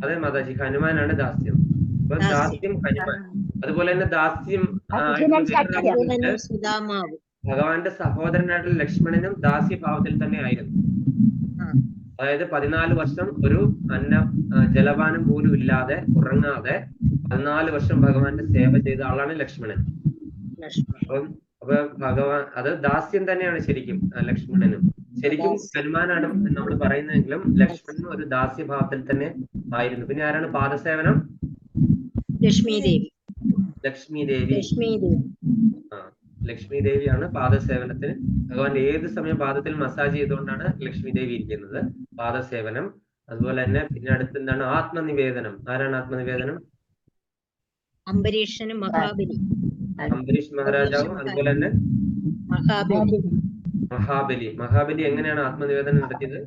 അതെ മാതാജി, ഹനുമാനാണ് ദാസ്യം. അപ്പൊ ദാസ്യം ഹനുമാൻ. അതുപോലെ തന്നെ ദാസ്യം ഭഗവാന്റെ സഹോദരനായിട്ടുള്ള ലക്ഷ്മണനും ദാസ്യഭാവത്തിൽ തന്നെ ആയിരുന്നു. അതായത് 14 വർഷം ഒരു ജലപാനം പോലും ഇല്ലാതെ ഉറങ്ങാതെ 14 വർഷം ഭഗവാന്റെ സേവ ചെയ്ത ആളാണ് ലക്ഷ്മണൻ. അപ്പൊ ഭഗവാൻ അത് ദാസ്യം തന്നെയാണ് ശരിക്കും ലക്ഷ്മണനും. ശരിക്കും ഹനുമാനാണ് നമ്മൾ പറയുന്നതെങ്കിലും ലക്ഷ്മണനും ഒരു ദാസ്യഭാവത്തിൽ തന്നെ ആയിരുന്നു. പിന്നെ ആരാണ് പാദസേവനം? ലക്ഷ്മി ദേവി. ലക്ഷ്മി ദേവിയാണ് പാദസേവനത്തിന്. ഭഗവാന്റെ ഏത് സമയം പാദത്തിൽ മസാജ് ചെയ്തുകൊണ്ടാണ് ലക്ഷ്മി ദേവി ഇരിക്കുന്നത്. പാദസേവനം. അതുപോലെ തന്നെ പിന്നെ അടുത്ത് എന്താണ്? ആത്മനിവേദനം. ആരാണ് ആത്മനിവേദനം?
അംബരീഷ്
മഹാരാജാവും അതുപോലെ തന്നെ മഹാബലി എങ്ങനെയാണ് ആത്മനിവേദനം നടത്തിയത്?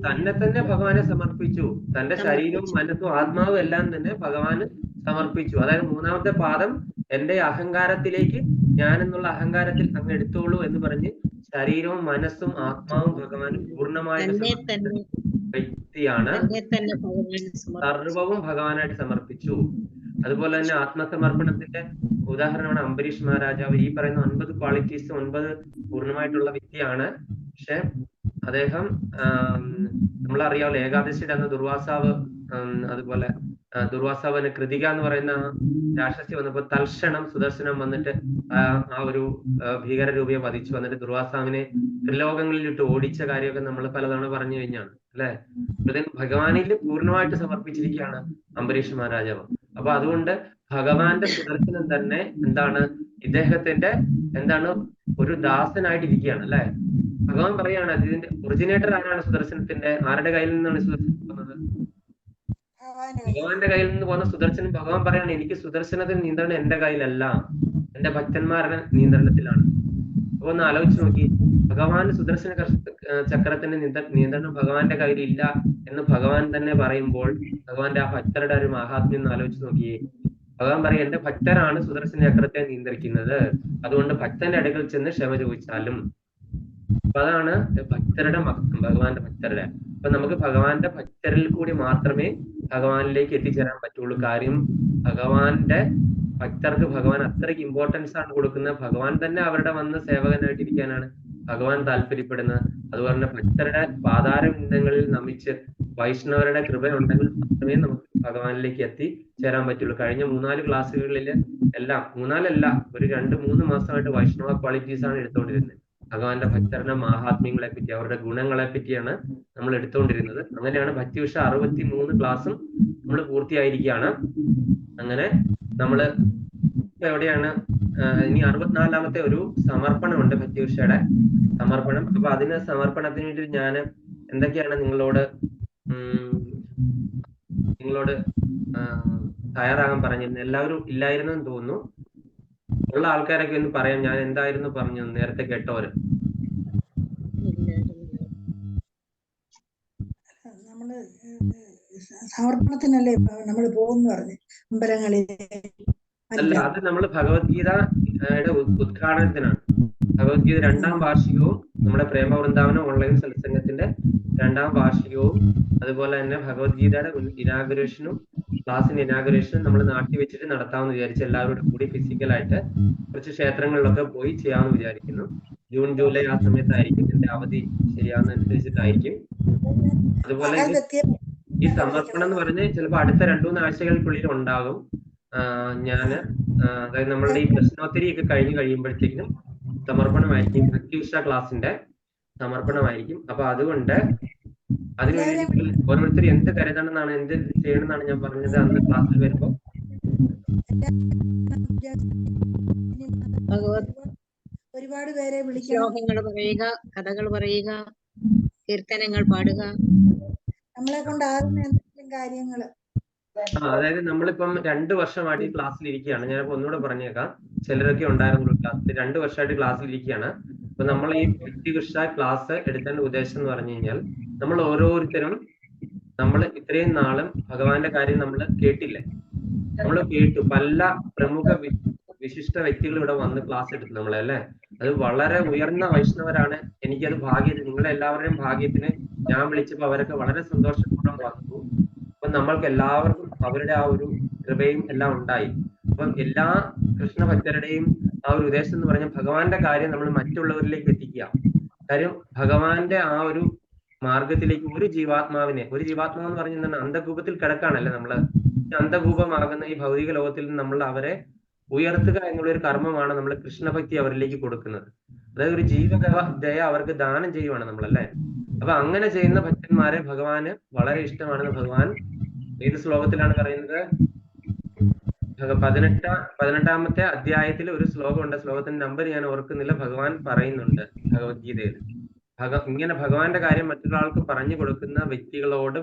തന്നെ തന്നെ ഭഗവാനെ സമർപ്പിച്ചു. തന്റെ ശരീരവും മനസ്സും ആത്മാവും എല്ലാം തന്നെ ഭഗവാന് സമർപ്പിച്ചു. അതായത് 3ാമത്തെ പാദം എന്റെ അഹങ്കാരത്തിലേക്ക്, ഞാൻ എന്നുള്ള അഹങ്കാരത്തിൽ അങ്ങ് എടുത്തോളൂ എന്ന് പറഞ്ഞ് ശരീരവും മനസ്സും ആത്മാവും ഭഗവാന് പൂർണ്ണമായിട്ട് വ്യക്തിയാണ്. സർവവും ഭഗവാനായിട്ട് സമർപ്പിച്ചു. അതുപോലെ തന്നെ ആത്മസമർപ്പണത്തിന്റെ ഉദാഹരണമാണ് അംബരീഷ് മഹാരാജാവ്. ഈ പറയുന്ന 9 ക്വാളിറ്റീസ് 9 പൂർണ്ണമായിട്ടുള്ള വ്യക്തിയാണ്. പക്ഷെ അദ്ദേഹം നമ്മളറിയാമല്ലോ, ഏകാദശിയുടെ അന്ന് ദുർവാസാവ് അതുപോലെ ദുർവാസാവിന് കൃതിക എന്ന് പറയുന്ന രാക്ഷസി വന്നപ്പോൾ തൽക്ഷണം സുദർശനം വന്നിട്ട് ആ ഒരു ഭീകര രൂപയെ വധിച്ചു വന്നിട്ട് ദുർവാസാവിനെ ത്രിലോകങ്ങളിലിട്ട് ഓടിച്ച കാര്യമൊക്കെ നമ്മൾ പലതവണ പറഞ്ഞു കഴിഞ്ഞാണ് അല്ലെ. ഭഗവാനിൽ പൂർണ്ണമായിട്ട് സമർപ്പിച്ചിരിക്കുകയാണ് അംബരീഷ് മഹാരാജാവ്. അപ്പൊ അതുകൊണ്ട് ഭഗവാന്റെ സുദർശനം തന്നെ എന്താണ്, ഇദ്ദേഹത്തിന്റെ എന്താണ് ഒരു ദാസനായിട്ടിരിക്കുകയാണ് അല്ലെ. ഭഗവാൻ പറയാണ് ഇതിന്റെ ഒറിജിനേറ്റർ ആരാണ് സുദർശനത്തിന്റെ, ആരുടെ കയ്യിൽ നിന്നാണ് സുദർശനം പോകുന്നത്? ഭഗവാന്റെ കയ്യിൽ നിന്ന് പോകുന്ന സുദർശനം. ഭഗവാൻ പറയാണ് എനിക്ക് സുദർശനത്തിന് നിയന്ത്രണം എന്റെ കയ്യിലല്ല, എന്റെ ഭക്തന്മാരുടെ നിയന്ത്രണത്തിലാണ്. അപ്പൊ ഒന്ന് ആലോചിച്ച് നോക്കി, ഭഗവാൻ സുദർശന ചക്രത്തിന്റെ നിയന്ത്രണം ഭഗവാന്റെ കയ്യിലില്ല എന്ന് ഭഗവാൻ തന്നെ പറയുമ്പോൾ ഭഗവാന്റെ ആ ഭക്തരുടെ ഒരു മഹാത്മ്യം ഒന്ന് ആലോചിച്ച് നോക്കിയേ. ഭഗവാൻ പറയും എന്റെ ഭക്തരാണ് സുദർശന ചക്രത്തെ നിയന്ത്രിക്കുന്നത്, അതുകൊണ്ട് ഭക്തന്റെ അടുക്കൽ ചെന്ന് ക്ഷമ ചോദിച്ചാലും. അപ്പൊ അതാണ് ഭക്തരുടെ മഹത്വം, ഭഗവാന്റെ ഭക്തരുടെ. അപ്പൊ നമുക്ക് ഭഗവാന്റെ ഭക്തരിൽ കൂടി മാത്രമേ ഭഗവാനിലേക്ക് എത്തിച്ചേരാൻ പറ്റുള്ളൂ. കാര്യം ഭഗവാന്റെ ഭക്തർക്ക് ഭഗവാൻ അത്രയ്ക്ക് ഇമ്പോർട്ടൻസ് ആണ് കൊടുക്കുന്നത്. ഭഗവാൻ തന്നെ അവരുടെ വന്ന് സേവകനായിട്ടിരിക്കാനാണ് ഭഗവാൻ താല്പര്യപ്പെടുന്നത്. അതുപോലെ തന്നെ ഭക്തരുടെ പാതാരബിന്ദങ്ങളിൽ നമിച്ച് വൈഷ്ണവരുടെ കൃപ ഉണ്ടെങ്കിൽ മാത്രമേ നമുക്ക് ഭഗവാനിലേക്ക് എത്തിച്ചേരാൻ പറ്റുള്ളൂ. കഴിഞ്ഞ 3-4 ക്ലാസ്സുകളിൽ എല്ലാം, 3-4 ഒരു 2-3 മാസമായിട്ട് വൈഷ്ണവ ക്വാളിറ്റീസ് ആണ് എടുത്തുകൊണ്ടിരുന്നത്. ഭഗവാന്റെ ഭക്തരുടെ മഹാത്മ്യങ്ങളെ പറ്റി, അവരുടെ ഗുണങ്ങളെ പറ്റിയാണ് നമ്മൾ എടുത്തുകൊണ്ടിരുന്നത്. അങ്ങനെയാണ് ഭക്തിവിഷ 63 ക്ലാസ്സും നമ്മൾ പൂർത്തിയായിരിക്കുകയാണ്. അങ്ങനെ നമ്മള് എവിടെയാണ് ഇനി 64ാമത്തെ ഒരു സമർപ്പണമുണ്ട്, ഭക്തിവിഷയുടെ സമർപ്പണം. അപ്പൊ അതിന് സമർപ്പണത്തിന് വേണ്ടി ഞാൻ എന്തൊക്കെയാണ് നിങ്ങളോട് തയ്യാറാകാൻ പറഞ്ഞിരുന്നത്? എല്ലാവരും ഇല്ലായിരുന്നു എന്ന് തോന്നുന്നു. ഉള്ള ആൾക്കാരൊക്കെ ഒന്ന് പറയാം, ഞാൻ എന്തായിരുന്നു പറഞ്ഞു നേരത്തെ കേട്ടവര്.
നമ്മള് സമർപ്പണത്തിനല്ലേ നമ്മൾ പോകുന്നു പറഞ്ഞു അമ്പലങ്ങളിൽ.
അല്ല, അത് നമ്മൾ ഭഗവത്ഗീതയുടെ ഉദ്ഘാടനത്തിനാണ്. ഭഗവത്ഗീത 2ാം വാർഷികവും നമ്മുടെ പ്രേമവൃന്ദാവനം ഓൺലൈൻ സത്സംഗത്തിന്റെ 2ാം വാർഷികവും അതുപോലെ തന്നെ ഭഗവത്ഗീതയുടെ ഇനാഗുറേഷനും ക്ലാസ്സിന്റെ ഇനാഗുറേഷനും നമ്മൾ നാട്ടിൽ വെച്ചിട്ട് നടത്താമെന്ന് വിചാരിച്ച് എല്ലാവരോടും കൂടി ഫിസിക്കലായിട്ട് കുറച്ച് ക്ഷേത്രങ്ങളിലൊക്കെ പോയി ചെയ്യാമെന്ന് വിചാരിക്കുന്നു. ജൂൺ ജൂലൈ ആ സമയത്തായിരിക്കും ഇതിന്റെ അവധി ശരിയാവുന്നതനുസരിച്ചിട്ടായിരിക്കും. അതുപോലെ ഈ സമർപ്പണം എന്ന് പറഞ്ഞ് ചിലപ്പോൾ അടുത്ത 2-3 ആഴ്ചകൾക്കുള്ളിൽ ഉണ്ടാകും. അതായത് നമ്മളുടെ ഈ പ്രശ്നോത്തരി ഒക്കെ കഴിഞ്ഞ് കഴിയുമ്പോഴത്തേക്കും സമർപ്പണമായിരിക്കും, ഭക്തിവിഷ ക്ലാസിന്റെ സമർപ്പണമായിരിക്കും. അപ്പൊ അതുകൊണ്ട് അതിന് വേണ്ടി ഓരോരുത്തർ എന്ത് കരുതണമെന്നാണ്, എന്ത് ചെയ്യണമെന്നാണ് ഞാൻ പറഞ്ഞത് അന്ന് ക്ലാസ്സിൽ വരുമ്പോ.
ഒരുപാട് പേരെ വിളിക്കണം,
ശ്ലോകങ്ങൾ പറയുക, കഥകൾ പറയുക, കീർത്തനങ്ങൾ പാടുക,
നമ്മളെ കൊണ്ടാകുന്ന എന്തെങ്കിലും കാര്യങ്ങള്.
അതായത് നമ്മളിപ്പം 2 വർഷമായിട്ട് ഈ ക്ലാസ്സിൽ ഇരിക്കുകയാണ്. ഞാനിപ്പോ ഒന്നുകൂടെ പറഞ്ഞേക്കാം, ചിലരൊക്കെ ഉണ്ടായിരുന്നു ക്ലാസ്സിൽ. 2 വർഷമായിട്ട് ക്ലാസ്സിൽ ഇരിക്കുകയാണ്. അപ്പൊ നമ്മൾ ഈ ഭക്തിവിഷ ക്ലാസ് എടുക്കേണ്ട ഉദ്ദേശം എന്ന് പറഞ്ഞു കഴിഞ്ഞാൽ, നമ്മൾ ഓരോരുത്തരും നമ്മൾ ഇത്രയും നാളും ഭഗവാന്റെ കാര്യം നമ്മൾ കേട്ടില്ലേ, നമ്മൾ കേട്ടു. പല പ്രമുഖ വിശിഷ്ട വ്യക്തികൾ ഇവിടെ വന്ന് ക്ലാസ് എടുത്തു നമ്മളെ അല്ലെ. അത് വളരെ ഉയർന്ന വൈഷ്ണവരാണ്. എനിക്കത് ഭാഗ്യത്തിന്, നിങ്ങളെ എല്ലാവരുടെയും ഭാഗ്യത്തിന് ഞാൻ വിളിച്ചപ്പോൾ അവരൊക്കെ വളരെ സന്തോഷപൂർവ്വം വന്നു. അപ്പൊ നമ്മൾക്ക് എല്ലാവർക്കും അവരുടെ ആ ഒരു കൃപയും എല്ലാം ഉണ്ടായി. അപ്പം എല്ലാ കൃഷ്ണഭക്തരുടെയും ആ ഒരു ഉദ്ദേശം എന്ന് പറഞ്ഞാൽ ഭഗവാന്റെ കാര്യം നമ്മൾ മറ്റുള്ളവരിലേക്ക് എത്തിക്കുക. കാര്യം ഭഗവാന്റെ ആ ഒരു മാർഗത്തിലേക്ക് ഒരു ജീവാത്മാവ് എന്ന് പറഞ്ഞാൽ അന്ധകൂപത്തിൽ കിടക്കാണല്ലേ നമ്മള്. അന്ധകൂപമാകുന്ന ഈ ഭൗതിക ലോകത്തിൽ നിന്ന് നമ്മൾ അവരെ ഉയർത്തുക എന്നുള്ളൊരു കർമ്മമാണ് നമ്മൾ കൃഷ്ണഭക്തി അവരിലേക്ക് കൊടുക്കുന്നത്. അതായത് ഒരു ജീവദയ അവർക്ക് ദാനം ചെയ്യുവാണ് നമ്മളല്ലേ. അപ്പൊ അങ്ങനെ ചെയ്യുന്ന ഭക്തന്മാരെ ഭഗവാന് വളരെ ഇഷ്ടമാണെന്ന് ഭഗവാൻ ഏത് ശ്ലോകത്തിലാണ് പറയുന്നത്? 18ാമത്തെ അധ്യായത്തിൽ ഒരു ശ്ലോകമുണ്ട്. ശ്ലോകത്തിന്റെ നമ്പർ ഞാൻ ഓർക്കുന്നില്ല. ഭഗവാൻ പറയുന്നുണ്ട് ഭഗവത്ഗീതയിൽ, ഇങ്ങനെ ഭഗവാന്റെ കാര്യം മറ്റൊരാൾക്ക് പറഞ്ഞു കൊടുക്കുന്ന വ്യക്തികളോട്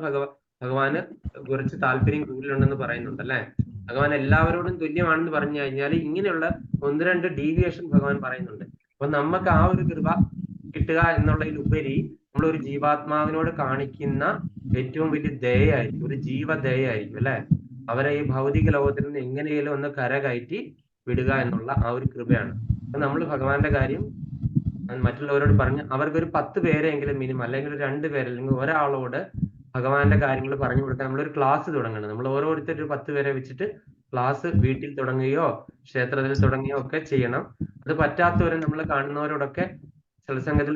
ഭഗവാന് കുറച്ച് താല്പര്യം കൂടുതലുണ്ടെന്ന് പറയുന്നുണ്ട് അല്ലെ. ഭഗവാൻ എല്ലാവരോടും തുല്യമാണെന്ന് പറഞ്ഞു കഴിഞ്ഞാൽ ഇങ്ങനെയുള്ള 1-2 ഡീവിയേഷൻ ഭഗവാൻ പറയുന്നുണ്ട്. അപ്പൊ നമുക്ക് ആ ഒരു കൃപ കിട്ടുക എന്നുള്ളതിലുപരി നമ്മളൊരു ജീവാത്മാവിനോട് കാണിക്കുന്ന ഏറ്റവും വലിയ ദയയായിരിക്കും, ഒരു ജീവദയയായിരിക്കും അല്ലെ. അവരെ ഈ ഭൗതിക ലോകത്തിൽ നിന്ന് എങ്ങനെയെങ്കിലും ഒന്ന് കരകയറ്റി വിടുക എന്നുള്ള ആ ഒരു കൃപയാണ്. അപ്പൊ നമ്മൾ ഭഗവാന്റെ കാര്യം മറ്റുള്ളവരോട് പറഞ്ഞ് അവർക്കൊരു 10 പേരെങ്കിലും മിനിമം, അല്ലെങ്കിൽ 2 പേര്, അല്ലെങ്കിൽ ഒരാളോട് ഭഗവാന്റെ കാര്യങ്ങൾ പറഞ്ഞു കൊടുക്കാൻ നമ്മളൊരു ക്ലാസ് തുടങ്ങണം. നമ്മൾ ഓരോരുത്തരും 10 പേരെ വെച്ചിട്ട് ക്ലാസ് വീട്ടിൽ തുടങ്ങുകയോ ക്ഷേത്രത്തിൽ തുടങ്ങുകയോ ഒക്കെ ചെയ്യണം. അത് പറ്റാത്തവരെ നമ്മൾ കാണുന്നവരോടൊക്കെ സത്സംഗത്തിൽ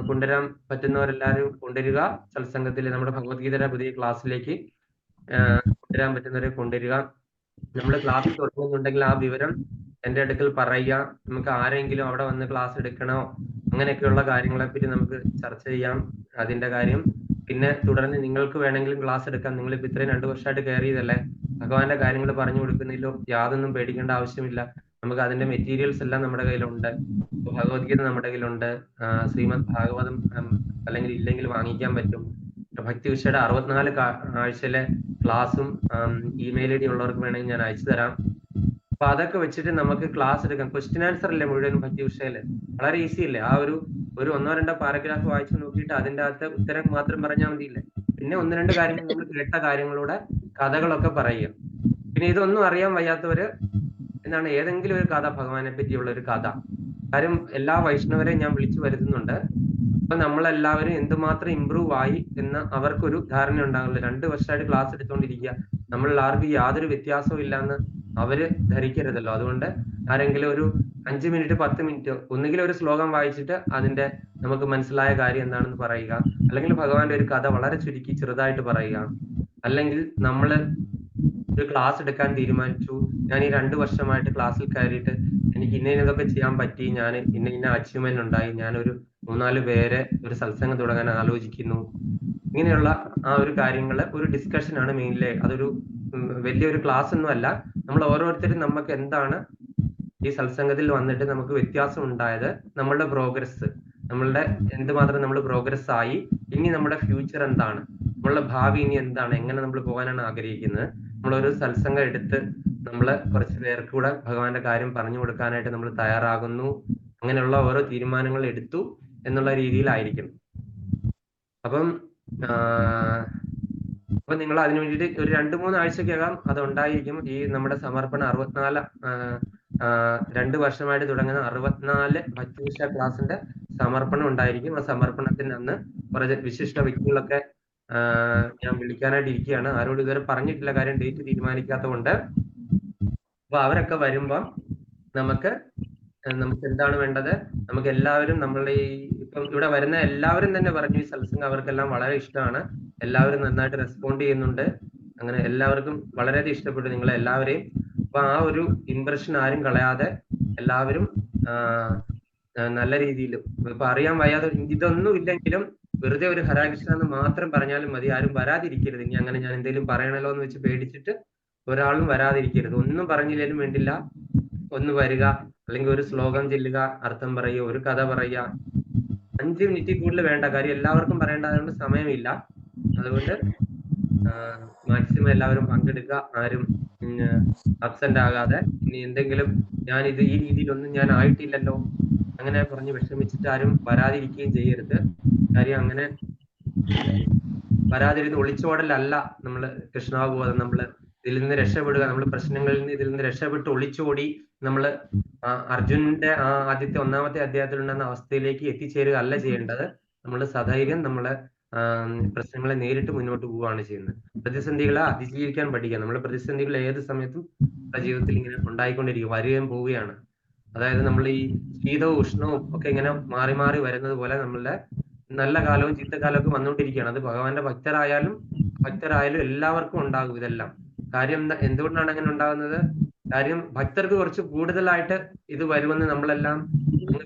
കൊണ്ടുവരാൻ പറ്റുന്നവരെല്ലാവരും കൊണ്ടുവരിക. സത്സംഗത്തിൽ നമ്മുടെ ഭഗവത്ഗീതയുടെ പുതിയ ക്ലാസ്സിലേക്ക് കൊണ്ടുവരാൻ പറ്റുന്നവരെ കൊണ്ടുവരിക. നമ്മൾ ക്ലാസ് തുടങ്ങുന്നുണ്ടെങ്കിൽ ആ വിവരം എൻ്റെ അടുക്കൽ പറയുക. നമുക്ക് ആരെങ്കിലും അവിടെ വന്ന് ക്ലാസ് എടുക്കണോ അങ്ങനെയൊക്കെയുള്ള കാര്യങ്ങളെ പറ്റി നമുക്ക് ചർച്ച ചെയ്യാം അതിന്റെ കാര്യം. പിന്നെ തുടർന്ന് നിങ്ങൾക്ക് വേണമെങ്കിലും ക്ലാസ് എടുക്കാം. നിങ്ങൾ ഇപ്പൊ ഇത്രയും 2 വർഷമായിട്ട് കയറിയതല്ലേ, ഭഗവാന്റെ കാര്യങ്ങൾ പറഞ്ഞു കൊടുക്കുന്നതിലോ യാതൊന്നും പേടിക്കേണ്ട ആവശ്യമില്ല. നമുക്ക് അതിന്റെ മെറ്റീരിയൽസ് എല്ലാം നമ്മുടെ കയ്യിലുണ്ട്. ഭഗവത്ഗീത നമ്മുടെ കയ്യിലുണ്ട്, ശ്രീമദ് ഭാഗവതം അല്ലെങ്കിൽ ഇല്ലെങ്കിൽ വാങ്ങിക്കാൻ പറ്റും. ഭക്തി ഉഷയുടെ 64 ആഴ്ചയിലെ ക്ലാസ്സും ഇമെയിൽ ഐ ഡി ഉള്ളവർക്ക് വേണമെങ്കിൽ ഞാൻ അയച്ചു തരാം. അപ്പൊ അതൊക്കെ വെച്ചിട്ട് നമുക്ക് ക്ലാസ് എടുക്കാം. ക്വസ്റ്റ്യൻ ആൻസർ അല്ലേ മുഴുവനും ഭക്തി ഉഷയില്, വളരെ ഈസി അല്ലേ. ആ ഒരു 1-2 പാരഗ്രാഫ് വായിച്ചു നോക്കിയിട്ട് അതിന്റെ അകത്ത് ഉത്തരം മാത്രം പറഞ്ഞാൽ മതിയില്ലേ. പിന്നെ 1-2 കാര്യങ്ങൾ നമ്മൾ കേട്ട കാര്യങ്ങളുടെ കഥകളൊക്കെ പറയുക. പിന്നെ ഇതൊന്നും അറിയാൻ വയ്യാത്തവര് എന്താണ്, ഏതെങ്കിലും ഒരു കഥ, ഭഗവാനെ പറ്റിയുള്ള ഒരു കഥ. കാര്യം എല്ലാ വൈഷ്ണവരെയും ഞാൻ വിളിച്ചു വരുത്തുന്നുണ്ട്. അപ്പൊ നമ്മളെല്ലാവരും എന്തുമാത്രം ഇമ്പ്രൂവ് ആയി എന്ന് അവർക്കൊരു ധാരണ ഉണ്ടാകില്ല. 2 വർഷമായിട്ട് ക്ലാസ് എടുത്തുകൊണ്ടിരിക്കുക, നമ്മളിൽ ആർക്കും യാതൊരു വ്യത്യാസവും ഇല്ലാന്ന് അവര് ധരിക്കരുതല്ലോ. അതുകൊണ്ട് ആരെങ്കിലും ഒരു 5 മിനിറ്റ് 10 മിനിറ്റ് ഒന്നുകിൽ ഒരു ശ്ലോകം വായിച്ചിട്ട് അതിന്റെ നമുക്ക് മനസ്സിലായ കാര്യം എന്താണെന്ന് പറയുക, അല്ലെങ്കിൽ ഭഗവാന്റെ ഒരു കഥ വളരെ ചുരുക്കി ചെറുതായിട്ട് പറയുക. അല്ലെങ്കിൽ നമ്മള് ഒരു ക്ലാസ് എടുക്കാൻ തീരുമാനിച്ചു, ഞാൻ ഈ 2 വർഷമായിട്ട് ക്ലാസ്സിൽ കയറിയിട്ട് എനിക്ക് ഇന്നതൊക്കെ ചെയ്യാൻ പറ്റി, ഞാൻ ഇന്ന അച്ചീവ്മെന്റ് ഉണ്ടായി, ഞാനൊരു 3-4 പേരെ ഒരു സത്സംഗം തുടങ്ങാൻ ആലോചിക്കുന്നു. ഇങ്ങനെയുള്ള ആ ഒരു കാര്യങ്ങള് ഒരു ഡിസ്കഷനാണ് മെയിൻലി. അതൊരു വലിയൊരു ക്ലാസ് ഒന്നും അല്ല. നമ്മൾ ഓരോരുത്തരും നമുക്ക് എന്താണ് ഈ സത്സംഗത്തിൽ വന്നിട്ട് നമുക്ക് വ്യത്യാസം ഉണ്ടായത്, നമ്മളുടെ പ്രോഗ്രസ്, നമ്മളുടെ എന്തുമാത്രം നമ്മൾ പ്രോഗ്രസ് ആയി, ഇനി നമ്മുടെ ഫ്യൂച്ചർ എന്താണ്, നമ്മളുടെ ഭാവി ഇനി എന്താണ്, എങ്ങനെ നമ്മൾ പോകാനാണ് ആഗ്രഹിക്കുന്നത്. നമ്മളൊരു സത്സംഗം എടുത്ത് നമ്മൾ കുറച്ച് പേർക്ക് കൂടെ ഭഗവാന്റെ കാര്യം പറഞ്ഞു കൊടുക്കാനായിട്ട് നമ്മൾ തയ്യാറാകുന്നു. അങ്ങനെയുള്ള ഓരോ തീരുമാനങ്ങൾ എടുത്തു എന്നുള്ള രീതിയിലായിരിക്കും. അപ്പം അപ്പൊ നിങ്ങൾ അതിനു വേണ്ടിയിട്ട് ഒരു 2-3 ആഴ്ചക്കകം അത് ഉണ്ടായിരിക്കും. ഈ നമ്മുടെ സമർപ്പണ 2 വർഷമായിട്ട് തുടങ്ങുന്ന 64 ഭക്തിവിഷ ക്ലാസിന്റെ സമർപ്പണം ഉണ്ടായിരിക്കും. ആ സമർപ്പണത്തിന് അന്ന് കുറച്ച് വിശിഷ്ട വ്യക്തികളൊക്കെ ഞാൻ വിളിക്കാനായിട്ട് ഇരിക്കുകയാണ്. ആരോടും ഇതുവരെ പറഞ്ഞിട്ടില്ല, കാര്യം ഡേറ്റ് തീരുമാനിക്കാത്തതുകൊണ്ട്. അപ്പൊ അവരൊക്കെ വരുമ്പം നമുക്ക് എന്താണ് വേണ്ടത്, നമുക്ക് എല്ലാവരും നമ്മളുടെ ഈ ഇപ്പം ഇവിടെ വരുന്ന എല്ലാവരും തന്നെ പറഞ്ഞു ഈ സത്സംഗം അവർക്കെല്ലാം വളരെ ഇഷ്ടമാണ്, എല്ലാവരും നന്നായിട്ട് റെസ്പോണ്ട് ചെയ്യുന്നുണ്ട്. അങ്ങനെ എല്ലാവർക്കും വളരെയധികം ഇഷ്ടപ്പെട്ടു നിങ്ങളെ എല്ലാവരെയും. അപ്പൊ ആ ഒരു ഇംപ്രഷൻ ആരും കളയാതെ എല്ലാവരും നല്ല രീതിയിൽ, ഇപ്പൊ അറിയാൻ വയ്യാതെ ഇതൊന്നും ഇല്ലെങ്കിലും വെറുതെ ഒരു ഹരകൃഷ്ണ എന്ന് മാത്രം പറഞ്ഞാലും മതി. ആരും വരാതിരിക്കരുത്. ഇനി അങ്ങനെ ഞാൻ എന്തെങ്കിലും പറയണല്ലോ എന്ന് വെച്ച് പേടിച്ചിട്ട് ഒരാളും വരാതിരിക്കരുത്. ഒന്നും പറഞ്ഞില്ലേലും വേണ്ടില്ല, ഒന്ന് വരിക, അല്ലെങ്കിൽ ഒരു ശ്ലോകം ചെല്ലുക, അർത്ഥം പറയുക, ഒരു കഥ പറയുക. 5 മിനിറ്റിൽ കൂടുതൽ വേണ്ട. കാര്യം എല്ലാവർക്കും പറയേണ്ടതുകൊണ്ട് സമയമില്ല. അതുകൊണ്ട് മാക്സിമം എല്ലാവരും പങ്കെടുക്കുക. ആരും അബ്സെന്റ് ആകാതെ. ഇനി എന്തെങ്കിലും ഞാനിത് ഈ രീതിയിലൊന്നും ഞാൻ ആയിട്ടില്ലല്ലോ അങ്ങനെ പറഞ്ഞ് വിഷമിച്ചിട്ട് ആരും വരാതിരിക്കുകയും ചെയ്യരുത്. കാര്യം അങ്ങനെ വരാതിരുന്ന് ഒളിച്ചോടലല്ല നമ്മള് കൃഷ്ണാബോധം. നമ്മള് ഇതിൽ നിന്ന് രക്ഷപ്പെടുക, നമ്മൾ പ്രശ്നങ്ങളിൽ നിന്ന് ഇതിൽ നിന്ന് രക്ഷപ്പെട്ട് ഒളിച്ചോടി നമ്മള് അർജുനന്റെ ആ ആദ്യത്തെ 1-ാമത്തെ അധ്യായത്തിലുണ്ടെന്ന അവസ്ഥയിലേക്ക് എത്തിച്ചേരുക അല്ല ചെയ്യേണ്ടത്. നമ്മൾ സധൈര്യം നമ്മള് പ്രശ്നങ്ങളെ നേരിട്ട് മുന്നോട്ട് പോവുകയാണ് ചെയ്യുന്നത്. പ്രതിസന്ധികളെ അതിജീവിക്കാൻ പഠിക്കുക. നമ്മൾ പ്രതിസന്ധികൾ ഏത് സമയത്തും നമ്മുടെ ജീവിതത്തിൽ ഇങ്ങനെ ഉണ്ടായിക്കൊണ്ടിരിക്കും, വരികയും പോവുകയാണ്. അതായത് നമ്മൾ ഈ ശീതവും ഉഷ്ണവും ഒക്കെ ഇങ്ങനെ മാറി മാറി വരുന്നത് പോലെ നമ്മളുടെ നല്ല കാലവും ചീത്തക്കാലവും ഒക്കെ വന്നുകൊണ്ടിരിക്കുകയാണ്. അത് ഭഗവാന്റെ ഭക്തരായാലും എല്ലാവർക്കും ഉണ്ടാകും ഇതെല്ലാം. കാര്യം എന്തുകൊണ്ടാണ് അങ്ങനെ ഉണ്ടാകുന്നത്? കാര്യം ഭക്തർക്ക് കുറച്ച് കൂടുതലായിട്ട് ഇത് വരുമെന്ന് നമ്മളെല്ലാം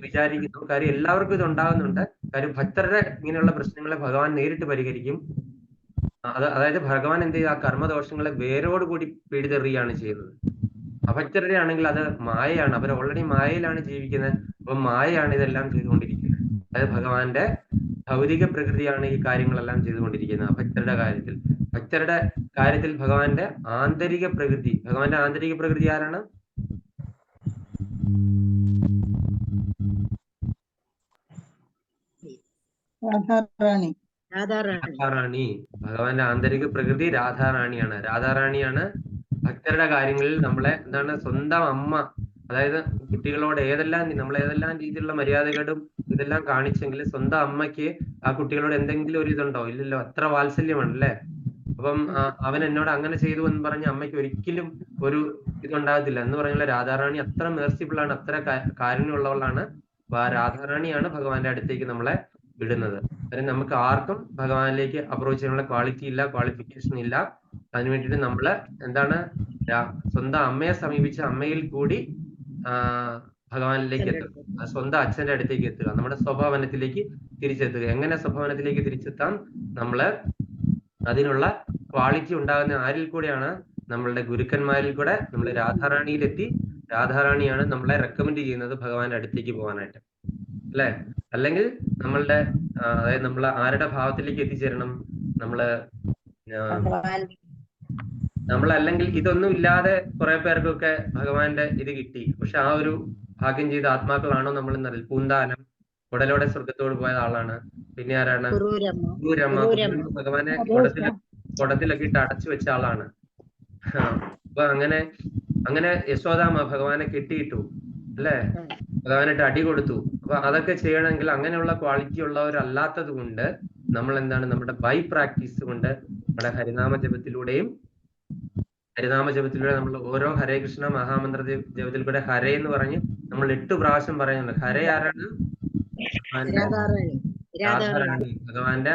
വിചാരിക്കുന്നു. കാര്യം എല്ലാവർക്കും ഇത് ഉണ്ടാകുന്നുണ്ട്. കാര്യം ഭക്തരുടെ ഇങ്ങനെയുള്ള പ്രശ്നങ്ങളെ ഭഗവാൻ നേരിട്ട് പരിഹരിക്കും. അതായത് ഭഗവാൻ എന്ത് ചെയ്യും, ആ കർമ്മദോഷങ്ങളെ വേരോട് കൂടി പിഴുതെറിയാണ് ചെയ്യുന്നത്. അഭക്തരുടെ ആണെങ്കിൽ അത് മായയാണ്. അവർ ഓൾറെഡി മായയിലാണ് ജീവിക്കുന്നത്. അപ്പൊ മായയാണ് ഇതെല്ലാം ചെയ്തുകൊണ്ടിരിക്കുന്നത്. അതായത് ഭഗവാന്റെ ഭൗതിക പ്രകൃതിയാണ് ഈ കാര്യങ്ങളെല്ലാം ചെയ്തുകൊണ്ടിരിക്കുന്നത്. അഭക്തരുടെ കാര്യത്തിൽ ഭഗവാന്റെ ആന്തരിക പ്രകൃതി. ഭഗവാന്റെ ആന്തരിക പ്രകൃതി ആരാണ്? രാധാറാണി. ഭഗവാന്റെ ആന്തരിക പ്രകൃതി രാധാറാണിയാണ്. രാധാറാണിയാണ് ഭക്തരുടെ കാര്യങ്ങളിൽ നമ്മളെ എന്താണ് സ്വന്തം അമ്മ. അതായത് കുട്ടികളോട് നമ്മൾ ഏതെല്ലാം രീതിയിലുള്ള മര്യാദകളും ഇതെല്ലാം കാണിച്ചെങ്കിൽ സ്വന്തം അമ്മയ്ക്ക് ആ കുട്ടികളോട് എന്തെങ്കിലും ഒരു ഇതുണ്ടോ? ഇല്ലല്ലോ. അത്ര വാത്സല്യമാണല്ലേ. അപ്പം അവൻ എന്നോട് അങ്ങനെ ചെയ്തു എന്ന് പറഞ്ഞ് അമ്മയ്ക്ക് ഒരിക്കലും ഒരു ഇതുണ്ടാകത്തില്ല എന്ന് പറഞ്ഞുള്ള രാധാറാണി അത്ര മേർസിബിൾ ആണ്, അത്ര കാരുണ്യമുള്ളവളാണ്. അപ്പൊ ആ രാധാറാണിയാണ് ഭഗവാന്റെ അടുത്തേക്ക് നമ്മളെ വിടുന്നത്. അതിന് നമുക്ക് ആർക്കും ഭഗവാനിലേക്ക് അപ്രോച്ച് ചെയ്യാനുള്ള ക്വാളിറ്റി ഇല്ല, ക്വാളിഫിക്കേഷൻ ഇല്ല. അതിനു വേണ്ടിയിട്ട് നമ്മള് എന്താണ് സ്വന്തം അമ്മയെ സമീപിച്ച അമ്മയിൽ കൂടി ഭഗവാനിലേക്ക് എത്തുക, സ്വന്തം അച്ഛന്റെ അടുത്തേക്ക് എത്തുക, നമ്മുടെ സ്വഭാവനത്തിലേക്ക് തിരിച്ചെത്തുക. എങ്ങനെ സ്വഭാവനത്തിലേക്ക് തിരിച്ചെത്താം? നമ്മള് അതിനുള്ള ക്വാളിറ്റി ഉണ്ടാകുന്ന ആരിൽ കൂടെയാണ്? നമ്മളുടെ ഗുരുക്കന്മാരിൽ കൂടെ. നമ്മൾ രാധാറാണിയിലെത്തി, രാധാറാണിയാണ് നമ്മളെ റെക്കമെൻഡ് ചെയ്യുന്നത് ഭഗവാന്റെ അടുത്തേക്ക് പോകാനായിട്ട്, അല്ലെ? അല്ലെങ്കിൽ നമ്മളുടെ അതായത് നമ്മൾ ആരുടെ ഭാവത്തിലേക്ക് എത്തിച്ചേരണം? നമ്മളല്ലെങ്കിൽ ഇതൊന്നും ഇല്ലാതെ കുറെ പേർക്കൊക്കെ ഭഗവാന്റെ ഇത് കിട്ടി. പക്ഷെ ആ ഒരു ഭാഗ്യം ചെയ്ത ആത്മാക്കളാണോ നമ്മൾ എന്നറിയില്ല. പൂന്താനം ഉടലോടെ സ്വർഗത്തോട് പോയ ആളാണ്. പിന്നെ ആരാണ്? ഗുരുരമ്മ. ഭഗവാനെ കുടത്തിലൊക്കെ ഇട്ട് അടച്ചു വെച്ച ആളാണ്. അപ്പൊ അങ്ങനെ യശോദാമ്മ ഭഗവാനെ കെട്ടിയിട്ടു, അല്ലെ? ഭഗവാനായിട്ട് അടി കൊടുത്തു. അപ്പൊ അതൊക്കെ ചെയ്യണമെങ്കിൽ അങ്ങനെയുള്ള ക്വാളിറ്റി ഉള്ളവരല്ലാത്തത് കൊണ്ട് നമ്മൾ എന്താണ്, നമ്മുടെ ബൈ പ്രാക്ടീസ് കൊണ്ട് നമ്മുടെ ഹരിനാമ ജപത്തിലൂടെ നമ്മൾ ഓരോ ഹരേ കൃഷ്ണ മഹാമന്ത്ര ജപത്തിൽ കൂടെ ഹരേ എന്ന് പറഞ്ഞ് നമ്മൾ 8 പ്രാവശ്യം പറയുന്നുണ്ട്. ഹരേ ആരാണ്? രാധാറാണി. ഭഗവാന്റെ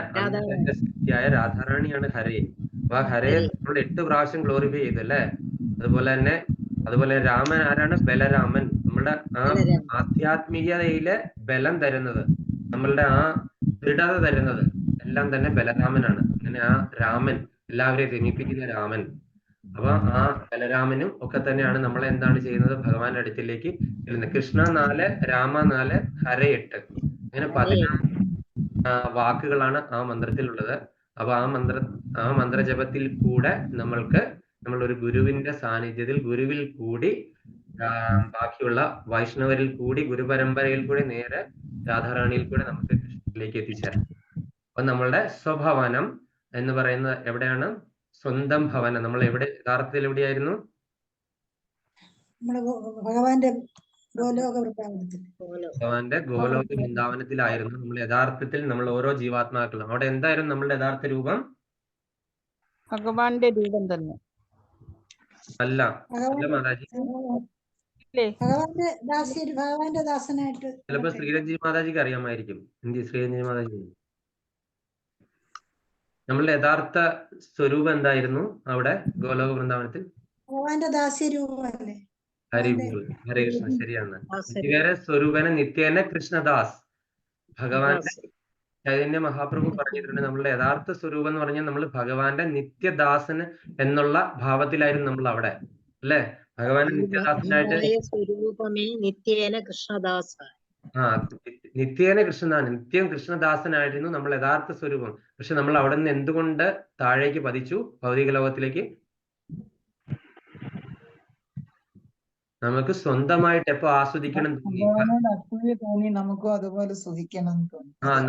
ശക്തിയായ രാധാറാണിയാണ് ഹരേ. അപ്പൊ ആ ഹരയെ നമ്മൾ 8 പ്രാവശ്യം ഗ്ലോറിഫൈ ചെയ്തു, അല്ലെ? അതുപോലെ രാമൻ ആരാണ്? ബലരാമൻ. നമ്മുടെ ആ ആധ്യാത്മികതയിലെ ബലം തരുന്നത്, നമ്മളുടെ ആ ദൃഢത തരുന്നത് എല്ലാം തന്നെ ബലരാമനാണ്. അങ്ങനെ ആ രാമൻ, എല്ലാവരെയും രമിപ്പിക്കുന്ന രാമൻ. അപ്പൊ ആ ബലരാമനും ഒക്കെ തന്നെയാണ് നമ്മളെ എന്താണ് ചെയ്യുന്നത്? ഭഗവാന്റെ അടുത്തിലേക്ക് ചെല്ലുന്നത്. കൃഷ്ണ 4, രാമ 4, ഹര 8. അങ്ങനെ 16 വാക്കുകളാണ് ആ മന്ത്രത്തിലുള്ളത്. അപ്പൊ ആ മന്ത്രജപത്തിൽ കൂടെ നമ്മളൊരു ഗുരുവിന്റെ സാന്നിധ്യത്തിൽ, ഗുരുവിൽ കൂടി ബാക്കിയുള്ള വൈഷ്ണവരിൽ കൂടി, ഗുരുപരമ്പരയിൽ കൂടി നേരെ രാധാറാണിയിൽ കൂടെ നമുക്ക് കൃഷ്ണനിലേക്ക് എത്തിച്ചേരാം. അപ്പൊ നമ്മളുടെ സ്വഭവനം എന്ന് പറയുന്നത് എവിടെയാണ്? സ്വന്തം ഭവനം. നമ്മൾ യഥാർത്ഥത്തിൽ എവിടെയായിരുന്നു?
ഭഗവാന്റെ ഗോലോക വൃന്ദാവനത്തിൽ.
ഭഗവാന്റെ ഗോലോക വൃന്ദാവനത്തിലായിരുന്നു നമ്മൾ യഥാർത്ഥത്തിൽ. നമ്മൾ ഓരോ ജീവാത്മാക്കളും അവിടെ എന്തായിരുന്നു നമ്മളുടെ യഥാർത്ഥ രൂപം?
ഭഗവാന്റെ രൂപം തന്നെ
അല്ല മാതാജി.
ഭഗവാന്റെ ദാസനായിട്ട്
ചിലപ്പോ ശ്രീരഞ്ജി മാതാജിക്ക് അറിയാമായിരിക്കും. ശ്രീരഞ്ജി മാതാജി, നമ്മളുടെ യഥാർത്ഥ സ്വരൂപം എന്തായിരുന്നു അവിടെ ഗോലോക വൃന്ദാവനത്തിൽ?
ഭഗവാന്റെ ദാസ്യ രൂപമല്ലേ?
ഹരിബോൾ, ഹരേ കൃഷ്ണ. ശരിയാണ്. വേറെ സ്വരൂപന നിത്യേന കൃഷ്ണദാസ്. ഭഗവാന്റെ ചൈതന്യ മഹാപ്രഭു പറഞ്ഞിട്ടുണ്ട്, നമ്മളുടെ യഥാർത്ഥ സ്വരൂപം എന്ന് പറഞ്ഞാൽ നമ്മൾ ഭഗവാന്റെ നിത്യദാസന് എന്നുള്ള ഭാവത്തിലായിരുന്നു നമ്മൾ അവിടെ, അല്ലെ? ഭഗവാന്റെ നിത്യദാസനായിട്ട് നിത്യേന കൃഷ്ണദാസൻ, നിത്യം കൃഷ്ണദാസനായിരുന്നു നമ്മൾ യഥാർത്ഥ സ്വരൂപം. പക്ഷെ നമ്മൾ അവിടെ നിന്ന് എന്തുകൊണ്ട് താഴേക്ക് പതിച്ചു ഭൗതിക ലോകത്തിലേക്ക്? നമുക്ക് സ്വന്തമായിട്ട് എപ്പോ ആസ്വദിക്കണം
തോന്നി, നമുക്കും അതുപോലെ സുഖിക്കണം.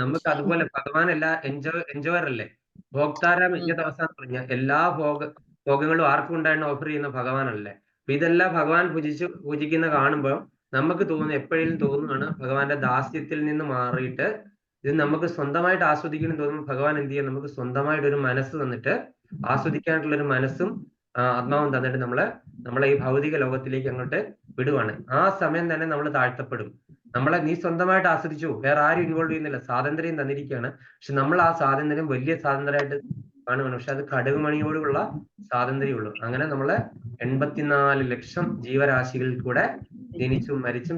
നമുക്ക് അതുപോലെ. ഭഗവാൻ എല്ലാ എൻജോയർ അല്ലേ? ഭോക്താരാം യജ്ഞതപസാന്ന് പറഞ്ഞ എല്ലാ ഭോഗങ്ങളും ആർക്കും ഉണ്ടായിരുന്നു ഓഫർ ചെയ്യുന്ന ഭഗവാനല്ലേ? അപ്പൊ ഇതെല്ലാം ഭഗവാൻ പൂജിക്കുന്ന കാണുമ്പോൾ നമുക്ക് എപ്പോഴും തോന്നുകയാണ് ഭഗവാന്റെ ദാസ്യത്തിൽ നിന്ന് മാറിയിട്ട് ഇത് നമുക്ക് സ്വന്തമായിട്ട് ആസ്വദിക്കണം തോന്നുമ്പോൾ ഭഗവാൻ എന്ത് ചെയ്യാം? നമുക്ക് സ്വന്തമായിട്ട് ഒരു മനസ്സ് തന്നിട്ട്, ആസ്വദിക്കാനായിട്ടുള്ള ഒരു മനസ്സും ആത്മാവും തന്നിട്ട് നമ്മളെ ഈ ഭൗതിക ലോകത്തിലേക്ക് അങ്ങോട്ട് വിടുവാണ്. ആ സമയം തന്നെ നമ്മൾ താഴ്ത്തപ്പെടും. നീ സ്വന്തമായിട്ട് ആസ്വദിച്ചു, വേറെ ആരും ഇൻവോൾവ് ചെയ്യുന്നില്ല, സ്വാതന്ത്ര്യം തന്നിരിക്കുകയാണ്. പക്ഷെ നമ്മൾ ആ സ്വാതന്ത്ര്യം വലിയ സ്വാതന്ത്ര്യമായിട്ട് കാണുകയാണ്. പക്ഷെ അത് കടുകുമണിയോടുള്ള സ്വാതന്ത്ര്യമുള്ളൂ. അങ്ങനെ 84 ലക്ഷം ജീവരാശികളിൽ കൂടെ ജനിച്ചും മരിച്ചും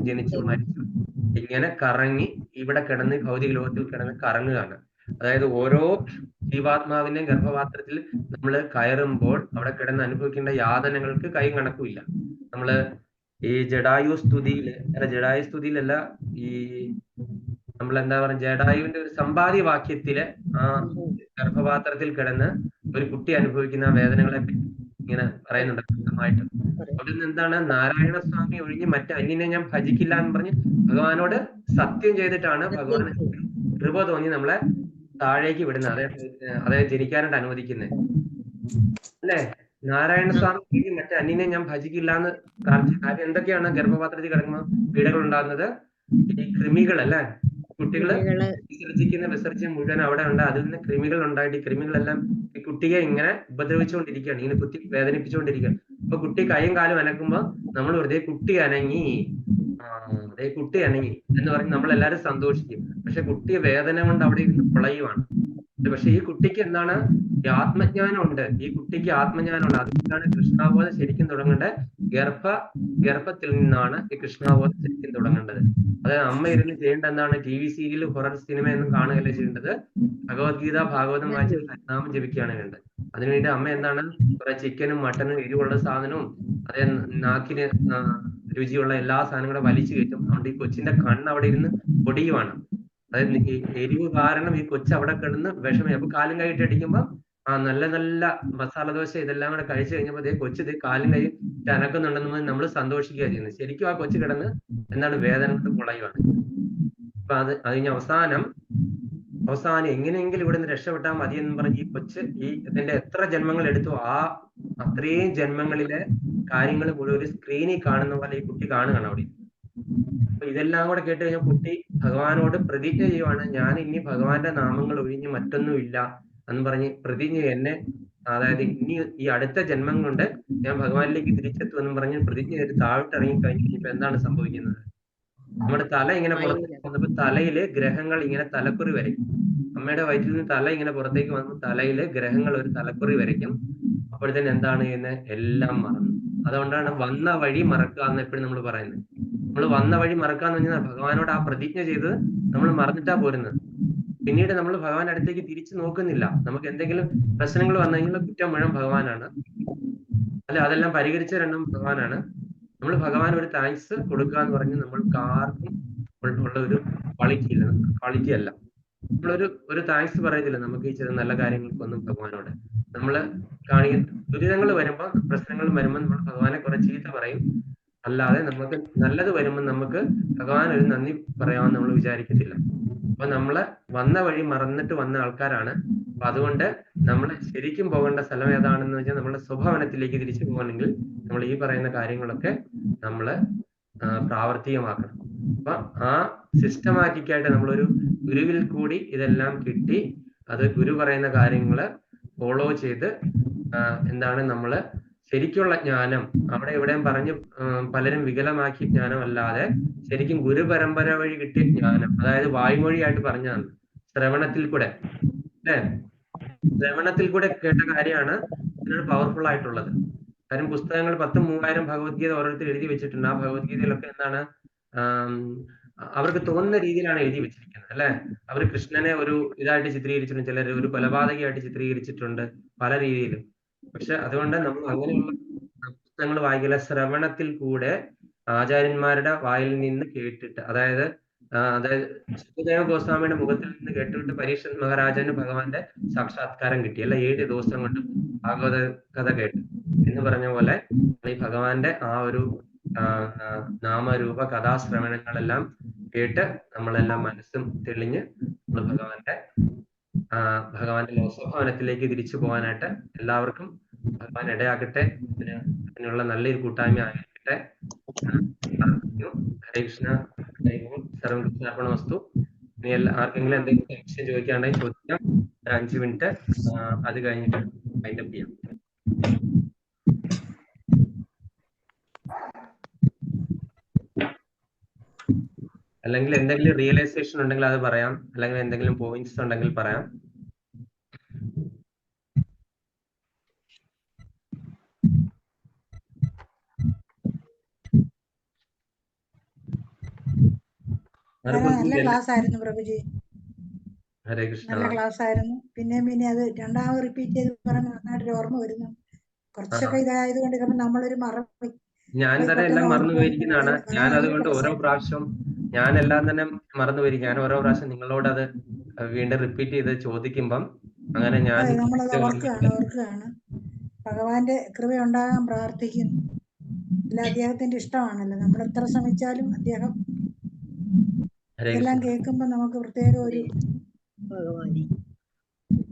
ഇങ്ങനെ കറങ്ങി ഇവിടെ കിടന്ന് ഭൗതിക ലോകത്തിൽ കിടന്ന് കറങ്ങുകയാണ്. അതായത് ഓരോ ജീവാത്മാവിന്റെയും ഗർഭപാത്രത്തിൽ നമ്മൾ കയറുമ്പോൾ അവിടെ കിടന്ന് അനുഭവിക്കേണ്ട യാതനകൾക്ക് കൈ കണക്കുമില്ല. നമ്മള് ഈ ജഡായു സ്തുതിയിലല്ല, ഈ നമ്മളെന്താ പറയുക, ജഡായുവിന്റെ ഒരു സമ്പാദ്യ വാക്യത്തില് ആ ഗർഭപാത്രത്തിൽ കിടന്ന് ഒരു കുട്ടി അനുഭവിക്കുന്ന വേദനകളെ പറ്റി ഇങ്ങനെ പറയുന്നുണ്ട് വ്യക്തമായിട്ട്. അവിടെ നിന്ന് എന്താണ്? നാരായണ സ്വാമി ഒഴിഞ്ഞ് മറ്റന്യനെ ഞാൻ ഭജിക്കില്ല എന്ന് പറഞ്ഞ് ഭഗവാനോട് സത്യം ചെയ്തിട്ടാണ് ഭഗവാൻ കൃപ തോന്നി നമ്മളെ താഴേക്ക് വിടുന്നത്, അതായത് ജനിക്കാനായിട്ട് അനുവദിക്കുന്നത്, അല്ലെ? നാരായണ സ്വാമി മറ്റേ അന്യനെ ഞാൻ ഭജിക്കില്ല എന്ന് കാര്യം എന്തൊക്കെയാണ്? ഗർഭപാത്രത്തിൽ കിടക്കുമ്പോൾ പീഡകൾ ഉണ്ടാകുന്നത് ഈ കൃമികൾ, അല്ലെ? കുട്ടികള് വിസർജ്യം മുഴുവൻ അവിടെ ഉണ്ട്. അതിൽ നിന്ന് കൃമികൾ ഉണ്ടായിട്ട് ഈ കൃമികളെല്ലാം ഈ കുട്ടിയെ ഇങ്ങനെ ഉപദ്രവിച്ചുകൊണ്ടിരിക്കുകയാണ്, ഇങ്ങനെ കുത്തി വേദനിപ്പിച്ചുകൊണ്ടിരിക്കുകയാണ്. അപ്പൊ കുട്ടി കൈയും കാലും അനക്കുമ്പോ നമ്മൾ വെറുതെ കുട്ടി അനങ്ങി ഈ കുട്ടി അണങ്ങി എന്ന് പറഞ്ഞ് നമ്മളെല്ലാരും സന്തോഷിക്കും. പക്ഷെ കുട്ടി വേദന കൊണ്ട് അവിടെ ഇരുന്ന് പൊളയുവാണ്. പക്ഷെ ഈ കുട്ടിക്ക് എന്താണ്, ഈ ആത്മജ്ഞാനം ഉണ്ട്, ഈ കുട്ടിക്ക് ആത്മജ്ഞാനം ഉണ്ട്. അതുകൊണ്ടാണ് കൃഷ്ണാബോധം ശരിക്കും തുടങ്ങേണ്ടത്. ഗർഭത്തിൽ നിന്നാണ് ഈ കൃഷ്ണാബോധം ശരിക്കും തുടങ്ങേണ്ടത്. അതായത് അമ്മ ഇരുന്ന് ചെയ്യേണ്ട എന്താണ്, TV സീരിയൽ ഹൊറർ സിനിമയൊന്നും കാണുകയല്ല ചെയ്യേണ്ടത്. ഭഗവത്ഗീത ഭാഗവതം വായിച്ച് ഹരിനാമം ജപിക്കുകയാണ് വേണ്ടത്. അതിനുവേണ്ടി അമ്മ എന്താണ്, കുറെ ചിക്കനും മട്ടനും എരിവുള്ള സാധനവും അതേ നാക്കിന് രുചിയുള്ള എല്ലാ സാധനങ്ങളും വലിച്ചു കയറ്റും. അതുകൊണ്ട് ഈ കൊച്ചിന്റെ കണ്ണ് അവിടെ ഇരുന്ന് പൊടിയുവാണ്. അതായത് ഈ എരിവ് കാരണം ഈ കൊച്ചു അവിടെ കിടന്ന് വിഷമം. അപ്പൊ കാലും കൈയിട്ട് അടിക്കുമ്പോ നല്ല നല്ല മസാല ദോശ ഇതെല്ലാം കൂടെ കഴിച്ചു കഴിഞ്ഞപ്പോ കൊച്ചു കാലും കൈ അനക്കുന്നുണ്ടെന്ന് നമ്മൾ സന്തോഷിക്കുക ചെയ്യുന്നത്. ശരിക്കും ആ കൊച്ചു കിടന്ന് എന്താണ് വേദന കൊണ്ട് പൊളയുവാണ്. അപ്പൊ അതിന് അവസാനം എങ്ങനെയെങ്കിലും ഇവിടെ നിന്ന് രക്ഷപ്പെട്ടാൽ മതി എന്ന് പറഞ്ഞ് ഈ കൊച്ച് ഇതിന്റെ എത്ര ജന്മങ്ങൾ എടുത്തു അത്രയും ജന്മങ്ങളിലെ കാര്യങ്ങൾ മുഴുവൻ ഒരു സ്ക്രീനിൽ കാണുന്ന പോലെ ഈ കുട്ടി കാണുകയാണ് അവിടെ. അപ്പൊ ഇതെല്ലാം കൂടെ കേട്ട് കഴിഞ്ഞാൽ കുട്ടി ഭഗവാനോട് പ്രതിജ്ഞ ചെയ്യുവാണ്, ഞാൻ ഇനി ഭഗവാന്റെ നാമങ്ങൾ ഒഴിഞ്ഞ് മറ്റൊന്നുമില്ല എന്ന് പറഞ്ഞ് പ്രതിജ്ഞ എന്നെ, അതായത് ഇനി ഈ അടുത്ത ജന്മം കൊണ്ട് ഞാൻ ഭഗവാനിലേക്ക് തിരിച്ചെത്തുമെന്നും പറഞ്ഞ് പ്രതിജ്ഞ ചെയ്ത് താഴോട്ട് ഇറങ്ങി കഴിഞ്ഞിട്ട് എന്താണ് സംഭവിക്കുന്നത്? നമ്മുടെ തല ഇങ്ങനെ പുറത്തേക്ക് വന്നപ്പോ തലയില് ഗ്രഹങ്ങൾ ഇങ്ങനെ തലക്കുറി വരയ്ക്കും. അമ്മയുടെ വയറ്റിൽ നിന്ന് തല ഇങ്ങനെ പുറത്തേക്ക് വന്ന് തലയില് ഗ്രഹങ്ങൾ ഒരു തലക്കുറി വരയ്ക്കും. അപ്പോഴത്തേന് എന്താണ് ചെയ്യുന്നത്? എല്ലാം മറന്നു. അതുകൊണ്ടാണ് വന്ന വഴി മറക്കുക എന്ന് എപ്പോഴും നമ്മൾ പറയുന്നത്. നമ്മൾ വന്ന വഴി മറക്കാന്ന് പറഞ്ഞാൽ ഭഗവാനോട് ആ പ്രതിജ്ഞ ചെയ്ത് നമ്മൾ മറന്നിട്ടാ പോരുന്നത്. പിന്നീട് നമ്മൾ ഭഗവാൻ അടുത്തേക്ക് തിരിച്ചു നോക്കുന്നില്ല. നമുക്ക് എന്തെങ്കിലും പ്രശ്നങ്ങൾ വന്നു കഴിഞ്ഞാൽ കുറ്റം മുഴുവൻ ഭഗവാനാണ്, അല്ല അതെല്ലാം പരിഹരിച്ചൊരെണ്ണം ഭഗവാനാണ്. നമ്മൾ ഭഗവാൻ ഒരു താങ്ക്സ് കൊടുക്കുക എന്ന് പറഞ്ഞ് നമ്മൾക്ക് ആർക്കും ഉള്ള ഒരു ക്വാളിറ്റി അല്ല. നമ്മളൊരു താങ്ക്സ് പറയത്തില്ല നമുക്ക് ഈ ചെയ്ത നല്ല കാര്യങ്ങൾക്കൊന്നും ഭഗവാനോട്. നമ്മള് ദുരിതങ്ങൾ വരുമ്പോ, പ്രശ്നങ്ങൾ വരുമ്പോൾ നമ്മൾ ഭഗവാനെ കുറെ ചീത്ത പറയും. അല്ലാതെ നമുക്ക് നല്ലത് വരുമ്പോൾ നമുക്ക് ഭഗവാൻ ഒരു നന്ദി പറയാമെന്ന് നമ്മൾ വിചാരിക്കത്തില്ല. അപ്പൊ നമ്മള് വന്ന വഴി മറന്നിട്ട് വന്ന ആൾക്കാരാണ്. അപ്പൊ അതുകൊണ്ട് നമ്മൾ ശരിക്കും പോകേണ്ട സ്ഥലം ഏതാണെന്ന് വെച്ചാൽ നമ്മുടെ സ്വഭാവനത്തിലേക്ക് തിരിച്ചു പോകണമെങ്കിൽ നമ്മൾ ഈ പറയുന്ന കാര്യങ്ങളൊക്കെ നമ്മള് പ്രാവർത്തികമാക്കണം. അപ്പൊ ആ സിസ്റ്റമാറ്റിക് ആയിട്ട് നമ്മളൊരു ഗുരുവിൽ കൂടി ഇതെല്ലാം കിട്ടി, അത് ഗുരു പറയുന്ന കാര്യങ്ങള് ഫോളോ ചെയ്ത് എന്താണ് നമ്മള് ശരിക്കുള്ള ജ്ഞാനം അവിടെ എവിടെയും പറഞ്ഞ് പലരും വികലമാക്കിയ ജ്ഞാനം അല്ലാതെ ശരിക്കും ഗുരു പരമ്പര വഴി കിട്ടിയ ജ്ഞാനം, അതായത് വായ്മൊഴിയായിട്ട് പറഞ്ഞതാണ്, ശ്രവണത്തിൽ കൂടെ ശ്രവണത്തിൽ കൂടെ കേട്ട കാര്യമാണ് ഇതിനൊരു പവർഫുൾ ആയിട്ടുള്ളത്. കാര്യം പുസ്തകങ്ങൾ 10,000-3000 ഭഗവത്ഗീത ഓരോരുത്തർ എഴുതി വെച്ചിട്ടുണ്ട്. ആ ഭഗവത്ഗീതയിലൊക്കെ എന്താണ് അവർക്ക് തോന്നുന്ന രീതിയിലാണ് എഴുതി വെച്ചിരിക്കുന്നത്, അല്ലെ? അവർ കൃഷ്ണനെ ഒരു ഇതായിട്ട് ചിത്രീകരിച്ചിട്ടുണ്ട്, ചിലർ ഒരു കൊലപാതകയായിട്ട് ചിത്രീകരിച്ചിട്ടുണ്ട്, പല രീതിയിലും. പക്ഷെ അതുകൊണ്ട് നമ്മൾ അങ്ങനെയുള്ള പുസ്തകങ്ങൾ വായിക്കില്ല. ശ്രവണത്തിൽ കൂടെ ആചാര്യന്മാരുടെ വായിൽ നിന്ന് കേട്ടിട്ട്, അതായത് സുഖദേവ ഗോസ്വാമിയുടെ മുഖത്തിൽ നിന്ന് കേട്ടിട്ട് പരീക്ഷത് മഹാരാജന് ഭഗവാന്റെ സാക്ഷാത്കാരം കിട്ടി, അല്ല 7 ദിവസം കൊണ്ട് ഭാഗവത കഥ കേട്ടു എന്ന് പറഞ്ഞ പോലെ ഈ ഭഗവാന്റെ ആ ഒരു നാമരൂപ കഥാശ്രവണങ്ങളെല്ലാം കേട്ട് നമ്മളെല്ലാം മനസ്സും തെളിഞ്ഞ് നമ്മൾ ഭഗവാന്റെ ലോകസ്വഭാവനത്തിലേക്ക് തിരിച്ചു പോകാനായിട്ട് എല്ലാവർക്കും ഭഗവാൻ ഇടയാകട്ടെ. അതിനുള്ള നല്ലൊരു കൂട്ടായ്മ ആയിരിക്കട്ടെ. ഹരേ കൃഷ്ണ. സർവം കൃഷ്ണാർപ്പണമസ്തു. ഇനി ആർക്കെങ്കിലും എന്തെങ്കിലും സംശയം ചോദിക്കാണ്ടെങ്കിൽ ചോദിക്കാം. 5 മിനിറ്റ് അത് കഴിഞ്ഞിട്ട് അതിന്റെ ചെയ്യാം. അല്ലെങ്കിൽ എന്തെങ്കിലും റിയലൈസേഷൻ ഉണ്ടെങ്കിൽ അത് പറയാം, അല്ലെങ്കിൽ എന്തെങ്കിലും പോയിന്റ്സ് ഉണ്ടെങ്കിൽ പറയാം.
നല്ല ക്ലാസ് ആയിരുന്നു പ്രഭുജി.
ഹരേ കൃഷ്ണ.
നല്ല ക്ലാസ് ആയിരുന്നു. പിന്നെ അത് രണ്ടാമത് റിപ്പീറ്റ് ചെയ്ത് പറയുമ്പോൾ നന്നായിട്ടൊരു ഓർമ്മ വരുന്നു. കുറച്ചൊക്കെ ഇതായത് കൊണ്ട് കാരണം നമ്മളൊരു
ഞാൻ തന്നെ എല്ലാം മറന്നു പോയിരിക്കുന്നതാണ്. ഞാൻ അതുകൊണ്ട് ഓരോ പ്രാവശ്യം ഞാനെല്ലാം തന്നെ മറന്നു പോയിരിക്കും. ഞാൻ ഓരോ പ്രാവശ്യം നിങ്ങളോട് അത് വീണ്ടും റിപ്പീറ്റ് ചെയ്ത് ചോദിക്കുമ്പം അങ്ങനെ ഞാൻ
നമ്മളത് ഓർക്കുകയാണ്. ഭഗവാന്റെ കൃപ ഉണ്ടാകാൻ പ്രാർത്ഥിക്കുന്നു. അല്ല അദ്ദേഹത്തിന്റെ ഇഷ്ടമാണല്ലോ, നമ്മൾ എത്ര ശ്രമിച്ചാലും അദ്ദേഹം എല്ലാം കേൾക്കുമ്പോ നമുക്ക് പ്രത്യേക ഒരു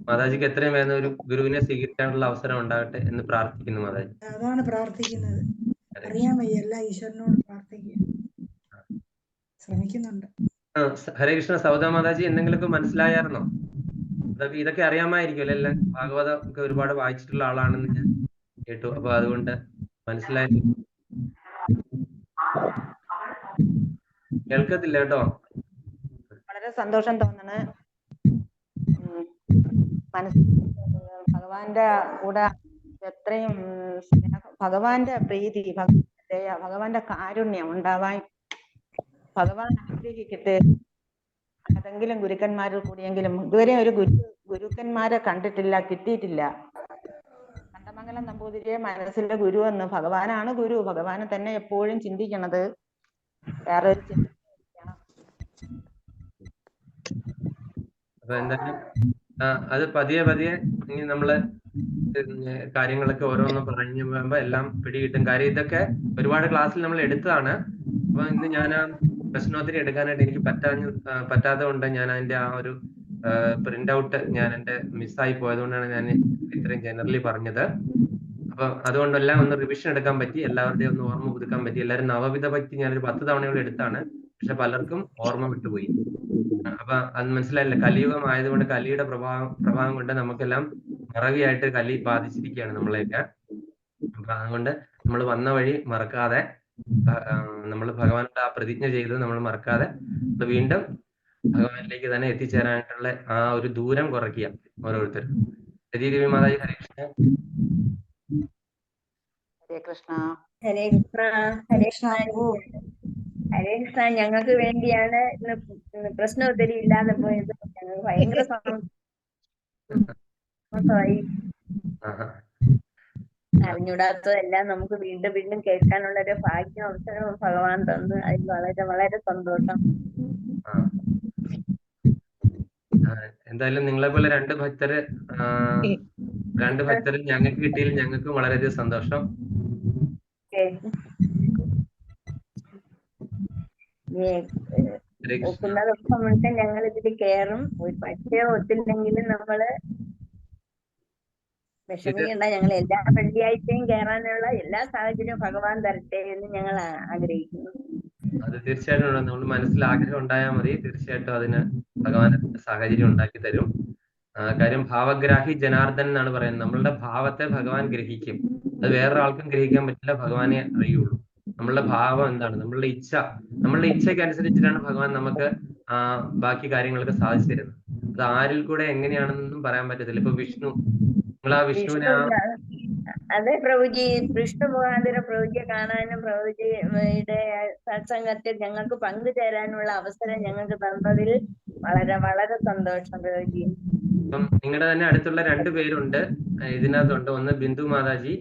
മാതാജിക്ക് എത്രയും വേഗം ഒരു ഗുരുവിനെ സ്വീകരിക്കാനുള്ള അവസരം ഉണ്ടാകട്ടെ എന്ന് പ്രാർത്ഥിക്കുന്നു മാതാജി.
അതാണ് പ്രാർത്ഥിക്കുന്നത്. അറിയാൻ വയ്യ, എല്ലാ ഈശ്വരനോട് പ്രാർത്ഥിക്കുക, ശ്രമിക്കുന്നുണ്ട്.
ഹരേ കൃഷ്ണ. സൗദ മാതാജി എന്തെങ്കിലുമൊക്കെ മനസ്സിലായായിരുന്നോ? ഇതൊക്കെ അറിയാമായിരിക്കുമല്ലോ, എല്ലാം ഭാഗവതം ഒക്കെ ഒരുപാട് വായിച്ചിട്ടുള്ള ആളാണെന്ന് ഞാൻ കേട്ടു. അപ്പൊ അതുകൊണ്ട് മനസ്സിലായി. കേൾക്കത്തില്ല കേട്ടോ.
വളരെ സന്തോഷം തോന്നണ്. മനസ്സിൽ ഭഗവാന്റെ കൂടെ എത്രയും ഭഗവാന്റെ പ്രീതി, ഭഗവാന്റെ കാരുണ്യം ഉണ്ടാവാൻ ഭഗവാൻ ആഗ്രഹിക്കട്ടെ. ഏതെങ്കിലും ഗുരുക്കന്മാരിൽ കൂടിയെങ്കിലും ഇതുവരെ ഒരു ഗുരുക്കന്മാരെ കണ്ടിട്ടില്ല, കിട്ടിയിട്ടില്ല. കണ്ടമംഗലം നമ്പൂതിരിയെ മനസ്സിലെ ഗുരു എന്ന്, ഭഗവാനാണ് ഗുരു, ഭഗവാനെ തന്നെ എപ്പോഴും ചിന്തിക്കണത്. വേറെ ഒരു ചിന്ത.
അപ്പൊ എന്തായാലും അത് പതിയെ പതിയെ ഇനി നമ്മള് കാര്യങ്ങളൊക്കെ ഓരോന്നും പറഞ്ഞു പോകുമ്പോ എല്ലാം പിടികിട്ടും. കാര്യം ഇതൊക്കെ ഒരുപാട് ക്ലാസ്സിൽ നമ്മൾ എടുത്തതാണ്. അപ്പൊ ഇന്ന് ഞാൻ ആ പ്രശ്നോത്തരി എടുക്കാനായിട്ട് എനിക്ക് പറ്റാത്തത് കൊണ്ട് ഞാൻ അതിന്റെ ആ ഒരു പ്രിന്റ് ഔട്ട് ഞാൻ എന്റെ മിസ്സായി പോയതുകൊണ്ടാണ് ഞാൻ ഇത്രയും ജനറലി പറഞ്ഞത്. അപ്പൊ അതുകൊണ്ടെല്ലാം ഒന്ന് റിവിഷൻ എടുക്കാൻ പറ്റി, എല്ലാവരുടെയും ഒന്ന് ഓർമ്മ പുതുക്കാൻ പറ്റി. എല്ലാവരും നവവിധ ഭക്തി ഞാനൊരു 10 തവണയോളം എടുത്താണ്, പക്ഷെ പലർക്കും ഓർമ്മ വിട്ടുപോയി. അപ്പൊ അത് മനസ്സിലായില്ല. കലിയുഗം ആയതുകൊണ്ട് കലിയുടെ പ്രഭാവം കൊണ്ട് നമുക്കെല്ലാം മറവിയായിട്ട് കലി ബാധിച്ചിരിക്കുകയാണ് നമ്മളെയൊക്കെ. അപ്പൊ അതുകൊണ്ട് നമ്മൾ വന്ന വഴി മറക്കാതെ, നമ്മൾ ഭഗവാനോട് ആ പ്രതിജ്ഞ ചെയ്ത് നമ്മൾ മറക്കാതെ വീണ്ടും ഭഗവാനിലേക്ക് തന്നെ എത്തിച്ചേരാനായിട്ടുള്ള ആ ഒരു ദൂരം കുറയ്ക്കുക ഓരോരുത്തരും. രതീദേവി മാതാജി, ഹരേ കൃഷ്ണ.
ഹരേ കൃഷ്ണ.
ഹരേ കൃഷ്ണ. ഹരേ കൃഷ്ണ. ഹരേ കൃഷ്ണ. ഞങ്ങൾക്ക് വേണ്ടിയാണ് ഇന്ന് പ്രശ്നോത്തരി ഇല്ലാതെ പോയത്. ഞങ്ങൾക്ക് ഭയങ്കര സന്തോഷമായി. അറിഞ്ഞൂടാത്തതെല്ലാം നമുക്ക് വീണ്ടും വീണ്ടും കേൾക്കാനുള്ള ഒരു ഭാഗ്യം, അവസരം ഭഗവാൻ തന്നു. അതിൽ വളരെ വളരെ സന്തോഷം.
എന്തായാലും നിങ്ങളെ പോലെ രണ്ട് ഭക്തര് ഞങ്ങൾക്ക് കിട്ടിയതിൽ ഞങ്ങൾക്ക് വളരെയധികം സന്തോഷം.
ഒക്കുന്ന ദിവസമുണ്ട് ഞങ്ങൾ ഇതിൽ കയറും. പക്ഷേ ഒത്തില്ലെങ്കിലും നമ്മള് വിഷമിക്കണ്ട. ഞങ്ങൾ എല്ലാ വെള്ളിയാഴ്ചയും കയറാനുള്ള എല്ലാ സാഹചര്യവും ഭഗവാൻ തരട്ടെ എന്ന് ഞങ്ങൾ ആഗ്രഹിക്കുന്നു.
അത് തീർച്ചയായിട്ടും നമ്മൾ മനസ്സിൽ ആഗ്രഹം ഉണ്ടായാൽ മതി, തീർച്ചയായിട്ടും അതിന് ഭഗവാൻ സാഹചര്യം ഉണ്ടാക്കി തരും. കാര്യം ഭാവഗ്രാഹി ജനാർദ്ദൻ എന്നാണ് പറയുന്നത്. നമ്മളുടെ ഭാവത്തെ ഭഗവാൻ ഗ്രഹിക്കും. അത് വേറൊരാൾക്കും ഗ്രഹിക്കാൻ പറ്റില്ല, ഭഗവാനെ അറിയുള്ളൂ. നമ്മളുടെ ഭാവം എന്താണ്, നമ്മളുടെ ഇച്ഛയ്ക്ക് അനുസരിച്ചിട്ടാണ് ഭഗവാൻ നമുക്ക് ബാക്കി കാര്യങ്ങളൊക്കെ സാധിച്ചു തരുന്നത്. അത് ആരിൽ കൂടെ എങ്ങനെയാണെന്നൊന്നും പറയാൻ പറ്റത്തില്ല. ഇപ്പൊ വിഷ്ണു, നിങ്ങൾ ആ വിഷ്ണുവിനെ
അതെ പ്രഭുജി, വിഷ്ണു മുഖാന്തരം പ്രഭുജിയെ കാണാനും പ്രഭുജിയുടെ സത്സംഗത്തിൽ ഞങ്ങൾക്ക് പങ്കുചേരാനുള്ള അവസരം ഞങ്ങൾക്ക് തന്നതിൽ വളരെ വളരെ സന്തോഷം പ്രഭുജി.
ഇപ്പം നിങ്ങളുടെ തന്നെ അടുത്തുള്ള 2 പേരുണ്ട് ഇതിനകത്തുണ്ട്. ഒന്ന് ബിന്ദു മാതാജി,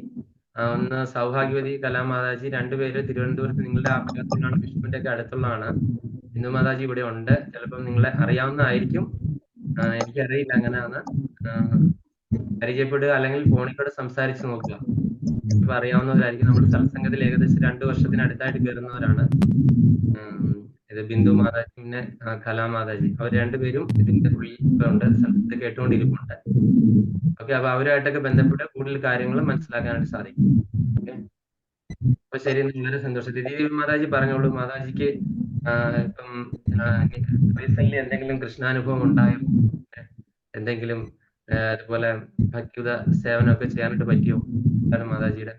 ഒന്ന് സൗഭാഗ്യവതി കലാമാതാജി. 2 പേര് തിരുവനന്തപുരത്ത് നിങ്ങളുടെ ഭാഗത്തുനിന്നാണ്, വിഷ്ണുവിന്റെ ഒക്കെ അടുത്തുള്ളതാണ്. ബിന്ദു മാതാജി ഇവിടെ ഉണ്ട്. ചിലപ്പം നിങ്ങളെ അറിയാവുന്നതായിരിക്കും, എനിക്കറിയില്ല എങ്ങനെയാന്ന്. പരിചയപ്പെടുക അല്ലെങ്കിൽ ഫോണിൽ കൂടെ സംസാരിച്ച് നോക്കുക. ഇപ്പൊ അറിയാവുന്നവരായിരിക്കും. നമ്മൾ സത്സംഗത്തിൽ ഏകദേശം 2 വർഷത്തിനടുത്തായിട്ട് കയറുന്നവരാണ്. ഇത് ബിന്ദു മാതാജി, പിന്നെ കലാമാതാജി. അവർ 2 പേരും ഇതിന്റെ ഉള്ളിൽ ഇപ്പൊ ഉണ്ട്, സ്ഥലത്ത് കേട്ടുകൊണ്ടിരിക്കുന്നുണ്ട്. ഓക്കെ, അപ്പൊ അവരുമായിട്ടൊക്കെ ബന്ധപ്പെട്ട് കൂടുതൽ കാര്യങ്ങൾ മനസ്സിലാക്കാനായിട്ട് സാധിക്കും. ഓക്കെ, അപ്പൊ ശരി, വളരെ സന്തോഷം. രതീദേവി മാതാജി പറഞ്ഞോളൂ. മാതാജിക്ക് ഇപ്പം റീസെന്റ് എന്തെങ്കിലും കൃഷ്ണാനുഭവം ഉണ്ടായോ? എന്തെങ്കിലും അതുപോലെ ഭക്തിയുത സേവനമൊക്കെ ചെയ്യാനായിട്ട് പറ്റിയോ? എന്താണ് മാതാജിയുടെ?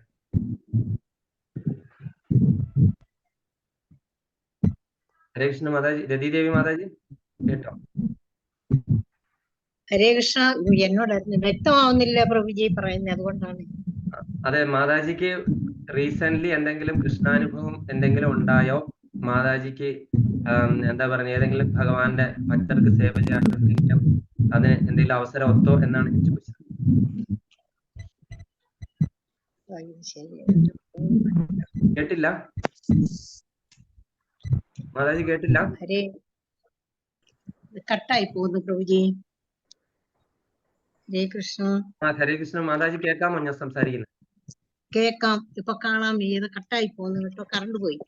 ഹരേ കൃഷ്ണ മാതാജി. രതീദേവി മാതാജി കേട്ടോ?
ഹരേ കൃഷ്ണ. എന്നോട് വ്യക്തമാവുന്നില്ല പ്രഭുജി പറയുന്നത്, അതുകൊണ്ടാണ്.
അതെ, മാതാജിക്ക് റീസെന്റ് എന്തെങ്കിലും കൃഷ്ണാനുഭവം എന്തെങ്കിലും ഉണ്ടായോ? മാതാജിക്ക് എന്താ പറയുക, ഏതെങ്കിലും ഭഗവാന്റെ ഭക്തർക്ക് സേവ ചെയ്യാൻ അതിന് എന്തെങ്കിലും അവസരം ഒത്തോ എന്നാണ് ഞാൻ ചോദിച്ചത്. കേട്ടില്ല മാതാജി, കേട്ടില്ല.
കട്ടായി പോകുന്നു പ്രഭുജി. ഹരേ കൃഷ്ണ.
ഹരേ കൃഷ്ണ മാതാജി, കേൾക്കാമോ ഞാൻ സംസാരിക്കുന്നത്?
കേക്കാം. ഇപ്പൊ കാണാം. ഏത് കട്ടായി പോകുന്നു കേട്ടോ, കറണ്ട് പോയി.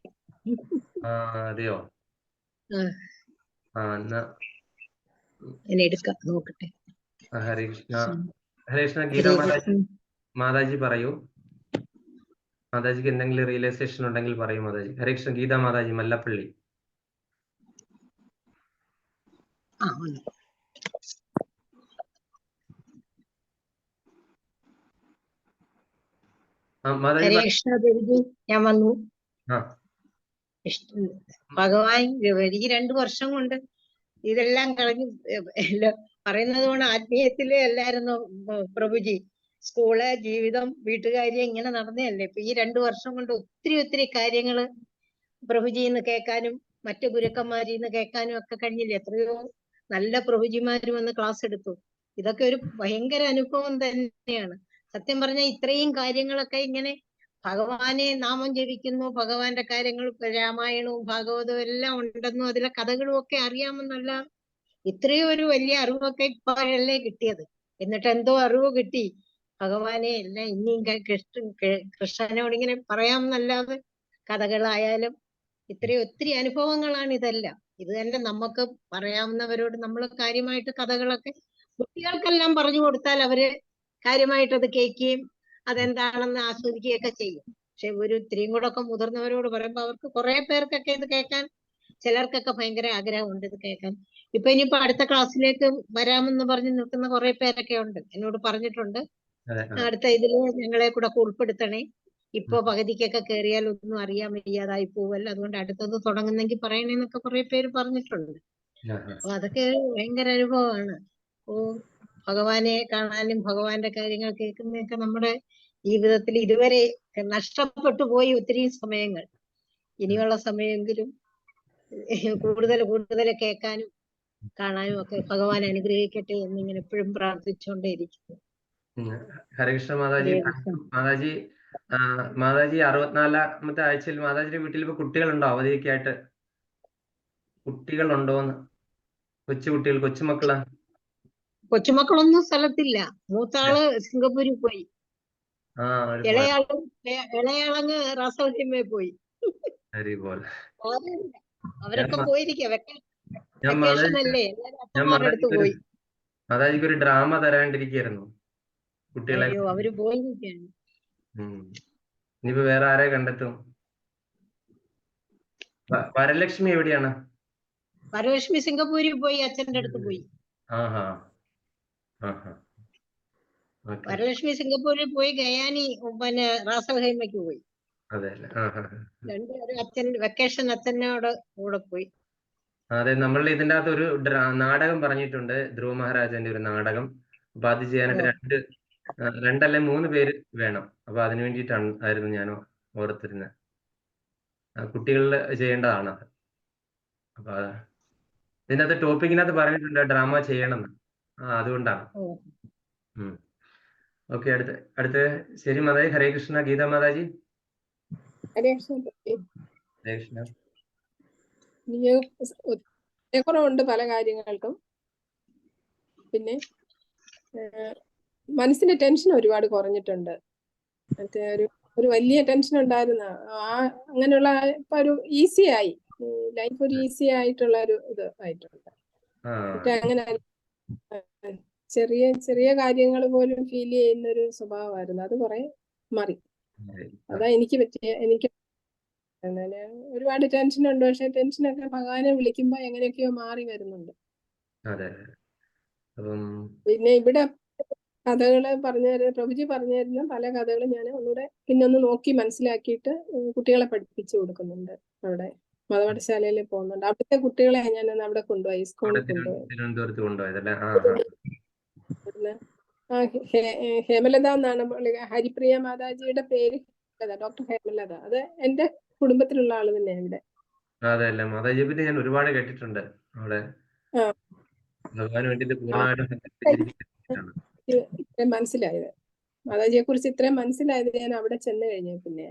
അതെയോ? എന്നാ
എടുക്കാം, നോക്കട്ടെ.
ഹരേ കൃഷ്ണ. ഹരേ കൃഷ്ണ. ഗീത മാതാജി, മാതാജി പറയൂ. മാതാജിക്ക് എന്തെങ്കിലും റിയലൈസേഷൻ ഉണ്ടെങ്കിൽ പറയൂ മാതാജി. ഹരേ കൃഷ്ണ. ഗീത മാതാജി, മല്ലപ്പള്ളി.
ഹരേ കൃഷ്ണ ദേവിജി, ഞാൻ വന്നു. ഭഗവാൻ ഈ 2 വർഷം കൊണ്ട് ഇതെല്ലാം കളഞ്ഞ് പറയുന്നത് കൊണ്ട് ആത്മീയത്തില് അല്ലായിരുന്നു പ്രഭുജി. സ്കൂള്, ജീവിതം, വീട്ടുകാര്യം ഇങ്ങനെ നടന്നതല്ലേ. ഇപ്പൊ ഈ 2 വർഷം കൊണ്ട് ഒത്തിരി കാര്യങ്ങള് പ്രഭുജിന്ന് കേൾക്കാനും മറ്റു ഗുരുക്കന്മാരിന്ന് കേൾക്കാനും ഒക്കെ കഴിഞ്ഞില്ലേ. എത്രയോ നല്ല പ്രഭുജിമാര് വന്ന് ക്ലാസ് എടുത്തു. ഇതൊക്കെ ഒരു ഭയങ്കര അനുഭവം തന്നെയാണ്. സത്യം പറഞ്ഞാൽ ഇത്രയും കാര്യങ്ങളൊക്കെ ഇങ്ങനെ ഭഗവാനെ നാമം ജപിക്കുന്നു, ഭഗവാന്റെ കാര്യങ്ങൾ, രാമായണവും ഭാഗവതവും എല്ലാം ഉണ്ടെന്നും അതിലെ കഥകളും ഒക്കെ അറിയാമെന്നല്ല, ഇത്രയും ഒരു വലിയ അറിവൊക്കെ ഇപ്പോഴല്ലേ കിട്ടിയത്. എന്നിട്ട് എന്തോ അറിവ് കിട്ടി. ഭഗവാനെ എല്ലാം ഇനിയും കൃഷ്ണനോട് ഇങ്ങനെ പറയാമെന്നല്ലാതെ കഥകളായാലും ഇത്രയും ഒത്തിരി അനുഭവങ്ങളാണ് ഇതെല്ലാം. ഇത് തന്നെ നമുക്ക് പറയാവുന്നവരോട് നമ്മൾ കാര്യമായിട്ട് കഥകളൊക്കെ കുട്ടികൾക്കെല്ലാം പറഞ്ഞു കൊടുത്താൽ അവര് കാര്യമായിട്ട് അത് കേൾക്കുകയും അതെന്താണെന്ന് ആസ്വദിക്കുകയൊക്കെ ചെയ്യും. പക്ഷെ ഒരു ഇത്രയും കൂടെ ഒക്കെ മുതിർന്നവരോട് പറയുമ്പോൾ അവർക്ക് കുറെ പേർക്കൊക്കെ ഇത് കേൾക്കാൻ, ചിലർക്കൊക്കെ ഭയങ്കര ആഗ്രഹമുണ്ട് ഇത് കേൾക്കാൻ. ഇപ്പൊ ഇനിയിപ്പോ അടുത്ത ക്ലാസ്സിലേക്ക് വരാമെന്ന് പറഞ്ഞ് നിൽക്കുന്ന കുറെ പേരൊക്കെ ഉണ്ട്, എന്നോട് പറഞ്ഞിട്ടുണ്ട്. അടുത്ത ഇതില് ഞങ്ങളെ കൂടെ ഉൾപ്പെടുത്തണേ, ഇപ്പൊ പകുതിക്കൊക്കെ കയറിയാൽ ഒന്നും അറിയാൻ വയ്യാതായി പോവല്ലോ, അതുകൊണ്ട് അടുത്തത് തുടങ്ങുന്നെങ്കിൽ പറയണേന്നൊക്കെ കുറെ പേര് പറഞ്ഞിട്ടുണ്ട്. അപ്പൊ അതൊക്കെ ഭയങ്കര അനുഭവമാണ്. ഓ, ഭഗവാനെ കാണാനും ഭഗവാന്റെ കാര്യങ്ങൾ കേൾക്കുന്നതൊക്കെ നമ്മുടെ ജീവിതത്തിൽ ഇതുവരെ നഷ്ടപ്പെട്ടു പോയി ഒത്തിരി സമയങ്ങൾ. ഇനിയുള്ള സമയമെങ്കിലും കൂടുതൽ കേൾക്കാനും കാണാനും ഒക്കെ ഭഗവാൻ അനുഗ്രഹിക്കട്ടെ എന്നിങ്ങനെ എപ്പോഴും പ്രാർത്ഥിച്ചുകൊണ്ടേയിരിക്കുന്നു.
ഹരകൃഷ്ണ മാതാജി. മാതാജി 64ാമത്തെ ആഴ്ചയിൽ മാതാജിയുടെ വീട്ടിൽ ഇപ്പൊ കുട്ടികളുണ്ടോ? അവധിയൊക്കെ ആയിട്ട് കുട്ടികളുണ്ടോന്ന്? കൊച്ചുകുട്ടികൾ, കൊച്ചുമക്കളാ?
കൊച്ചുമക്കളൊന്നും സ്ഥലത്തില്ല. മൂത്താള് സിംഗപ്പൂരിൽ പോയി, ഇളയാളങ്ങ് റാസൽഖൈമയിൽ പോയി. അവരൊക്കെ പോയിരിക്കാം, വെക്കേഷൻ അല്ലേ, അച്ഛന്മാരുടെ അടുത്ത് പോയി.
മാതാജിക്ക് ഒരു ഡ്രാമ തരാണ്ടിരിക്കുന്നു കുട്ടികളെ.
അവര് പോയിരിക്കാണ്.
ഇനിയിപ്പോ വേറെ ആരെ കണ്ടെത്തും? വരലക്ഷ്മി എവിടെയാണ്?
വരലക്ഷ്മി സിംഗപ്പൂരിൽ പോയി, അച്ഛന്റെ അടുത്ത് പോയി. വരലക്ഷ്മി സിംഗപ്പൂരിൽ പോയി, ഗയാനി പിന്നെ റാസൽഖൈമയ്ക്ക് പോയി. രണ്ടുപേരും അച്ഛൻ വെക്കേഷൻ അച്ഛനോട് കൂടെ പോയി.
അതെ, നമ്മൾ ഇതിന്റെ അകത്ത് ഒരു നാടകം പറഞ്ഞിട്ടുണ്ട്, ധ്രുവ മഹാരാജന്റെ ഒരു നാടകം. അപ്പൊ അത് ചെയ്യാനായിട്ട് 2 അല്ലെ 3 പേര് വേണം. അപ്പൊ അതിനു വേണ്ടിയിട്ടായിരുന്നു ഞാൻ ഓർത്തിരുന്നത്. കുട്ടികളിൽ ചെയ്യേണ്ടതാണ്. അപ്പൊ ഇതിനകത്ത് ടോപ്പിക്കിനകത്ത് പറഞ്ഞിട്ടുണ്ട് ഡ്രാമ ചെയ്യണമെന്ന്. അതുകൊണ്ടാണ്. ഓക്കെ, അടുത്ത ശരി മാതാജി. ഹരേ കൃഷ്ണ. ഗീത മാതാജി.
ഹരേ കൃഷ്ണ. കുറവുണ്ട് പല കാര്യങ്ങൾക്കും. പിന്നെ മനസ്സിന്റെ ടെൻഷൻ ഒരുപാട് കുറഞ്ഞിട്ടുണ്ട്. മറ്റേ ഒരു വലിയ ടെൻഷൻ ഉണ്ടായിരുന്ന അങ്ങനെയുള്ള ഇപ്പൊ ഒരു ഈസി ആയി, ലൈഫ് ഒരു ഈസി ആയിട്ടുള്ള ഒരു ഇത് ആയിട്ടുണ്ട്. മറ്റേ അങ്ങനെ ചെറിയ ചെറിയ കാര്യങ്ങൾ പോലും ഫീൽ ചെയ്യുന്ന ഒരു സ്വഭാവമായിരുന്നു, അത് കുറെ മാറി. അതാ എനിക്ക് ഒരുപാട് ടെൻഷൻ ഉണ്ട്. പക്ഷെ ടെൻഷനൊക്കെ ഭഗവാനെ വിളിക്കുമ്പോ എങ്ങനെയൊക്കെയോ മാറി വരുന്നുണ്ട്. പിന്നെ ഇവിടെ കഥകള് പ്രഭുജി പറഞ്ഞു തരുന്ന പല കഥകളും ഞാൻ ഒന്നുകൂടെ പിന്നൊന്ന് നോക്കി മനസ്സിലാക്കിയിട്ട് കുട്ടികളെ പഠിപ്പിച്ചു കൊടുക്കുന്നുണ്ട്. അവിടെ മതപാഠശാലയിൽ പോകുന്നുണ്ട്. അവിടുത്തെ കുട്ടികളെ ഞാൻ അവിടെ കൊണ്ടുപോയി, സ്കൂളിൽ കൊണ്ടുപോയി. ഹേമലത എന്നാണ് ഹരിപ്രിയ മാതാജിയുടെ പേര്, ഡോക്ടർ ഹേമലത. അത് എന്റെ കുടുംബത്തിലുള്ള ആള് തന്നെയാണ് ഇവിടെ.
അതെല്ലേ, മാതാജിയെ പറ്റി ഞാൻ ഒരുപാട് കേട്ടിട്ടുണ്ട്. അവിടെ ഭഗവാന് വേണ്ടിട്ട് പൂർണ്ണമായിട്ടും
മനസ്സിലായത്, മാതാജിയെ കുറിച്ച് ഇത്രയും മനസ്സിലായത് ഞാൻ അവിടെ ചെന്ന് കഴിഞ്ഞ പിന്നെ.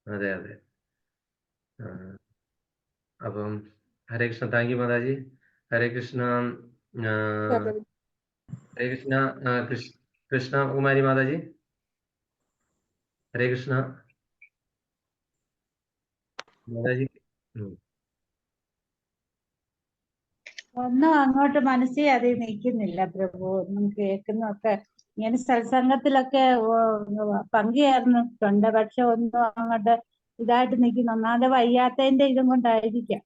അതെ. അപ്പം ഹരേ കൃഷ്ണ. Thank you mataji. ഹരേ കൃഷ്ണ. ഹരേ കൃഷ്ണ. കൃഷ്ണകുമാരി മാതാജി. ഹരേ കൃഷ്ണ മാതാജി.
ഒന്നും അങ്ങോട്ട് മനസ്സിൽ അത് നിൽക്കുന്നില്ല പ്രഭു. ഒന്നും കേൾക്കുന്നൊക്കെ ഇങ്ങനെ സത്സംഗത്തിലൊക്കെ പങ്കുചേർന്നിട്ടുണ്ട്, പക്ഷെ ഒന്നും അങ്ങോട്ട് ഇതായിട്ട് നിൽക്കുന്നു. ഒന്നാമത് വയ്യാത്തതിന്റെ ഇതും കൊണ്ടായിരിക്കാം.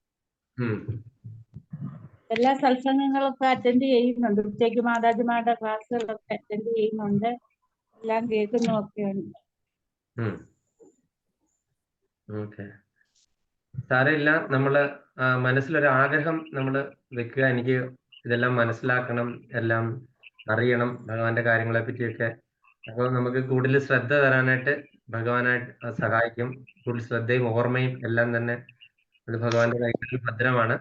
എല്ലാ സത്സംഗങ്ങളൊക്കെ അറ്റൻഡ് ചെയ്യുന്നുണ്ട്, ഉച്ചയ്ക്ക് മാതാജിമാരുടെ ക്ലാസ്സുകളൊക്കെ അറ്റൻഡ് ചെയ്യുന്നുണ്ട്, എല്ലാം കേൾക്കുന്നൊക്കെയുണ്ട്.
സാരമില്ല, നമ്മള് മനസ്സിലൊരു ആഗ്രഹം നമ്മൾ വെക്കുക. എനിക്ക് ഇതെല്ലാം മനസ്സിലാക്കണം, എല്ലാം അറിയണം, ഭഗവാന്റെ കാര്യങ്ങളെ പറ്റിയൊക്കെ. അപ്പോൾ നമുക്ക് കൂടുതൽ ശ്രദ്ധ തരാനായിട്ട് ഭഗവാനായിട്ട് സഹായിക്കും. കൂടുതൽ ശ്രദ്ധയും ഓർമ്മയും എല്ലാം തന്നെ അത് ഭഗവാന്റെ കൈകളിൽ ഭദ്രമാണ്.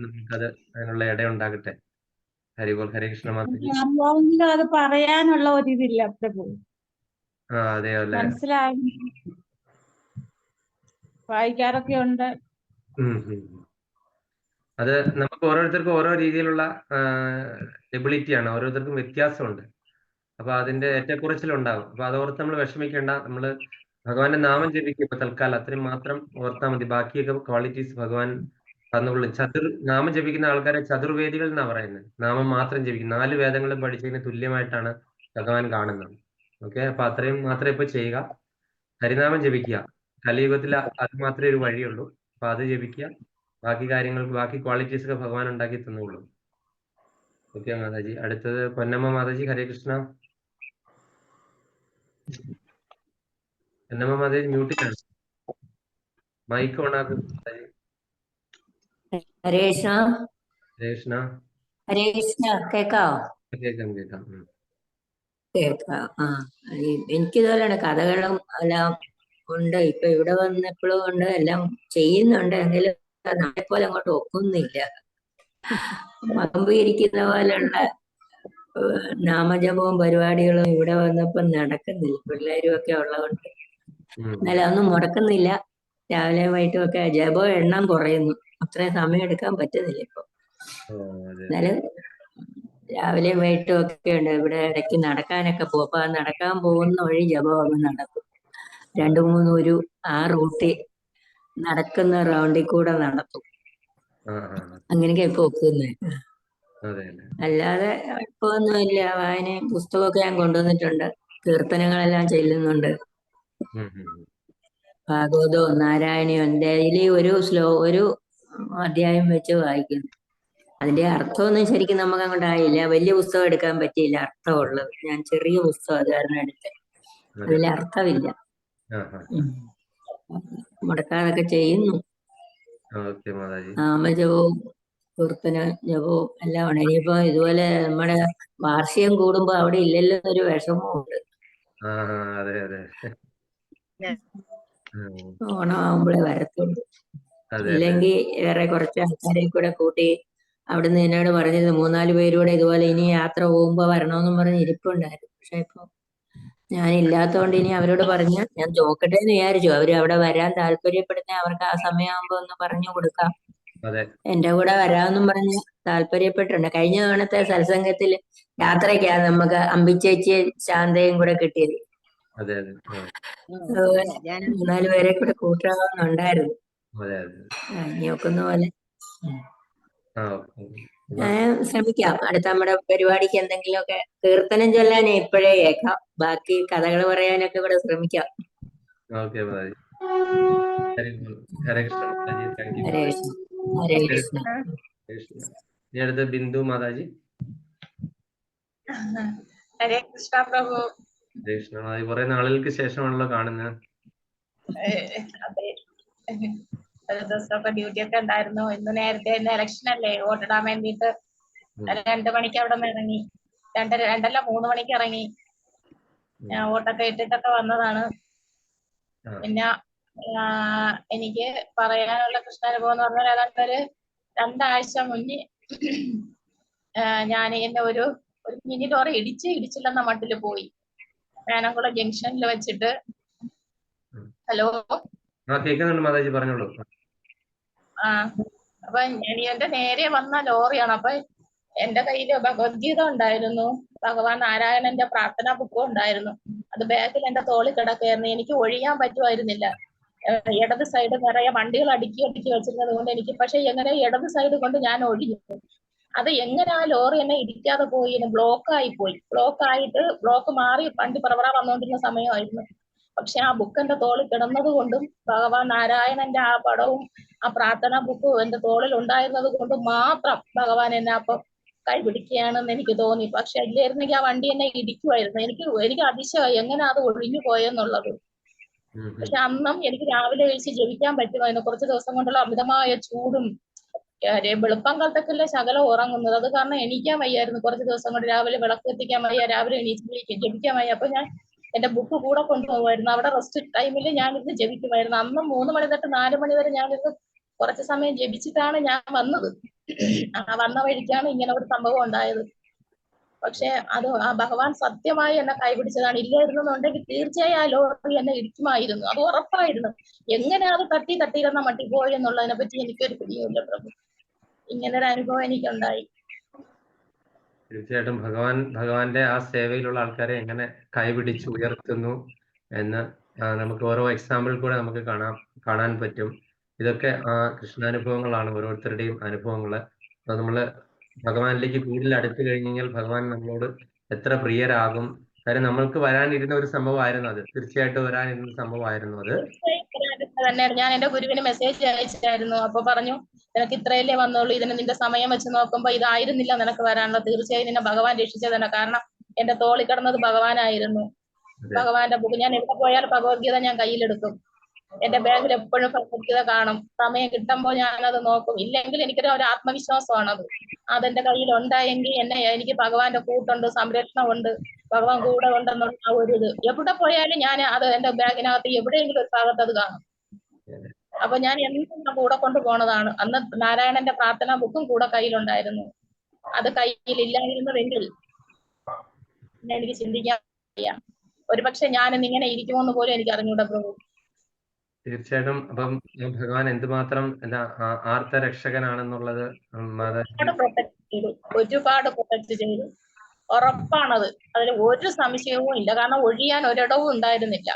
നമുക്കത് അതിനുള്ള ഇടയുണ്ടാകട്ടെ. ഹരിബോൾ. ഹരേ കൃഷ്ണ മാതാജി.
അറിയാമെങ്കിലും അത് പറയാനുള്ള ഒരിതില്ല പ്രഭു.
അതെയോ അല്ലേ?
മനസ്സിലായി വായിക്കാറൊക്കെ ഉണ്ട്.
അത് നമുക്ക് ഓരോരുത്തർക്കും ഓരോ രീതിയിലുള്ള എബിലിറ്റിയാണ്, ഓരോരുത്തർക്കും വ്യത്യാസമുണ്ട്. അപ്പൊ അതിന്റെ ഏറ്റക്കുറച്ചിലുണ്ടാകും. അപ്പൊ അതോർത്ത് നമ്മൾ വിഷമിക്കേണ്ട. നമ്മള് ഭഗവാന്റെ നാമം ജപിക്കും. ഇപ്പൊ തൽക്കാലം അത്രയും മാത്രം ഓർത്താൽ മതി. ബാക്കിയൊക്കെ ക്വാളിറ്റീസ് ഭഗവാൻ തന്നുകൊള്ളും. നാമം ജപിക്കുന്ന ആൾക്കാരെ ചതുർവേദികൾ എന്നാ പറയുന്നത്. നാമം മാത്രം ജപിക്കും. 4 വേദങ്ങളും പഠിച്ചതിന് തുല്യമായിട്ടാണ് ഭഗവാൻ കാണുന്നത്. ഓക്കെ, അപ്പൊ അത്രയും മാത്രമേ ഇപ്പൊ ചെയ്യുക. ഹരിനാമം ജപിക്കുക. കലിയുഗത്തിൽ അത് മാത്രമേ ഒരു വഴിയുള്ളൂ. അപ്പൊ അത് ജപിക്കുക. ബാക്കി കാര്യങ്ങൾക്ക് ബാക്കി ക്വാളിറ്റീസ് ഒക്കെ ഭഗവാൻ ഉണ്ടാക്കി തന്നുള്ളൂ. ഓക്കെ മാതാജി. അടുത്തത് പൊന്നമ്മ മാതാജി. ഹരേ കൃഷ്ണ. പൊന്നമ്മ മാതാജി മ്യൂട്ടിലാണ്. മൈക്ക് ഓൺ ആക്കും മാതാജി.
ഹരേ കൃഷ്ണ.
ഹരേ കൃഷ്ണ.
ഹരേ കൃഷ്ണ. കേക്കാവോ?
കേൾക്കാം കേൾക്കാം.
കേൾക്കാം. എനിക്കിതുപോലെയാണ്. കഥകളും എല്ലാം ഉണ്ട്. ഇപ്പൊ ഇവിടെ വന്നപ്പോഴും ഉണ്ട്, എല്ലാം ചെയ്യുന്നുണ്ട്. എങ്കിലും നമ്മളെ പോലെ അങ്ങോട്ട് ഒക്കുന്നില്ല. മകമ്പീരിക്കുന്ന പോലെയുള്ള നാമജപവും പരിപാടികളും ഇവിടെ വന്നപ്പോ നടക്കുന്നില്ല. പിള്ളേരും ഒക്കെ ഉള്ളതുകൊണ്ട് എന്നാലും ഒന്നും മുടക്കുന്നില്ല. രാവിലെ വൈകിട്ടും ഒക്കെ ജപം എണ്ണം കുറയുന്നു. അത്രയും സമയം എടുക്കാൻ പറ്റുന്നില്ല ഇപ്പൊ. എന്നാലും രാവിലെയും വൈകിട്ടും ഒക്കെ ഉണ്ട്. ഇവിടെ ഇടയ്ക്ക് നടക്കാനൊക്കെ പോകും. അപ്പൊ നടക്കാൻ പോകുന്ന വഴി ജപം നടക്കും. 2-3 ആ റൂട്ടിൽ നടക്കുന്ന റൗണ്ടിൽ കൂടെ നടത്തും. അങ്ങനെയൊക്കെ ഇപ്പൊ ഒക്കുന്നത്. അല്ലാതെ ഇപ്പൊ ഒന്നുമില്ല. വായനയും പുസ്തകമൊക്കെ ഞാൻ കൊണ്ടുവന്നിട്ടുണ്ട്. കീർത്തനങ്ങളെല്ലാം ചെല്ലുന്നുണ്ട്. ഭാഗവതവും നാരായണീയവും ഡെയിലി ഒരു അധ്യായം വെച്ച് വായിക്കുന്നു. അതിന്റെ അർത്ഥമൊന്നും ശരിക്കും നമുക്ക് അങ്ങോട്ടായില്ല. വലിയ പുസ്തകം എടുക്കാൻ പറ്റിയില്ല അർത്ഥമുള്ളത്. ഞാൻ ചെറിയ പുസ്തകം അത് കാരണം എടുത്ത്. അതിൽ അർത്ഥമില്ല. മുടക്കാതൊക്കെ ചെയ്യുന്നു. നാമജപവും കീർത്തന ജപവും എല്ലാം ആണ്. ഇനിയിപ്പോ ഇതുപോലെ നമ്മുടെ വാർഷികം കൂടുമ്പോ അവിടെ ഇല്ലല്ലോ എന്നൊരു വിഷമമുണ്ട്. ഓണം ആവുമ്പോഴേ വരത്തുള്ളൂ. ഇല്ലെങ്കിൽ വേറെ കുറച്ച് ആൾക്കാരെ കൂടെ കൂട്ടി അവിടുന്ന് എന്നോട് പറഞ്ഞിരുന്നു 3-4 പേരൂടെ ഇതുപോലെ ഇനി യാത്ര പോകുമ്പോ വരണമെന്നും പറഞ്ഞ് ഇരിപ്പുണ്ടായിരുന്നു. പക്ഷെ ഇപ്പൊ ഞാനില്ലാത്തോണ്ട് ഇനി അവരോട് പറഞ്ഞ ഞാൻ ചോക്കട്ടെ എന്ന് വിചാരിച്ചു. അവര് അവിടെ വരാൻ താല്പര്യപ്പെടുന്ന അവർക്ക് ആ സമയമാകുമ്പോ ഒന്ന് പറഞ്ഞു കൊടുക്കാം. എന്റെ കൂടെ വരാമെന്നും പറഞ്ഞ് താല്പര്യപ്പെട്ടിട്ടുണ്ട്. കഴിഞ്ഞ തവണത്തെ സത്സംഗത്തിൽ യാത്രയ്ക്കാ നമുക്ക് അമ്പിച്ചേച്ചിയെ ശാന്തയും കൂടെ കിട്ടിയത്. 3-4 പേരെ കൂടെ കൂട്ടാമെന്നുണ്ടായിരുന്നു. ഇനി ഒക്കുന്ന പോലെ ഞാൻ ശ്രമിക്കാം. അടുത്ത നമ്മുടെ പരിപാടിക്ക് എന്തെങ്കിലുമൊക്കെ കീർത്തനം ചൊല്ലാൻ ഇപ്പോഴേ കേൾക്കാം. ബാക്കി കഥകൾ പറയാനൊക്കെ കൂടെ ശ്രമിക്കാം.
ഹരേ കൃഷ്ണ.
ഹരേ കൃഷ്ണ.
അടുത്ത ബിന്ദു മാതാജി.
ഹരേ കൃഷ്ണ പ്രഭു.
ഹരേ കൃഷ്ണ മാതാജി. കുറെ നാളുകൾക്ക് ശേഷമാണല്ലോ കാണുന്നത്.
അതെ, ഒരു ദിവസമൊക്കെ ഡ്യൂട്ടി ഒക്കെ ഉണ്ടായിരുന്നു. ഇന്ന് നേരത്തെ ഇലക്ഷൻ അല്ലേ, വോട്ടിടാൻ വേണ്ടിയിട്ട് 2 മണിക്ക് അവിടെ നിന്ന് ഇറങ്ങി. 3 മണിക്ക് ഇറങ്ങി. ഞാൻ വോട്ടൊക്കെ ഇട്ടിട്ടൊക്കെ വന്നതാണ്. പിന്നെ എനിക്ക് പറയാനുള്ള കൃഷ്ണാനുഭവം എന്ന് പറഞ്ഞാൽ ഏതാണ്ട് 2 ആഴ്ച മുന്നേ ഞാൻ എന്നെ ഒരു മിനി ലോറി ഇടിച്ചില്ലെന്ന മട്ടില് പോയി. വേനംകുളം ജംഗ്ഷനിൽ വെച്ചിട്ട്. ഹലോ,
കേൾക്കുന്നുണ്ട് മാതാജി, പറഞ്ഞോളൂ.
അപ്പൊ എന്റെ നേരെ വന്ന ലോറിയാണ്. അപ്പൊ എന്റെ കയ്യില് ഭഗവത്ഗീത ഉണ്ടായിരുന്നു, ഭഗവാൻ നാരായണന്റെ പ്രാർത്ഥനാ ബുക്കും ഉണ്ടായിരുന്നു. അത് ബാഗിൽ എന്റെ തോളിൽ കിടക്കുകയായിരുന്നു. എനിക്ക് ഒഴിയാൻ പറ്റുമായിരുന്നില്ല. ഇടത് സൈഡ് നിറയെ വണ്ടികൾ അടുക്കി വെച്ചിരുന്നത് കൊണ്ട് എനിക്ക്, പക്ഷെ എങ്ങനെ ഇടത് സൈഡ് കൊണ്ട് ഞാൻ ഒഴിഞ്ഞു. അത് എങ്ങനെ ആ ലോറി എന്നെ ഇടിക്കാതെ പോയി, ബ്ലോക്ക് ആയിട്ട് ബ്ലോക്ക് മാറി വണ്ടി പറവറ വന്നുകൊണ്ടിരുന്ന സമയമായിരുന്നു. പക്ഷെ ആ ബുക്ക് എന്റെ തോളിൽ കിടന്നത് കൊണ്ടും ഭഗവാൻ നാരായണന്റെ ആ പടവും ആ പ്രാർത്ഥനാ ബുക്കും എന്റെ തോളിൽ ഉണ്ടായിരുന്നത് കൊണ്ട് മാത്രം ഭഗവാൻ എന്നെ അപ്പൊ കൈപിടിക്കുകയാണെന്ന് എനിക്ക് തോന്നി. പക്ഷെ ഇല്ലായിരുന്നെങ്കിൽ ആ വണ്ടി എന്നെ ഇടിക്കുമായിരുന്നു. എനിക്ക് അതിശയമായി എങ്ങനെ അത് ഒഴിഞ്ഞു പോയെന്നുള്ളത്. പക്ഷെ അന്നും എനിക്ക് രാവിലെ കഴിച്ച് ജപിക്കാൻ പറ്റുമായിരുന്നു. കുറച്ച് ദിവസം കൊണ്ടുള്ള അമിതമായ ചൂടും വെളുപ്പം കാലത്തൊക്കെ ശകലം ഉറങ്ങുന്നത്, അത് കാരണം എണീക്കാൻ വയ്യായിരുന്നു. കുറച്ച് ദിവസം കൊണ്ട് രാവിലെ വിളക്ക് എത്തിക്കാൻ വയ്യ, രാവിലെ എണീച്ച് ജപിക്കാൻ വയ്യ. അപ്പൊ ഞാൻ എന്റെ ബുക്ക് കൂടെ കൊണ്ടുപോകുമായിരുന്നു. അവിടെ റെസ്റ്റ് ടൈമിൽ ഞാൻ ഇരുന്ന് ജപിക്കുമായിരുന്നു. അന്ന് 3 മണി തൊട്ട് 4 മണി വരെ ഞാനിത് കുറച്ച് സമയം ജപിച്ചിട്ടാണ് ഞാൻ വന്നത്. വന്ന വഴിക്കാണ് ഇങ്ങനെ ഒരു സംഭവം ഉണ്ടായത്. പക്ഷെ അത് ആ ഭഗവാൻ സത്യമായി എന്നെ കൈപിടിച്ചതാണ്. ഇല്ലായിരുന്നുണ്ടെങ്കിൽ തീർച്ചയായും ആ ലോറി എന്നെ ഇടിക്കുമായിരുന്നു, അത് ഉറപ്പായിരുന്നു. എങ്ങനെ അത് തട്ടിയിരുന്ന മട്ടി പോയി എന്നുള്ളതിനെ പറ്റി എനിക്കൊരു പിടിയുമില്ല പ്രഭു. ഇങ്ങനൊരു അനുഭവം എനിക്കുണ്ടായി.
തീർച്ചയായിട്ടും ഭഗവാന്റെ ആ സേവയിലുള്ള ആൾക്കാരെ എങ്ങനെ കൈപിടിച്ച് ഉയർത്തുന്നു എന്ന് നമുക്ക് ഓരോ എക്സാമ്പിൾ കൂടെ നമുക്ക് കാണാൻ പറ്റും. ഇതൊക്കെ കൃഷ്ണാനുഭവങ്ങളാണ്, ഓരോരുത്തരുടെയും അനുഭവങ്ങള്. അത് നമ്മള് ഭഗവാനിലേക്ക് കൂടുതൽ അടുത്ത് കഴിഞ്ഞാൽ ഭഗവാൻ നമ്മളോട് എത്ര പ്രിയരാകും. കാര്യം നമ്മൾക്ക് വരാനിരുന്ന ഒരു സംഭവമായിരുന്നു അത്. തീർച്ചയായിട്ടും വരാനിരുന്ന സംഭവമായിരുന്നു അത്.
തന്നെയാണ്. ഞാൻ എന്റെ ഗുരുവിന് മെസ്സേജ് അയച്ചായിരുന്നു. അപ്പൊ പറഞ്ഞു, നിനക്ക് ഇത്രയല്ലേ വന്നുള്ളൂ, ഇതിന് നിന്റെ സമയം വെച്ച് നോക്കുമ്പോ ഇതായിരുന്നില്ല നിനക്ക് വരാനുള്ളത്. തീർച്ചയായും നിന്നെ ഭഗവാൻ രക്ഷിച്ചത് തന്നെ. കാരണം എന്റെ തോളിൽ കിടന്നത് ഭഗവാനായിരുന്നു. ഭഗവാന്റെ ബുക്ക് ഞാൻ എവിടെ പോയാൽ ഭഗവത്ഗീത ഞാൻ കയ്യിലെടുക്കും. എന്റെ ബാഗിൽ എപ്പോഴും ഭഗവത്ഗീത കാണും. സമയം കിട്ടുമ്പോൾ ഞാനത് നോക്കും. ഇല്ലെങ്കിൽ എനിക്കൊരു ആത്മവിശ്വാസമാണത്. അതെന്റെ കയ്യിൽ ഉണ്ടായെങ്കിൽ എനിക്ക് ഭഗവാന്റെ കൂട്ടുണ്ട്, സംരക്ഷണമുണ്ട്, ഭഗവാൻ കൂടെ ഉണ്ടെന്നുള്ള ആ ഒരു ഇത്. എവിടെ പോയാലും ഞാൻ അത് എന്റെ ബാഗിനകത്ത് എവിടെയെങ്കിലും ഒരു ഭാഗത്ത് അത് കാണും. അപ്പൊ ഞാൻ എന്നും കൂടെ കൊണ്ടുപോണതാണ്. അന്ന് നാരായണന്റെ പ്രാർത്ഥനാ ബുക്കും കൂടെ കയ്യിലുണ്ടായിരുന്നു. അത് കയ്യിലില്ലായിരുന്നുവെങ്കിൽ എനിക്ക് ചിന്തിക്കാൻ വയ്യ. ഒരുപക്ഷെ ഞാനിന്ന് ഇങ്ങനെ ഇരിക്കുമെന്ന് പോലും എനിക്ക് അറിഞ്ഞൂടാ പ്രഭു.
തീർച്ചയായിട്ടും. അപ്പം ഭഗവാൻ എന്തുമാത്രം ആർത്ത രക്ഷകനാണെന്നുള്ളത്
ഒരുപാട് പ്രൊട്ടക്ട് ചെയ്തു. ഉറപ്പാണത്. അതിൽ ഒരു സംശയവും ഇല്ല. കാരണം ഒഴിയാൻ ഒരിടവും ഉണ്ടായിരുന്നില്ല.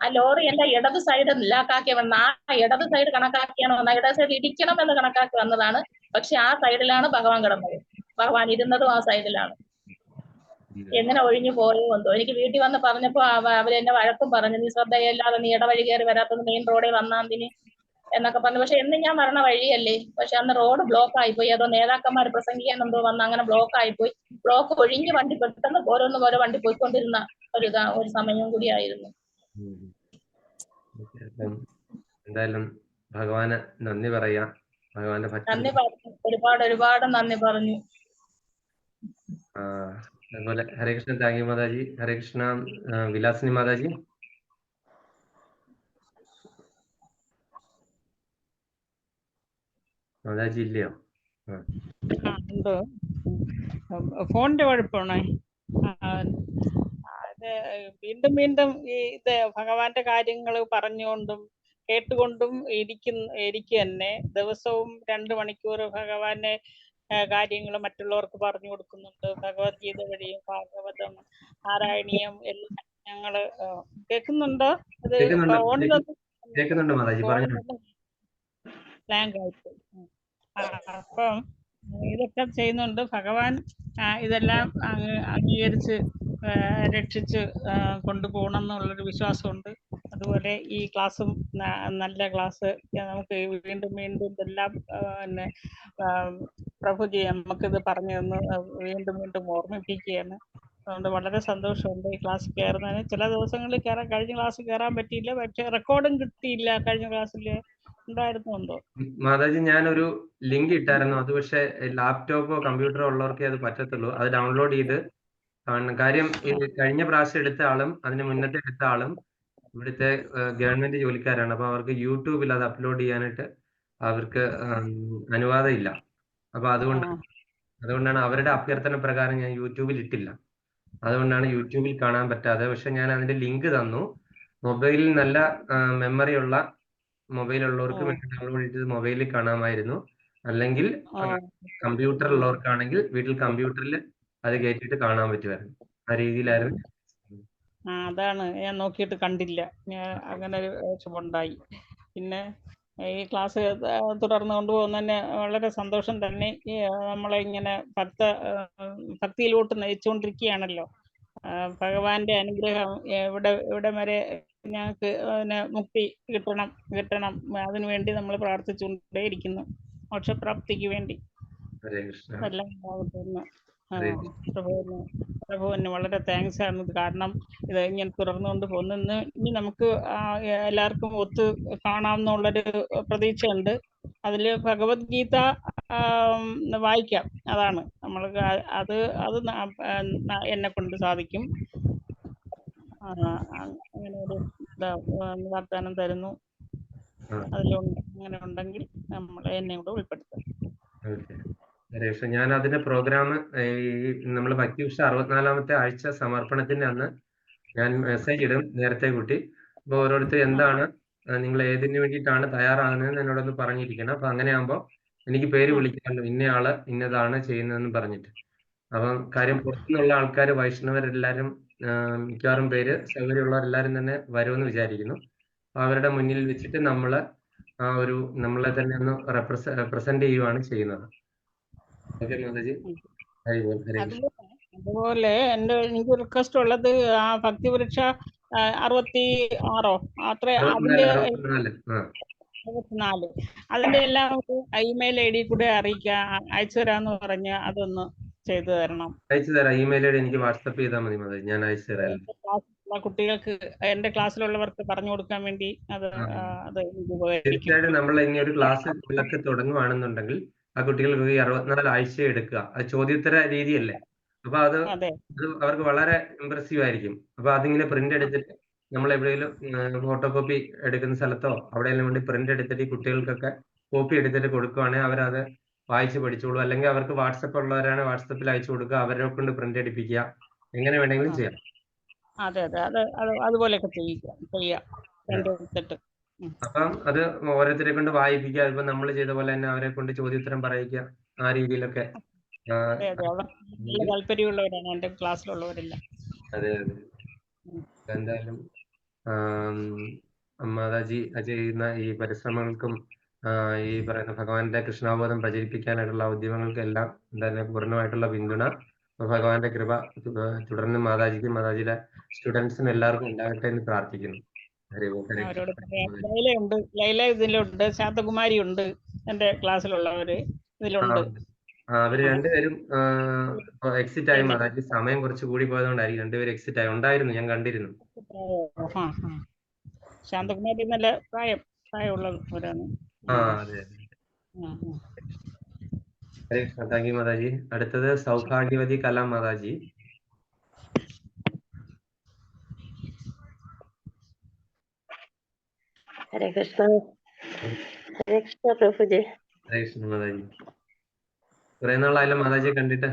ആ ലോറി എന്റെ ഇടത് സൈഡ് ലാക്കാക്കി വന്ന, ആ ഇടത് സൈഡ് കണക്കാക്കിയാണ് വന്നത്. ഇടത് സൈഡ് ഇടിക്കണം എന്ന് കണക്കാക്കി വന്നതാണ്. പക്ഷെ ആ സൈഡിലാണ് ഭഗവാൻ കിടന്നത്. ഭഗവാൻ ഇരുന്നതും ആ സൈഡിലാണ്. എങ്ങനെ ഒഴിഞ്ഞു പോയോ എന്തോ. എനിക്ക് വീട്ടിൽ വന്ന് പറഞ്ഞപ്പോ അവരെന്നെ വഴക്കും പറഞ്ഞു, നീ ശ്രദ്ധയില്ലാതെ നീ ഇടവഴി കയറി വരാത്തത്, മെയിൻ റോഡിൽ വന്നാന്തിന് എന്നൊക്കെ പറഞ്ഞു. പക്ഷെ എന്നും ഞാൻ വരണ വഴിയല്ലേ. പക്ഷെ അന്ന് റോഡ് ബ്ലോക്ക് ആയിപ്പോയി. അതോ നേതാക്കന്മാർ പ്രസംഗിക്കാൻ എന്തോ വന്ന് അങ്ങനെ ബ്ലോക്ക് ആയിപ്പോയി. ബ്ലോക്ക് ഒഴിഞ്ഞ് വണ്ടി പെട്ടെന്ന് ഓരോ വണ്ടി പോയിക്കൊണ്ടിരുന്ന ഒരു സമയവും കൂടിയായിരുന്നു.
എന്തായാലും ഭഗവാന് നന്ദി പറയാം. ഭഗവാന്റെ
നന്ദി പറഞ്ഞു, ഒരുപാട് നന്ദി പറഞ്ഞു.
അതുപോലെ ഹരേ കൃഷ്ണ. Thank you mataji. ഹരേ കൃഷ്ണ. വിലാസിനി മാതാജി. മാതാജി ഇല്ലയോ?
ഉണ്ട്. ഫോണിന്റെ കുഴപ്പമാണേ. അത് വീണ്ടും വീണ്ടും ഇത് ഭഗവാന്റെ കാര്യങ്ങൾ പറഞ്ഞുകൊണ്ടും കേട്ടുകൊണ്ടും ഇരിക്കുക തന്നെ. ദിവസവും 2 മണിക്കൂർ ഭഗവാന്റെ കാര്യങ്ങൾ മറ്റുള്ളവർക്ക് പറഞ്ഞു കൊടുക്കുന്നുണ്ട്. ഭഗവത്ഗീത വഴിയും ഭാഗവതം, നാരായണീയം എല്ലാം ഞങ്ങള് കേൾക്കുന്നുണ്ടോ? അത്
കേൾക്കുന്നുണ്ട് മാതാജി, പറഞ്ഞു.
ബ്ലാങ്ക് ആയിപ്പോയി. അപ്പം ഇതൊക്കെ ചെയ്യുന്നുണ്ട്. ഭഗവാൻ ഇതെല്ലാം അംഗീകരിച്ച് രക്ഷിച്ച് കൊണ്ടുപോകണം എന്നുള്ളൊരു വിശ്വാസമുണ്ട്. അതുപോലെ ഈ ക്ലാസ്സും നല്ല ക്ലാസ് നമുക്ക് വീണ്ടും വീണ്ടും ഇതെല്ലാം പിന്നെ പ്രഭുജി നമുക്കിത് പറഞ്ഞു തന്ന് വീണ്ടും വീണ്ടും ഓർമ്മിപ്പിക്കുകയാണ്. അതുകൊണ്ട് വളരെ സന്തോഷമുണ്ട് ഈ ക്ലാസ് കയറുന്നതിന്. ചില ദിവസങ്ങളിൽ കഴിഞ്ഞ ക്ലാസ് കയറാൻ പറ്റിയില്ല, പക്ഷെ റെക്കോർഡും കിട്ടിയില്ല. കഴിഞ്ഞ ക്ലാസ്സിൽ ഉണ്ടായിരുന്നുണ്ടോ
മാതാജി? ഞാനൊരു ലിങ്ക് ഇട്ടായിരുന്നു. അത് പക്ഷെ ലാപ്ടോപ്പോ കമ്പ്യൂട്ടറോ ഉള്ളവർക്കേ അത് പറ്റത്തുള്ളൂ. അത് ഡൗൺലോഡ് ചെയ്ത് കാണണം. കാര്യം കഴിഞ്ഞ പ്രാവശ്യം എടുത്ത ആളും അതിന് മുന്നത്തെ എടുത്ത ആളും ഇവിടുത്തെ ഗവൺമെന്റ് ജോലിക്കാരാണ്. അപ്പൊ അവർക്ക് യൂട്യൂബിൽ അത് അപ്ലോഡ് ചെയ്യാനായിട്ട് അവർക്ക് അനുവാദം ഇല്ല. അപ്പൊ അതുകൊണ്ടാണ് അവരുടെ അഭ്യർത്ഥന പ്രകാരം ഞാൻ യൂട്യൂബിൽ ഇട്ടില്ല. അതുകൊണ്ടാണ് യൂട്യൂബിൽ കാണാൻ പറ്റാതെ. പക്ഷെ ഞാൻ അതിന്റെ ലിങ്ക് തന്നു. മൊബൈലിൽ നല്ല മെമ്മറി ഉള്ള മൊബൈൽ ഉള്ളവർക്ക് ഡൗൺലോഡ് ചെയ്ത് മൊബൈലിൽ കാണാമായിരുന്നു. അല്ലെങ്കിൽ കമ്പ്യൂട്ടർ ഉള്ളവർക്കാണെങ്കിൽ വീട്ടിൽ കമ്പ്യൂട്ടറിൽ അത് കയറ്റിയിട്ട് കാണാൻ പറ്റുമായിരുന്നു. ആ രീതിയിലായിരുന്നു.
അതാണ് ഞാൻ നോക്കിയിട്ട് കണ്ടില്ല. ഞാൻ അങ്ങനെ ഒരു വിഷമമുണ്ടായി. പിന്നെ ഈ ക്ലാസ് തുടർന്ന് കൊണ്ടുപോകുന്നതിന് വളരെ സന്തോഷം തന്നെ. നമ്മളെ ഇങ്ങനെ ഭക്തിയിലോട്ട് നയിച്ചുകൊണ്ടിരിക്കുകയാണല്ലോ. ഭഗവാന്റെ അനുഗ്രഹം എവിടെ വരെ ഞങ്ങൾക്ക് മുക്തി കിട്ടണം അതിനു വേണ്ടി നമ്മൾ പ്രാർത്ഥിച്ചുകൊണ്ടേയിരിക്കുന്നു. മോക്ഷപ്രാപ്തിക്ക് വേണ്ടി എല്ലാം ഉണ്ടാകുന്നു. പ്രഭുവിന് വളരെ താങ്ക്സ് ആണ്. ഇത് കാരണം ഇത് ഇങ്ങനെ തുടർന്നുകൊണ്ട് പോകുന്നു. ഇനി നമുക്ക് എല്ലാവർക്കും ഒത്ത് കാണാമെന്നുള്ളൊരു പ്രതീക്ഷയുണ്ട്. അതിൽ ഭഗവത്ഗീത വായിക്കാം. അതാണ് നമ്മൾ അത് എന്നെ കൊണ്ട് സാധിക്കും. അങ്ങനെ ഒരു വാഗ്ദാനം തരുന്നു. അതിലുണ്ട് അങ്ങനെ ഉണ്ടെങ്കിൽ എന്നെ കൂടെ ഉൾപ്പെടുത്താം.
ഞാൻ അതിന്റെ പ്രോഗ്രാം നമ്മൾ ഭക്തിവിഷ 64ാമത്തെ ആഴ്ച സമർപ്പണത്തിന്റെ അന്ന് ഞാൻ മെസ്സേജ് ഇടും നേരത്തെ കൂട്ടി. അപ്പൊ ഓരോരുത്തർ എന്താണ് നിങ്ങൾ ഏതിനു വേണ്ടിയിട്ടാണ് തയ്യാറാകുന്നതെന്ന് എന്നോടൊന്ന് പറഞ്ഞിരിക്കണം. അപ്പൊ അങ്ങനെ ആകുമ്പോൾ എനിക്ക് പേര് വിളിക്കാമല്ലോ, ഇന്നയാള് ഇന്നതാണ് ചെയ്യുന്നതെന്ന് പറഞ്ഞിട്ട്. അപ്പം കാര്യം പുറത്തുനിന്നുള്ള ആൾക്കാർ വൈഷ്ണവരെല്ലാരും മിക്കവാറും പേര് സൗകര്യമുള്ളവരെല്ലാരും തന്നെ വരുമെന്ന് വിചാരിക്കുന്നു. അവരുടെ മുന്നിൽ വെച്ചിട്ട് നമ്മളെ തന്നെ ഒന്ന് റെപ്രസെന്റ് ചെയ്യുവാണ് ചെയ്യുന്നത്. ഓക്കെ മാതാജി.
അതുപോലെ എനിക്ക് റിക്വസ്റ്റ് ഉള്ളത് ആ ഭക്തിവൃക്ഷ 66 അത്ര അതിന്റെ 64 അതിന്റെ എല്ലാം ഇമെയിൽ ID കൂടെ അയച്ചു തരാന്ന് പറഞ്ഞ് അതൊന്ന് ചെയ്തു തരണം.
അയച്ചു തരാം. ഇമെയിൽ ID എനിക്ക് വാട്സപ്പ് ചെയ്താൽ മതി മാതാജി, ഞാൻ അയച്ചു തരാം.
കുട്ടികൾക്ക് എന്റെ ക്ലാസ്സിലുള്ളവർക്ക് പറഞ്ഞു കൊടുക്കാൻ വേണ്ടി അത്
തീർച്ചയായിട്ടും നമ്മൾ ഇനി ഒരു ക്ലാസ് തുടങ്ങുവാണെന്നുണ്ടെങ്കിൽ ആ കുട്ടികൾക്ക് 64 ആഴ്ച എടുക്കുക. അത് ചോദ്യോത്തര രീതിയല്ലേ. അപ്പൊ അത് അവർക്ക് വളരെ ഇംപ്രസീവ് ആയിരിക്കും. അപ്പൊ അതിങ്ങനെ പ്രിന്റ് എടുത്തിട്ട് നമ്മൾ എവിടെയെങ്കിലും ഫോട്ടോ കോപ്പി എടുക്കുന്ന സ്ഥലത്തോ അവിടെയെല്ലാം വേണ്ടി പ്രിന്റ് എടുത്തിട്ട് ഈ കുട്ടികൾക്കൊക്കെ കോപ്പി എടുത്തിട്ട് കൊടുക്കുവാണെങ്കിൽ അവരത് വായിച്ച് പഠിച്ചോളൂ. അല്ലെങ്കിൽ അവർക്ക് വാട്സപ്പ് ഉള്ളവരാണ് വാട്സപ്പിൽ അയച്ചു കൊടുക്കുക, അവരെ കൊണ്ട് പ്രിന്റ് എടുപ്പിക്കുക, എങ്ങനെ വേണമെങ്കിലും ചെയ്യാം.
അതെ അതുപോലെയൊക്കെ ചെയ്യാം.
അപ്പം അത് ഓരോരുത്തരെ കൊണ്ട് വായിപ്പിക്കുക. ഇപ്പൊ നമ്മൾ ചെയ്ത പോലെ തന്നെ അവരെ കൊണ്ട് ചോദ്യോത്തരം പറയിക്കുക. ആ രീതിയിലൊക്കെ
താല്പര്യമുള്ളവരാണ് എന്റെ ക്ലാസ്സിലുള്ളവരെല്ലാം.
അതെ. എന്തായാലും മാതാജി ചെയ്യുന്ന ഈ പരിശ്രമങ്ങൾക്കും ഈ പറയുന്ന ഭഗവാന്റെ കൃഷ്ണാബോധം പ്രചരിപ്പിക്കാനായിട്ടുള്ള ഉദ്യമങ്ങൾക്കും എല്ലാം എന്തായാലും പൂർണ്ണമായിട്ടുള്ള പിന്തുണ. ഭഗവാന്റെ കൃപ തുടർന്ന് മാതാജിക്കും മാതാജിയുടെ സ്റ്റുഡൻസിനും എല്ലാവർക്കും ഉണ്ടാകട്ടെ എന്ന് പ്രാർത്ഥിക്കുന്നു.
ലൈല ഇതിലുണ്ട്, ശാന്തകുമാരി ഉണ്ട്, എന്റെ ക്ലാസ്സിലുള്ളവര് ഇതിലുണ്ട്.
അവര് രണ്ടുപേരും എക്സിറ്റ് ആയി മാതാജി. സമയം കുറച്ച് കൂടി പോയതുകൊണ്ടായിരിക്കും രണ്ടുപേരും എക്സിറ്റ് ആയി. ഉണ്ടായിരുന്നു, ഞാൻ കണ്ടിരുന്നു.
ശാന്തകുമാരി നല്ല പ്രായമുള്ളവരാണ്.
അതെ. ഹരേ കൃഷ്ണ. Thank you mataji. അടുത്തത് സൗഭാഗ്യവതി കലാ മാതാജി.
ഹരേ കൃഷ്ണ. ഹരേ കൃഷ്ണ പ്രഭുജി.
ഹരേ കൃഷ്ണ മാതാജി. കുറെ നാളായല്ലോ മാതാജിയെ കണ്ടിട്ട്.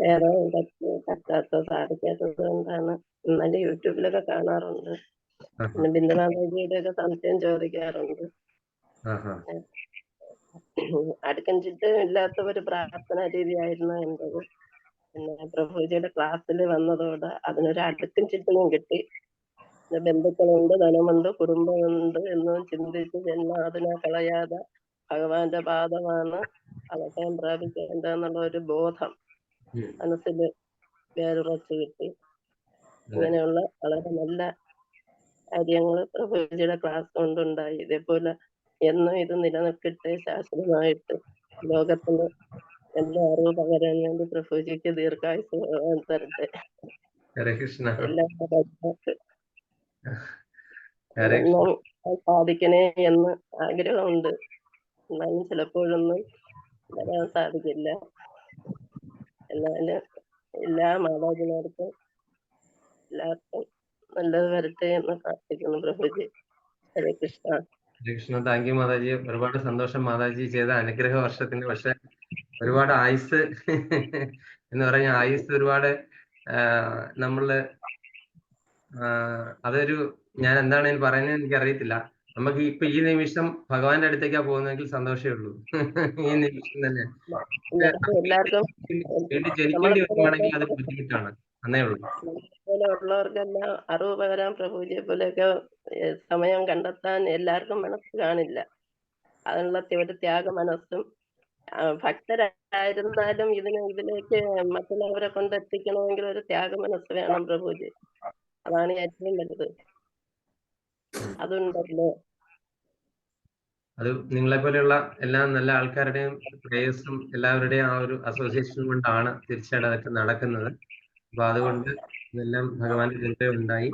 കയറാൻ സാധിക്കാത്തത് കൊണ്ടാണ്. എന്നാലും യൂട്യൂബിലൊക്കെ കാണാറുണ്ട്. പിന്നെ ബിന്ദുമാതാജിയുടെ ഒക്കെ സംശയം ചോദിക്കാറുണ്ട്. അടുക്കൻ ചിട്ടം ഇല്ലാത്ത ഒരു പ്രാർത്ഥന രീതിയായിരുന്നു എന്റേത്. പിന്നെ പ്രഭുജിയുടെ ക്ലാസ്സിൽ വന്നതോടെ അതിനൊരു അടുക്കും ചിട്ടവും കിട്ടി. ബന്ധുക്കളുണ്ട്, ധനമുണ്ട്, കുടുംബമുണ്ട് എന്നും ചിന്തിച്ച് അതിനെ കളയാതെ ഭഗവാന്റെ പാദമാണ് അതൊക്കെ പ്രാപിക്കേണ്ടെന്നുള്ള ഒരു ബോധം മനസ്സിൽ വേരുറച്ച് കിട്ടി. ഇങ്ങനെയുള്ള വളരെ നല്ല കാര്യങ്ങൾ പ്രഭുജിയുടെ ക്ലാസ് കൊണ്ടുണ്ടായി. ഇതേപോലെ എന്നും ഇത് നിലനിൽക്കട്ടെ, ശാശ്വതമായിട്ട് ലോകത്തിന് എല്ലാ അറിവ് പകരാൻ വേണ്ടി പ്രഭുജിക്ക് ദീർഘായുസ് തരട്ടെ. എല്ലാം സാധിക്കണേ എന്ന് ആഗ്രഹമുണ്ട്. എന്നാലും ചിലപ്പോഴൊന്നും വരാൻ സാധിക്കില്ല. എന്നാലും എല്ലാ മാതാപിതാക്കൾക്കും എല്ലാവർക്കും നല്ലത് വരട്ടെ എന്ന് പ്രാർത്ഥിക്കുന്നു പ്രഭുജി. ഹരേ കൃഷ്ണ.
ഹരേ കൃഷ്ണ. Thank you mataji. ഒരുപാട് സന്തോഷം മാതാജി ചെയ്ത അനുഗ്രഹ വർഷത്തിന്. പക്ഷെ ഒരുപാട് ആയുസ് എന്ന് പറഞ്ഞ ആയുസ് ഒരുപാട് നമ്മള് അതൊരു ഞാൻ എന്താണ് പറയുന്നത് എനിക്ക് അറിയത്തില്ല. നമുക്ക് ഇപ്പൊ ഈ നിമിഷം ഭഗവാന്റെ അടുത്തേക്കാ പോകുന്നതെങ്കിൽ സന്തോഷമേ ഉള്ളൂ. ഈ നിമിഷം തന്നെ വീട്ടിൽ ജനിക്കേണ്ടി വരുവാണെങ്കിൽ അത് ബുദ്ധിമുട്ടാണ്. അന്നേ ഉള്ളൂ.
ഉള്ളവർക്കെല്ലാം അറിവ് പകരാൻ പ്രഭുജിയെ പോലെയൊക്കെ സമയം കണ്ടെത്താൻ എല്ലാവർക്കും മനസ്സ് കാണില്ല. അതിനുള്ള ഒരു ത്യാഗ മനസ്സും ഭക്തരായിരുന്നാലും ഇതിലേക്ക് മറ്റുള്ളവരെ കൊണ്ട് എത്തിക്കണമെങ്കിൽ ഒരു ത്യാഗ മനസ്സ് വേണം പ്രഭുജി. അതാണ് ഏറ്റവും വലുത്. അതുണ്ടല്ലോ.
അത് നിങ്ങളെ പോലെയുള്ള എല്ലാ നല്ല ആൾക്കാരുടെയും പ്രേയേഴ്സും എല്ലാവരുടെയും ആ ഒരു അസോസിയേഷൻ കൊണ്ടാണ് തീർച്ചയായിട്ടും അതൊക്കെ നടക്കുന്നത്. അപ്പൊ അതുകൊണ്ട് ഇതെല്ലാം ഭഗവാന്റെ കൃപ ഉണ്ടായി.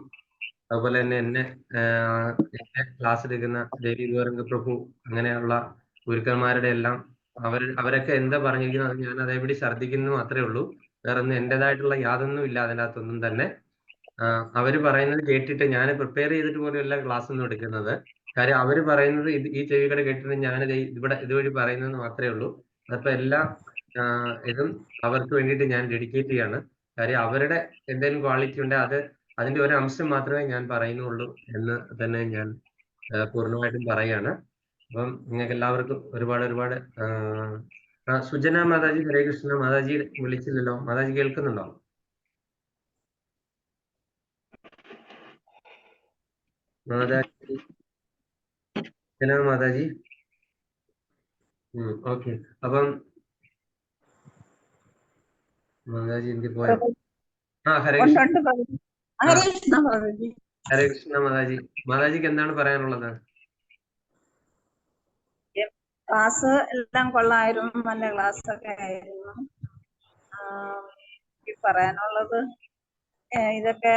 അതുപോലെ തന്നെ എന്നെ ക്ലാസ് എടുക്കുന്ന ദേവി ഗോരംഗ പ്രഭു അങ്ങനെയുള്ള ഗുരുക്കന്മാരുടെ എല്ലാം അവരൊക്കെ എന്താ പറഞ്ഞിരിക്കുന്നത് ഞാൻ അതേപടി ശ്രദ്ധിക്കുന്നു മാത്രമേ ഉള്ളൂ. വേറെ ഒന്നും എന്റേതായിട്ടുള്ള യാതൊന്നും ഇല്ല അതിനകത്തൊന്നും തന്നെ. അവര് പറയുന്നത് കേട്ടിട്ട് ഞാൻ പ്രിപ്പയർ ചെയ്തിട്ട് പോലെയല്ല ക്ലാസ് ഒന്നും എടുക്കുന്നത്. കാര്യം അവര് പറയുന്നത് ഈ ചെവികടെ കേട്ടിട്ട് ഞാനിത് ഇതുവഴി പറയുന്നത് മാത്രമേ ഉള്ളൂ. അപ്പൊ എല്ലാ ഇതും അവർക്ക് വേണ്ടിയിട്ട് ഞാൻ ഡെഡിക്കേറ്റ് ചെയ്യാണ്. കാര്യം അവരുടെ എന്തെങ്കിലും ക്വാളിറ്റി ഉണ്ടെങ്കിൽ അതിന്റെ ഒരു അംശം മാത്രമേ ഞാൻ പറയുന്നുള്ളൂ എന്ന് തന്നെ ഞാൻ പൂർണ്ണമായിട്ടും പറയാണ്. അപ്പം നിങ്ങൾക്ക് എല്ലാവർക്കും ഒരുപാട് സുജന മാതാജി, ഹരേ കൃഷ്ണ. മാതാജി വിളിച്ചില്ലല്ലോ. മാതാജി കേൾക്കുന്നുണ്ടോ? മാതാജി, സുജന മാതാജി. ഓക്കെ. അപ്പം മാതാജി എന്തി പോയോ? ഹരേ കൃഷ്ണ. ഹരേ കൃഷ്ണ മാതാജി. മാതാജിക്ക് എന്താണ് പറയാനുള്ളത്?
ക്ലാസ് എല്ലാം കൊള്ളായിരുന്നു, നല്ല ക്ലാസ് ഒക്കെ ആയിരുന്നു. പറയാനുള്ളത് ഇതൊക്കെ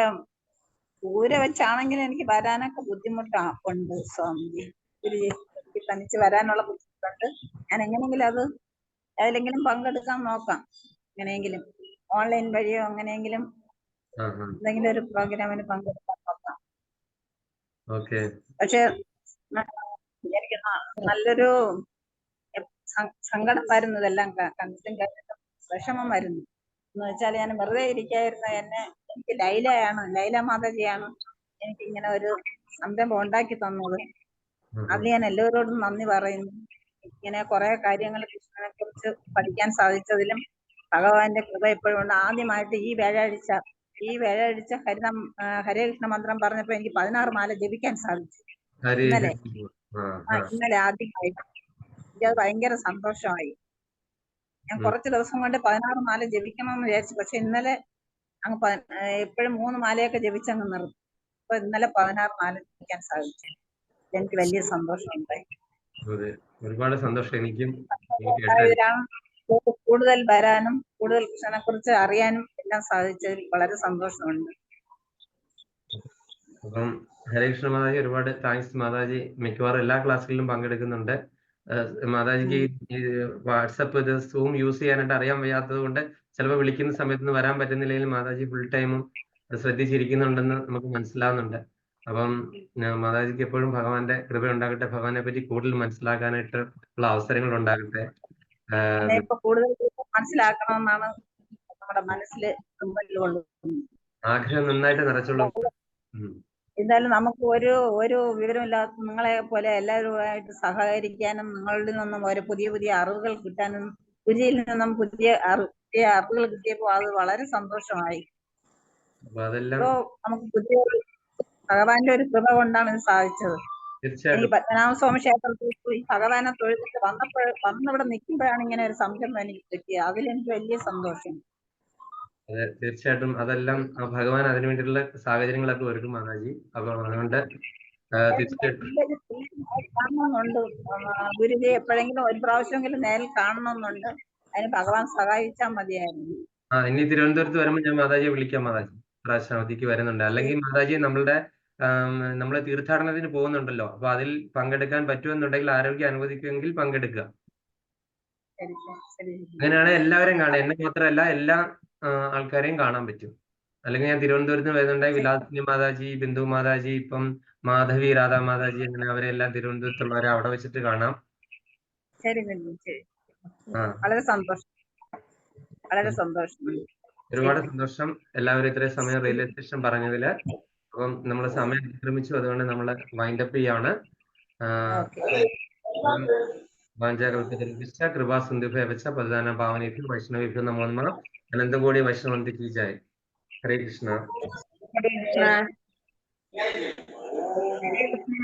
ദൂരെ വെച്ചാണെങ്കിൽ എനിക്ക് വരാനൊക്കെ ബുദ്ധിമുട്ടുണ്ട് സ്വാമിജി. എനിക്ക് തനിച്ച് വരാനുള്ള ബുദ്ധിമുട്ടുണ്ട്. ഞാൻ എങ്ങനെയെങ്കിലും അതിലെങ്കിലും പങ്കെടുക്കാൻ നോക്കാം. എങ്ങനെയെങ്കിലും ഓൺലൈൻ വഴിയോ എങ്ങനെയെങ്കിലും എന്തെങ്കിലും ഒരു പ്രോഗ്രാമിന് പങ്കെടുക്കാൻ നോക്കാം. പക്ഷെ എനിക്ക് നല്ലൊരു സങ്കടം വരുന്നു ഇതെല്ലാം കണ്ടിട്ടും കേട്ടിട്ടും. വിഷമം വരുന്നു എന്ന് വെച്ചാൽ ഞാൻ വെറുതെ ഇരിക്കായിരുന്നു. എനിക്ക് ലൈല മാതാജിയാണ് എനിക്ക് ഇങ്ങനെ ഒരു സംരംഭം ഉണ്ടാക്കി തന്നത്. അതിന് ഞാൻ എല്ലാവരോടും നന്ദി പറയുന്നു. ഇങ്ങനെ കുറെ കാര്യങ്ങൾ കൃഷ്ണനെ കുറിച്ച് പഠിക്കാൻ സാധിച്ചതിലും ഭഗവാന്റെ കൃപ എപ്പോഴും ഉണ്ട്. ആദ്യമായിട്ട് ഈ വ്യാഴാഴ്ച ഹരേ കൃഷ്ണ മന്ത്രം പറഞ്ഞപ്പോ എനിക്ക് 16 മാല ജപിക്കാൻ സാധിച്ചു. ഇന്നലെ ആദ്യമായിട്ട് എനിക്കത് ഭയങ്കര സന്തോഷമായി. ഞാൻ കുറച്ച് ദിവസം കൊണ്ട് 16 മാല ജപിക്കണമെന്ന് വിചാരിച്ചു. പക്ഷെ ഇന്നലെ എപ്പോഴും 3 മാലയൊക്കെ ജപിച്ചങ്ങ് നിർത്തും. അപ്പൊ ഇന്നലെ 16 മാല ജപിക്കാൻ സാധിച്ചു. എനിക്ക് വലിയ സന്തോഷം ഉണ്ടായി.
ഒരുപാട് സന്തോഷം എനിക്കും.
കൂടുതൽ വരാനും കൂടുതൽ കൃഷ്ണനെ കുറിച്ച് അറിയാനും എല്ലാം സാധിച്ചതിൽ വളരെ സന്തോഷമുണ്ട്.
അപ്പം ഹരേ കൃഷ്ണ മാതാജി, ഒരുപാട് താങ്ക്സ് മാതാജി. മിക്കവാറും എല്ലാ ക്ലാസ്സുകളിലും പങ്കെടുക്കുന്നുണ്ട്. മാതാജിക്ക് വാട്സപ്പ് സൂം യൂസ് ചെയ്യാനായിട്ട് അറിയാൻ വയ്യാത്തത് കൊണ്ട് ചിലപ്പോൾ വിളിക്കുന്ന സമയത്ത് വരാൻ പറ്റുന്നില്ലെങ്കിൽ മാതാജി ഫുൾ ടൈമും ശ്രദ്ധിച്ചിരിക്കുന്നുണ്ടെന്ന് നമുക്ക് മനസ്സിലാവുന്നുണ്ട്. അപ്പം മാതാജിക്ക് എപ്പോഴും ഭഗവാന്റെ കൃപ ഉണ്ടാകട്ടെ. ഭഗവാനെ പറ്റി കൂടുതൽ മനസ്സിലാക്കാനായിട്ട് ഉള്ള അവസരങ്ങൾ ഉണ്ടാകട്ടെ.
കൂടുതൽ മനസ്സിലാക്കണമെന്നാണ് നമ്മുടെ മനസ്സില്
ആഗ്രഹം നന്നായിട്ട് നിറച്ചുള്ളൂ.
എന്തായാലും നമുക്ക് ഒരു വിവരമില്ലാത്ത നിങ്ങളെ പോലെ എല്ലാവരുമായിട്ട് സഹകരിക്കാനും നിങ്ങളിൽ നിന്നും ഓരോ പുതിയ അറിവുകൾ കിട്ടാനും ഗുരുജിയിൽ നിന്നും പുതിയ അറിവുകൾ കിട്ടിയപ്പോൾ അത് വളരെ സന്തോഷമായി. നമുക്ക് ഭഗവാന്റെ ഒരു കൃപ കൊണ്ടാണ് ഇത് സാധിച്ചത്. എനിക്ക് പത്മനാഭസ്വാമി ക്ഷേത്രത്തിൽ പോയി ഭഗവാനെ തൊഴുതിട്ട് വന്നിവിടെ നിൽക്കുമ്പോഴാണ് ഇങ്ങനെ ഒരു സംരംഭം എനിക്ക് കിട്ടിയത്. അതിലെനിക്ക് വലിയ സന്തോഷം.
അതെ, തീർച്ചയായിട്ടും അതെല്ലാം ഭഗവാൻ അതിനു വേണ്ടിയിട്ടുള്ള സാഹചര്യങ്ങളൊക്കെ ഒരുക്കും മാതാജി. അപ്പൊ അതുകൊണ്ട്
കാണണമെന്നുണ്ട്. ഗുരുജി എപ്പോഴെങ്കിലും ഒരു പ്രാവശ്യമെങ്കിലും നേരിൽ കാണണമെന്നുണ്ട്. അതിന് ഭഗവാൻ സഹായിച്ചാൽ മതിയായിരുന്നു.
ഇനി തിരുവനന്തപുരത്ത് വരുമ്പോൾ ഞാൻ മാതാജിയെ വിളിക്കാം. മാതാജി പ്രാവശ്യം അവധിക്ക് വരുന്നുണ്ട്. അല്ലെങ്കിൽ മാതാജി നമ്മളെ തീർത്ഥാടനത്തിന് പോകുന്നുണ്ടല്ലോ, അപ്പൊ അതിൽ പങ്കെടുക്കാൻ പറ്റുമെന്നുണ്ടെങ്കിൽ ആരോഗ്യം അനുവദിക്കുമെങ്കിൽ പങ്കെടുക്കുക. അങ്ങനെയാണ് എല്ലാവരെയും കാണാം. എന്നെ മാത്രമല്ല എല്ലാ ആൾക്കാരെയും കാണാൻ പറ്റും. അല്ലെങ്കിൽ ഞാൻ തിരുവനന്തപുരത്ത് വരുന്നുണ്ടെങ്കിൽ വിലാസിനി മാതാജി, ബിന്ദു മാതാജി, ഇപ്പം മാധവി, രാധാ മാതാജി, അങ്ങനെ അവരെല്ലാം തിരുവനന്തപുരത്തുള്ളവരെ അവിടെ വെച്ചിട്ട് കാണാം.
വളരെ സന്തോഷം, വളരെ സന്തോഷം.
ഒരുപാട് സന്തോഷം എല്ലാവരും ഇത്രയും സമയം റെയിൽവേ സ്റ്റേഷൻ പറഞ്ഞതില്. അപ്പം നമ്മൾ സമയം അതിക്രമിച്ചു, അതുകൊണ്ട് നമ്മൾ വൈൻഡപ്പ് ചെയ്യാണ്. വാഞ്ചാകൽപ്പതരുഭ്യശ്ച കൃപാസിന്ധുഭ്യശ്ച പതിദാന പാവനേഭ്യോ വൈഷ്ണവേഭ്യോ നമോ നമഃ. അനന്തകോടി വൈഷ്ണവന്തി കി ജയ്. ഹരേ കൃഷ്ണ.
ഹരേ കൃഷ്ണ. ഹരേ കൃഷ്ണ.